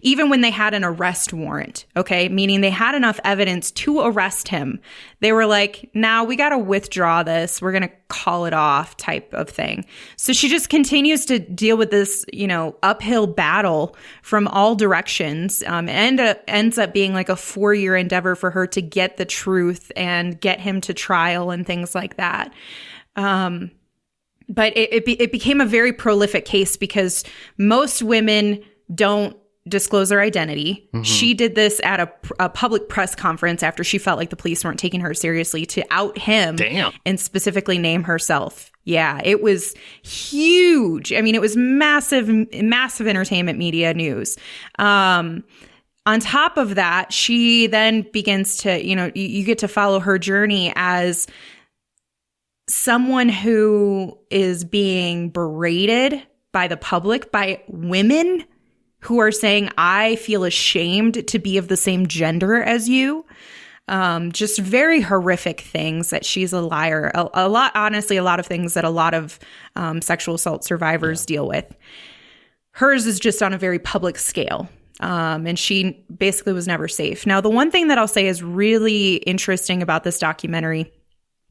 even when they had an arrest warrant, okay? Meaning they had enough evidence to arrest him. They were like, now we got to withdraw this. We're going to call it off type of thing. So she just continues to deal with this, uphill battle from all directions. And ends up being like a 4-year endeavor for her to get the truth and get him to trial and things like that. But it became a very prolific case because most women don't disclose their identity. Mm-hmm. She did this at a public press conference after she felt like the police weren't taking her seriously to out him. Damn. And specifically name herself. Yeah, it was huge. I mean, it was massive entertainment media news. On top of that, she then begins to, you get to follow her journey as someone who is being berated by the public, by women who are saying, I feel ashamed to be of the same gender as you. Just very horrific things that she's a liar. A lot of things that a lot of sexual assault survivors deal with. Hers is just on a very public scale. And she basically was never safe. Now, the one thing that I'll say is really interesting about this documentary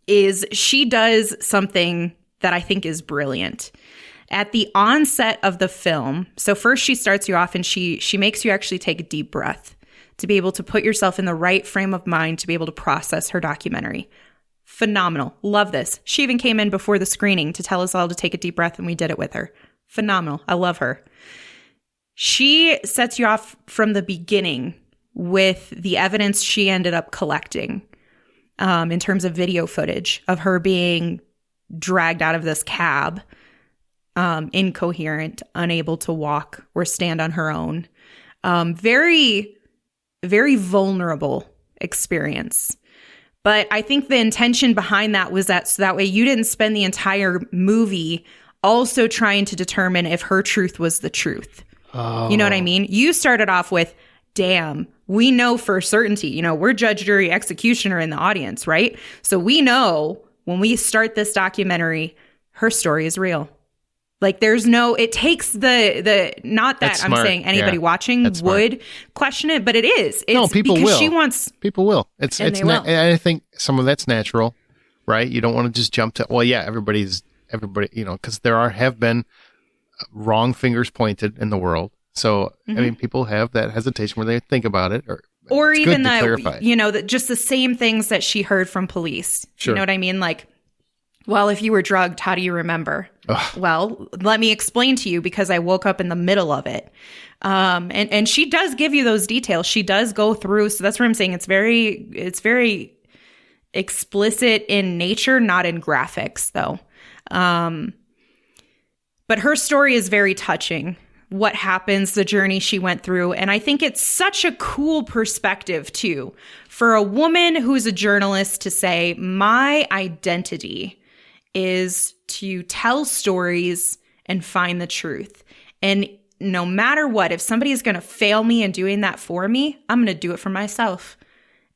is she does something that I think is brilliant. At the onset of the film, so first she starts you off and she makes you actually take a deep breath to be able to put yourself in the right frame of mind to be able to process her documentary. Phenomenal. Love this. She even came in before the screening to tell us all to take a deep breath, and we did it with her. Phenomenal. I love her. She sets you off from the beginning with the evidence she ended up collecting in terms of video footage of her being dragged out of this cab, incoherent, unable to walk or stand on her own. Very, very vulnerable experience. But I think the intention behind that was that so that way you didn't spend the entire movie also trying to determine if her truth was the truth. Oh. You know what I mean? You started off with, damn, we know for certainty, we're judge, jury, executioner in the audience, right? So we know when we start this documentary, her story is real. Like there's no, it takes the not that That's I'm smart. saying anybody watching That's would smart. question it, but it is. It's no, people because will. People will. It's and I think some of that's natural, right? You don't want to just jump to, well, yeah, everybody, because have been wrong fingers pointed in the world. So, I mean, people have that hesitation where they think about it or even that, just the same things that she heard from police. Sure. You know what I mean? Like, well, if you were drugged, how do you remember? Ugh. Well, let me explain to you because I woke up in the middle of it. And she does give you those details. She does go through. So that's what I'm saying. It's very explicit in nature, not in graphics though. But her story is very touching. What happens, the journey she went through. And I think it's such a cool perspective too, for a woman who's a journalist to say, my identity is to tell stories and find the truth. And no matter what, if somebody is going to fail me in doing that for me, I'm going to do it for myself.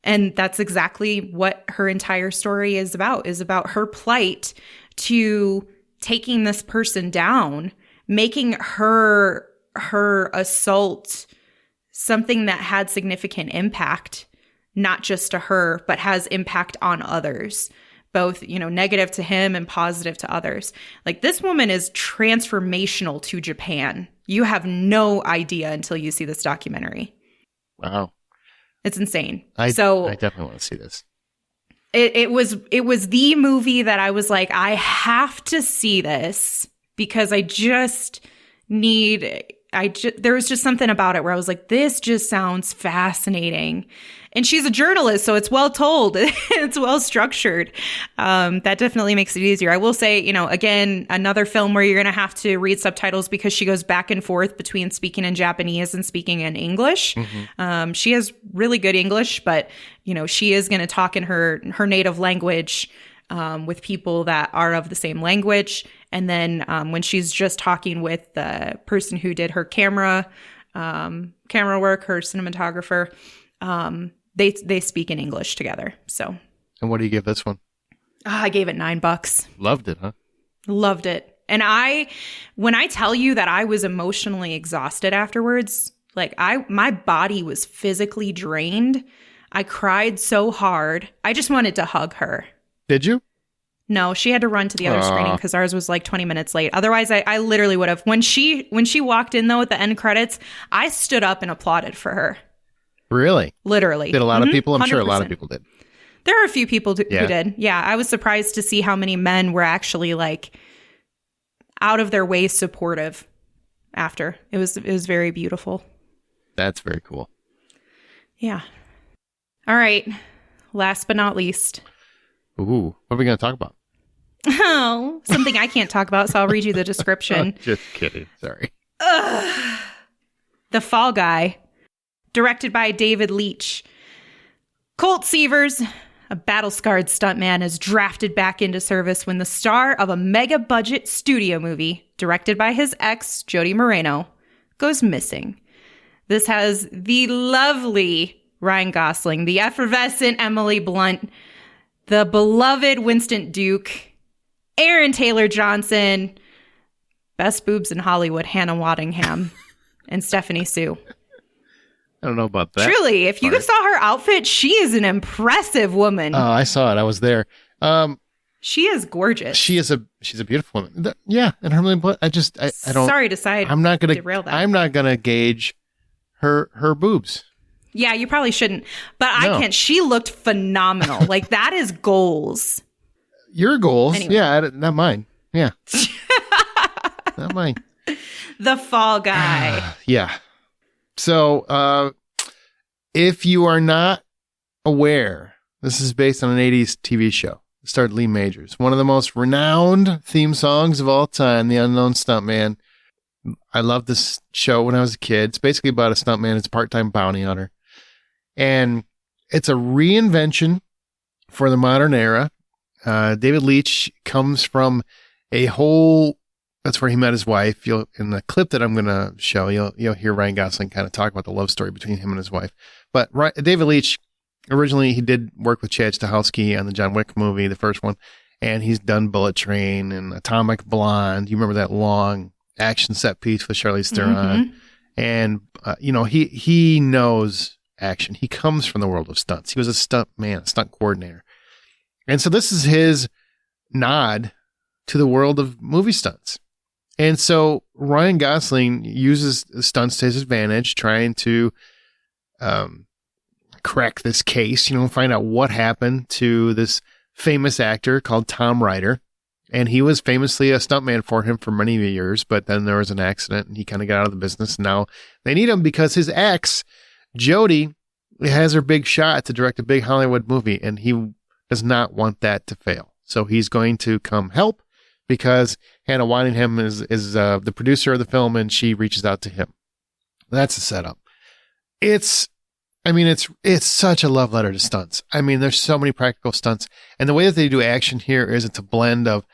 And that's exactly what her entire story is about her plight to taking this person down, making her assault something that had significant impact, not just to her, but has impact on others, both, negative to him and positive to others. Like this woman is transformational to Japan. You have no idea until you see this documentary. Wow. It's insane. I definitely want to see this. It was the movie that I was like, I have to see this because I just there was just something about it where I was like, this just sounds fascinating. And she's a journalist, so it's well told. It's well structured. That definitely makes it easier. I will say, again, another film where you're going to have to read subtitles because she goes back and forth between speaking in Japanese and speaking in English. Mm-hmm. She has really good English, but, she is going to talk in her native language with people that are of the same language. And then when she's just talking with the person who did her camera work, her cinematographer, they speak in English together. So. And what do you give this one? I gave it $9. Loved it, huh? Loved it. And when I tell you that I was emotionally exhausted afterwards, like my body was physically drained. I cried so hard. I just wanted to hug her. Did you? No, she had to run to the other screening because ours was like 20 minutes late. Otherwise, I literally would have. When she walked in, though, at the end credits, I stood up and applauded for her. Really? Literally. Did a lot of people? I'm 100%. sure a lot of people did. There are a few people who did. Yeah, I was surprised to see how many men were actually like out of their way supportive after. It was very beautiful. That's very cool. Yeah. All right. Last but not least. Ooh, what are we going to talk about? Oh, something I can't talk about, so I'll read you the description. Just kidding. Sorry. The Fall Guy, directed by David Leitch. Colt Seavers, a battle-scarred stuntman, is drafted back into service when the star of a mega-budget studio movie, directed by his ex, Jody Moreno, goes missing. This has the lovely Ryan Gosling, the effervescent Emily Blunt, the beloved Winston Duke, Aaron Taylor Johnson, best boobs in Hollywood, Hannah Waddingham, and Stephanie Sue. I don't know about that. Truly, if you saw her outfit, she is an impressive woman. Oh, I saw it. I was there. She is gorgeous. She's a beautiful woman. Yeah, and her I don't. Sorry to side. I'm not gonna derail that. I'm not gonna gauge her boobs. Yeah, you probably shouldn't. But No. I can. She looked phenomenal. Like, that is goals. Your goals, Anyway. yeah, not mine. Yeah, not mine. The Fall Guy. Yeah. So, if you are not aware, this is based on an 80s TV show. It starred Lee Majors, one of the most renowned theme songs of all time, The Unknown Stuntman. I loved this show when I was a kid. It's basically about a stuntman. It's a part-time bounty hunter. And it's a reinvention for the modern era. David Leitch comes from a whole... That's where he met his wife. In the clip that I'm going to show, you'll hear Ryan Gosling kind of talk about the love story between him and his wife. But David Leitch, originally he did work with Chad Stahelski on the John Wick movie, the first one, and he's done Bullet Train and Atomic Blonde. You remember that long action set piece with Charlize Theron? Mm-hmm. And he knows action. He comes from the world of stunts. He was a stunt coordinator, and so this is his nod to the world of movie stunts. And so Ryan Gosling uses stunts to his advantage, trying to crack this case, find out what happened to this famous actor called Tom Ryder. And he was famously a stuntman for him for many years, but then there was an accident and he kind of got out of the business. Now they need him because his ex, Jody, has her big shot to direct a big Hollywood movie, and he does not want that to fail. So he's going to come help, because Hannah Waddingham is the producer of the film, and she reaches out to him. That's the setup. It's such a love letter to stunts. I mean, there's so many practical stunts, and the way that they do action here is it's a blend of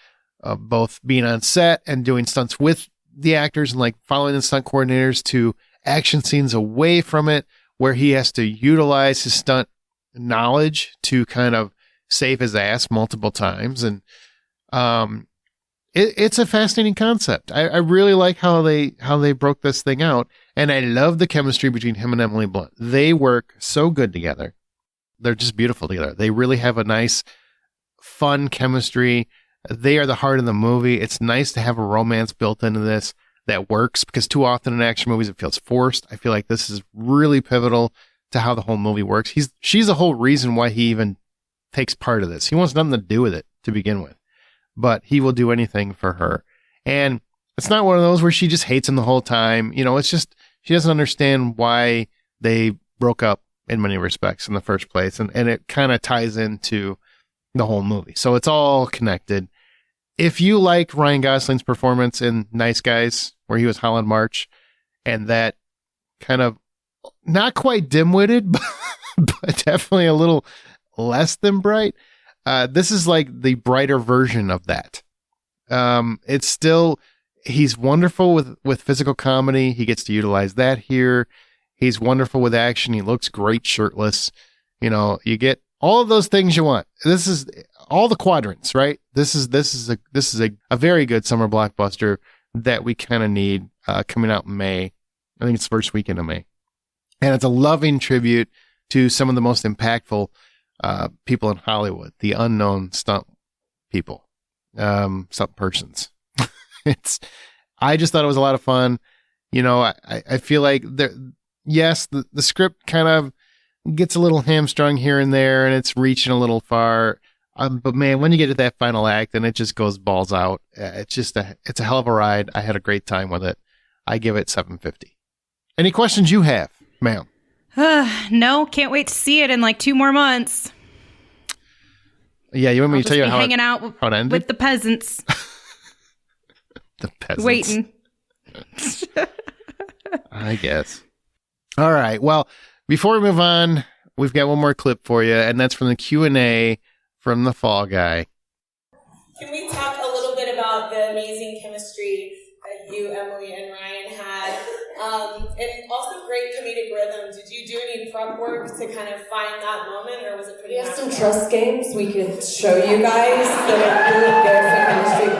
both being on set and doing stunts with the actors and like following the stunt coordinators to action scenes away from it, where he has to utilize his stunt knowledge to kind of save his ass multiple times. And it's a fascinating concept. I really like how they broke this thing out, and I love the chemistry between him and Emily Blunt. They work so good together. They're just beautiful together. They really have a nice, fun chemistry. They are the heart of the movie. It's nice to have a romance built into this that works, because too often in action movies it feels forced. I feel like this is really pivotal to how the whole movie works. She's the whole reason why he even takes part of this. He wants nothing to do with it to begin with, but he will do anything for her. And it's not one of those where she just hates him the whole time. It's just, she doesn't understand why they broke up in many respects in the first place. And it kind of ties into the whole movie. So it's all connected. If you like Ryan Gosling's performance in Nice Guys, where he was Holland March, and that kind of not quite dim-witted, but definitely a little less than bright, this is like the brighter version of that. It's still, he's wonderful with physical comedy. He gets to utilize that here. He's wonderful with action. He looks great shirtless. You get all of those things you want. This is all the quadrants, right? This is a very good summer blockbuster that we kind of need, coming out in May. I think it's the first weekend of May. And it's a loving tribute to some of the most impactful people in Hollywood, the unknown stunt people, stunt persons. I just thought it was a lot of fun. I feel like the script kind of gets a little hamstrung here and there, and it's reaching a little far. But man, when you get to that final act and it just goes balls out, it's a hell of a ride. I had a great time with it. I give it 750. Any questions you have, ma'am? No, can't wait to see it in like 2 more months. Yeah, you want me to tell you how hanging out it ended? with the peasants. The peasants. Waiting. I guess. All right. Well, before we move on, we've got one more clip for you, and that's from the Q&A from the Fall Guy. Can we talk a little bit about the amazing chemistry that you, Emily, and Ryan had? And also great comedic rhythm. Did you do any prep work to kind of find that moment, or was it pretty We have some natural? trust games we could show you guys that are really good for chemistry.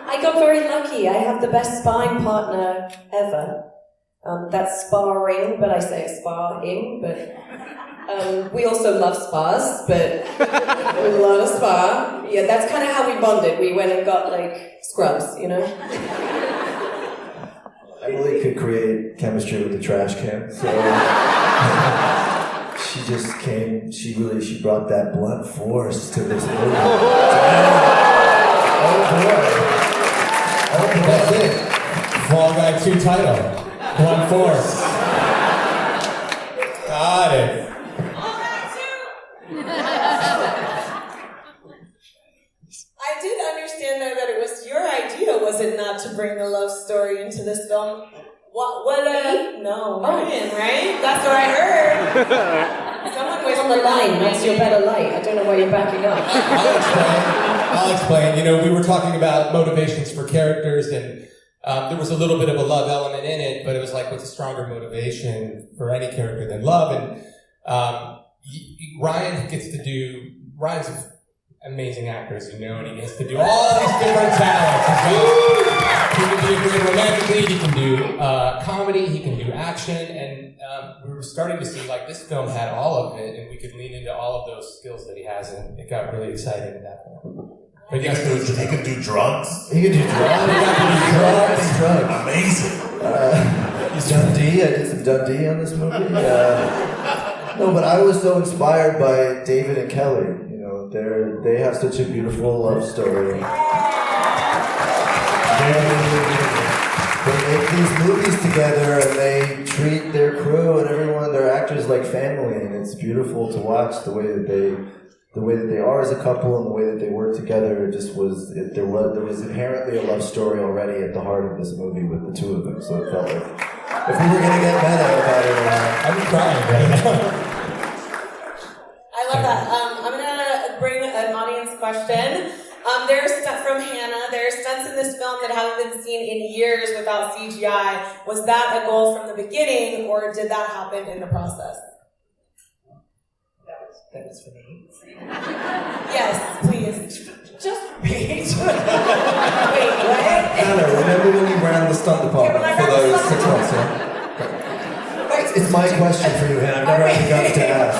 I got very lucky. I have the best sparring partner ever. That's sparring, but I say sparring, but we also love spars, but we love a spar. Yeah, that's kind of how we bonded. We went and got like scrubs, you know? Emily could create chemistry with the trash can, so she just came, she brought that blunt force to this movie. Oh boy. That's it. Fall Guy 2 title. Blunt force. Got it. I did understand, though, that it was your idea, was it not, to bring the love story into this film? No, Ryan, right? That's what I heard. Someone was on the line, that's your better light. I don't know why you're backing up. I'll explain. You know, we were talking about motivations for characters, and there was a little bit of a love element in it, but it was like, what's a stronger motivation for any character than love? And Ryan's an amazing actor, as you know, and he gets to do all these different talents. He can do great romantic lead, he can do comedy, he can do action, and we were starting to see like this film had all of it, and we could lean into all of those skills that he has, and it got really exciting at that point. But He could do drugs. He could do drugs. Drugs. Amazing. Dundee. I did some Dundee on this movie. No, but I was so inspired by David and Kelly. You know, they have such a beautiful love story. They make these movies together, and they treat their crew and everyone, their actors, like family, and it's beautiful to watch the way that they are as a couple and the way that they work together. It just was, there was inherently a love story already at the heart of this movie with the two of them, so it felt like if we were going to get meta about it, I'm crying right now. I love that. I'm going to bring an audience question. There are stunts from Hannah. There are stunts in this film that haven't been seen in years without CGI. Was that a goal from the beginning, or did that happen in the process? That was for me. Yes, please. Just repeat. Wait, what? Hannah, remember when you ran the stunt department for those 6 months, yeah? It's my question for you, Hannah. I've never actually gotten to ask.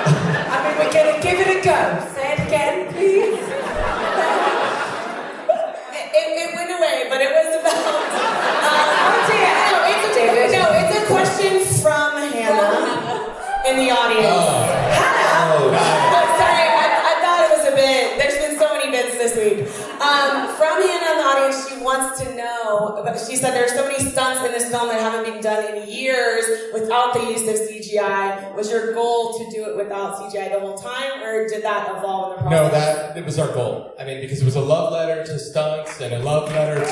I mean, we're going to give it a go. Say it again, please. It went away, but it was about... it's a question from Hannah in the audience. Hannah! Sorry, I thought it was a bit. There's been so many bits this week. From Hannah in the audience, she wants to know, she said there's so many stunts in this film that haven't been done in years without the use of CGI. Was your goal to do it without CGI the whole time, or did that evolve in the process? No, it was our goal. I mean, because it was a love letter to stunts and a love letter to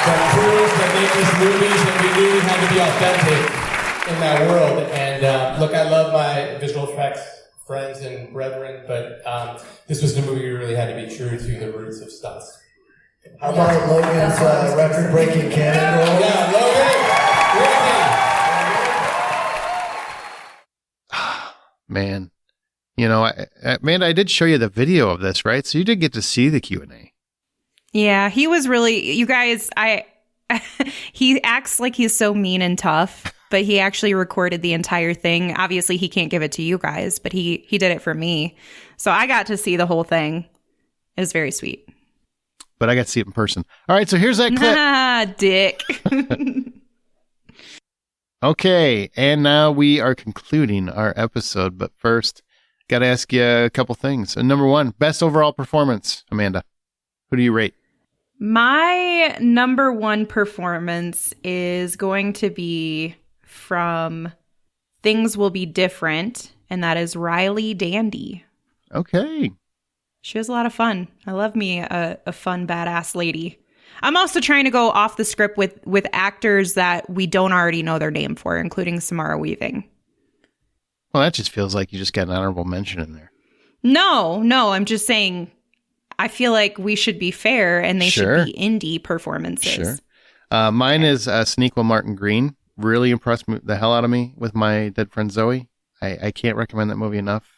the crews that make these movies, and we knew we had to be authentic in that world. And look, I love my visual effects friends and brethren, but this was the movie we really had to be true to the roots of stunts. How about Logan's record-breaking cannon roll? Yeah, Logan! Man, you know, Amanda, I did show you the video of this, right? So you did get to see the Q&A. Yeah, he was really, you guys, he acts like he's so mean and tough, but he actually recorded the entire thing. Obviously, he can't give it to you guys, but he did it for me. So I got to see the whole thing. It was very sweet. But I got to see it in person. All right, so here's that clip. Dick. Okay, and now we are concluding our episode. But first, got to ask you a couple things. Number one, best overall performance, Amanda. Who do you rate? My number one performance is going to be from Things Will Be Different, and that is Riley Dandy. Okay. She was a lot of fun. I love me a fun, badass lady. I'm also trying to go off the script with actors that we don't already know their name for, including Samara Weaving. Well, that just feels like you just got an honorable mention in there. No, I'm just saying I feel like we should be fair and they should be indie performances. Sure. Mine is Sonequa Martin Green. Really impressed the hell out of me with My Dead Friend Zoe. I can't recommend that movie enough.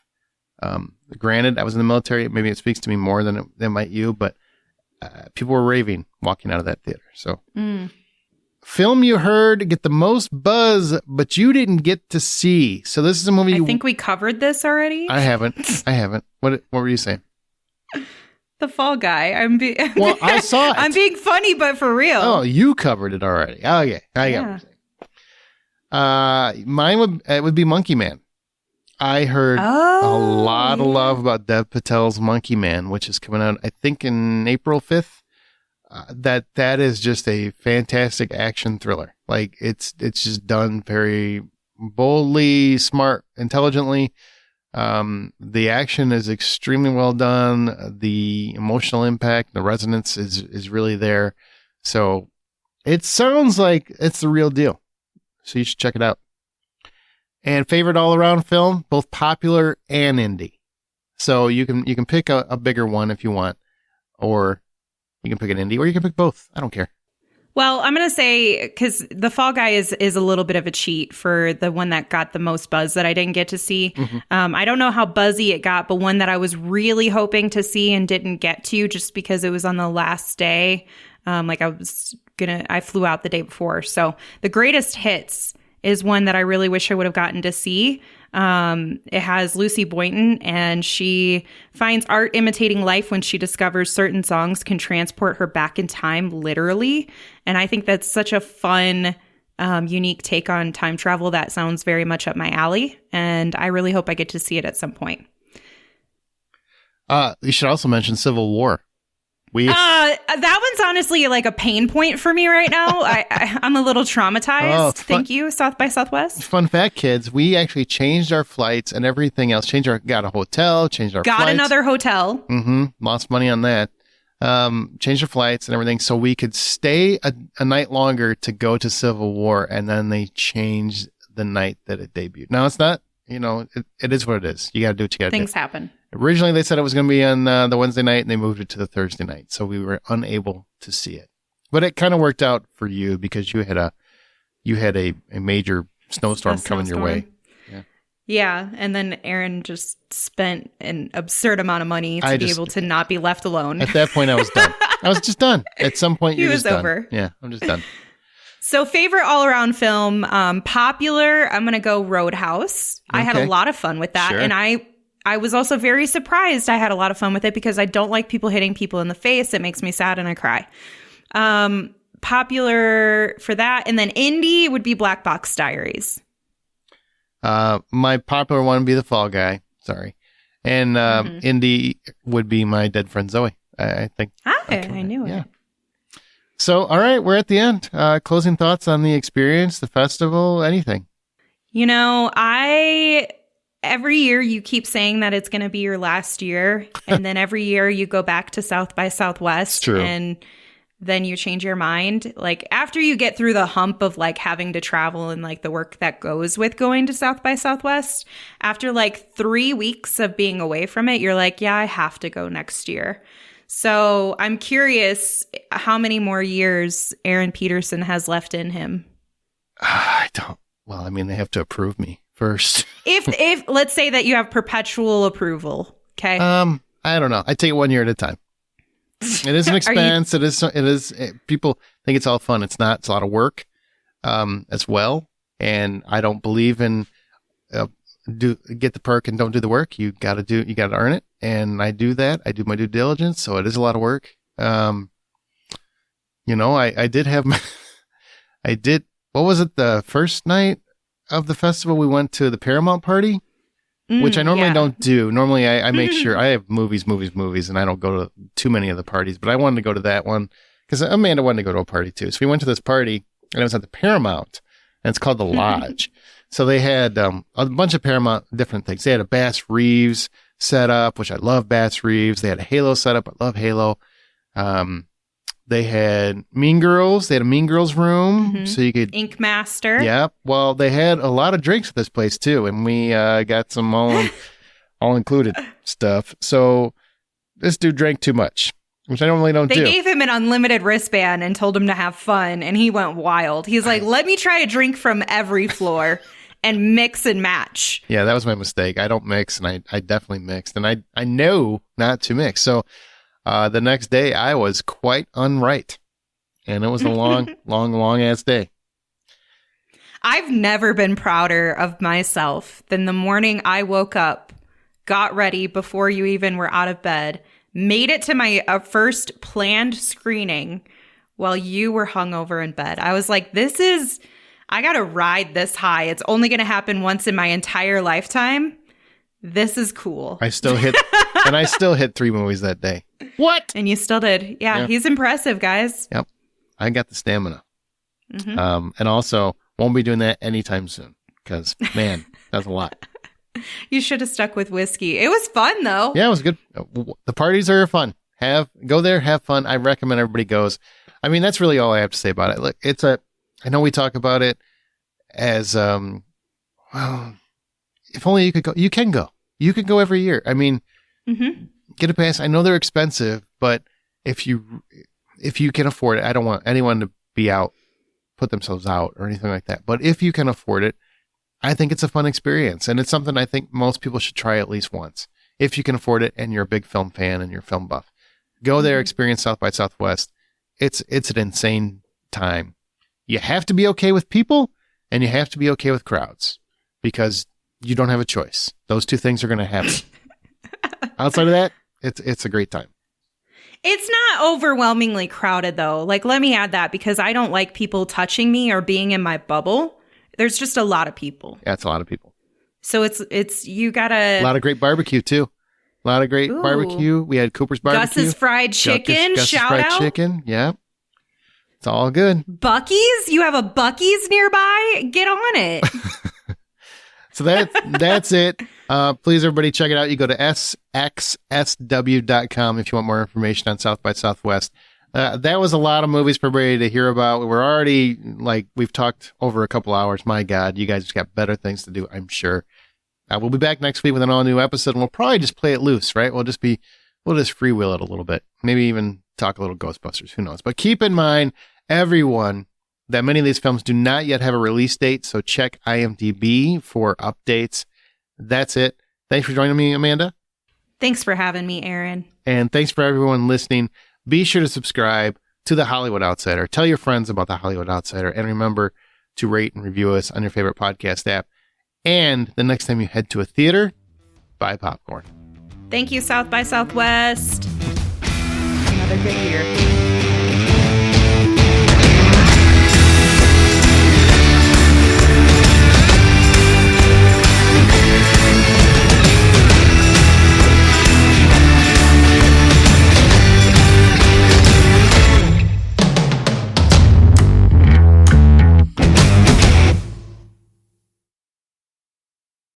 Granted, I was in the military. Maybe it speaks to me more than might you, but people were raving walking out of that theater. So, film you heard get the most buzz, but you didn't get to see. So this is a movie. I think we covered this already. I haven't. What were you saying? The Fall Guy. Well, I saw it. I'm being funny, but for real. Oh, you covered it already. Okay, I got it. Mine would be Monkey Man. I heard a lot of love about Dev Patel's Monkey Man, which is coming out, I think, in April 5th. That is just a fantastic action thriller. Like it's just done very boldly, smart, intelligently. The action is extremely well done. The emotional impact, the resonance is really there. So it sounds like it's the real deal. So you should check it out. And favorite all-around film, both popular and indie. So you can pick a bigger one if you want, or you can pick an indie, or you can pick both. I don't care. Well, I'm going to say, because The Fall Guy is a little bit of a cheat for the one that got the most buzz that I didn't get to see. Mm-hmm. I don't know how buzzy it got, but one that I was really hoping to see and didn't get to just because it was on the last day. I flew out the day before. So The Greatest Hits is one that I really wish I would have gotten to see. It has Lucy Boynton, and she finds art imitating life when she discovers certain songs can transport her back in time, literally. And I think that's such a fun, unique take on time travel that sounds very much up my alley. And I really hope I get to see it at some point. You should also mention Civil War. That one's honestly like a pain point for me right now. I'm a little traumatized. Thank you, South by Southwest. Fun fact, kids, we actually changed our flights and everything else. Got a hotel, changed our flights. Got another hotel. Mm-hmm. Lost money on that. Changed our flights and everything so we could stay a night longer to go to Civil War, and then they changed the night that it debuted. Now, it's not, it is what it is. You got to do what you got to do. Things happen. Originally, they said it was going to be on the Wednesday night, and they moved it to the Thursday night, so we were unable to see it. But it kind of worked out for you because you had a major snowstorm coming your way. Yeah, and then Aaron just spent an absurd amount of money to be able to not be left alone. At that point, I was done. I was just done. At some point, you're just done. Over. Yeah, I'm just done. So favorite all-around film, popular, I'm going to go Roadhouse. Okay. I had a lot of fun with that, and I was also very surprised I had a lot of fun with it because I don't like people hitting people in the face. It makes me sad and I cry. Popular for that. And then indie would be Black Box Diaries. My popular one would be The Fall Guy. Sorry. And indie would be My Dead Friend Zoe. I think. I knew it. So, all right, we're at the end. Closing thoughts on the experience, the festival, anything? Every year you keep saying that it's going to be your last year. And then every year you go back to South by Southwest. True. And then you change your mind. Like after you get through the hump of like having to travel and like the work that goes with going to South by Southwest, after like 3 weeks of being away from it, you're like, yeah, I have to go next year. So I'm curious how many more years Aaron Peterson has left in him. I don't. Well, I mean, they have to approve me first. if let's say that you have perpetual approval, okay? I don't know. I take it 1 year at a time. It is an expense. It is. People think it's all fun. It's not. It's a lot of work, as well. And I don't believe in get the perk and don't do the work. You got to earn it. And I do that. I do my due diligence. So it is a lot of work. I did have what was it? The first night of the festival, we went to the Paramount party, which I normally don't do. Normally I make sure I have movies, and I don't go to too many of the parties, but I wanted to go to that one. because Amanda wanted to go to a party too. So we went to this party, and it was at the Paramount, and it's called the Lodge. So they had a bunch of Paramount different things. They had a Bass Reeves set up, which I love Bass Reeves. They had a Halo setup. I love Halo. They had Mean Girls. They had a Mean Girls room, so you could Ink Master. Yeah. Well, they had a lot of drinks at this place too, and we got some all included stuff. So this dude drank too much, which I normally don't do. They gave him an unlimited wristband and told him to have fun, and he went wild. He's like, "Let me try a drink from every floor and mix and match." Yeah, that was my mistake. I don't mix, and I definitely mixed, and I know not to mix. So the next day, I was quite unright, and it was a long ass day. I've never been prouder of myself than the morning I woke up, got ready before you even were out of bed, made it to my first planned screening while you were hungover in bed. I was like, I got to ride this high. It's only going to happen once in my entire lifetime. This is cool. I still hit 3 movies that day. What? And you still did. Yeah. He's impressive, guys. Yep. I got the stamina. And also won't be doing that anytime soon because, man, that's a lot. You should have stuck with whiskey. It was fun, though. Yeah, it was good. The parties are fun. Go there, have fun. I recommend everybody goes. I mean, that's really all I have to say about it. Look, I know we talk about it as, well, if only you could go. You can go. You could go every year. I mean, get a pass. I know they're expensive, but if you can afford it, I don't want anyone to be out, put themselves out or anything like that. But if you can afford it, I think it's a fun experience. And it's something I think most people should try at least once. If you can afford it and you're a big film fan and you're a film buff, go there, experience South by Southwest. It's an insane time. You have to be okay with people and you have to be okay with crowds because you don't have a choice. Those two things are going to happen. Outside of that, it's a great time. It's not overwhelmingly crowded, though. Like, let me add that because I don't like people touching me or being in my bubble. There's just a lot of people. Yeah, it's a lot of people. So it's you gotta... A lot of great barbecue, too. A lot of great barbecue. We had Cooper's Barbecue. Gus's Fried Chicken. Gus's Shout Fried out. Chicken. Yeah. It's all good. Buc-ee's? You have a Buc-ee's nearby? Get on it. So that's it. Please, everybody, check it out. You go to SXSW.com if you want more information on South by Southwest. That was a lot of movies for everybody to hear about. We're already, we've talked over a couple hours. My God, you guys got better things to do, I'm sure. We'll be back next week with an all-new episode, and we'll probably just play it loose, right? We'll just freewheel it a little bit. Maybe even talk a little Ghostbusters. Who knows? But keep in mind, everyone, that many of these films do not yet have a release date, so check IMDb for updates. That's it. Thanks for joining me, Amanda. Thanks for having me, Aaron. And thanks for everyone listening. Be sure to subscribe to The Hollywood Outsider. Tell your friends about The Hollywood Outsider. And remember to rate and review us on your favorite podcast app. And the next time you head to a theater, buy popcorn. Thank you, South by Southwest. Another good year.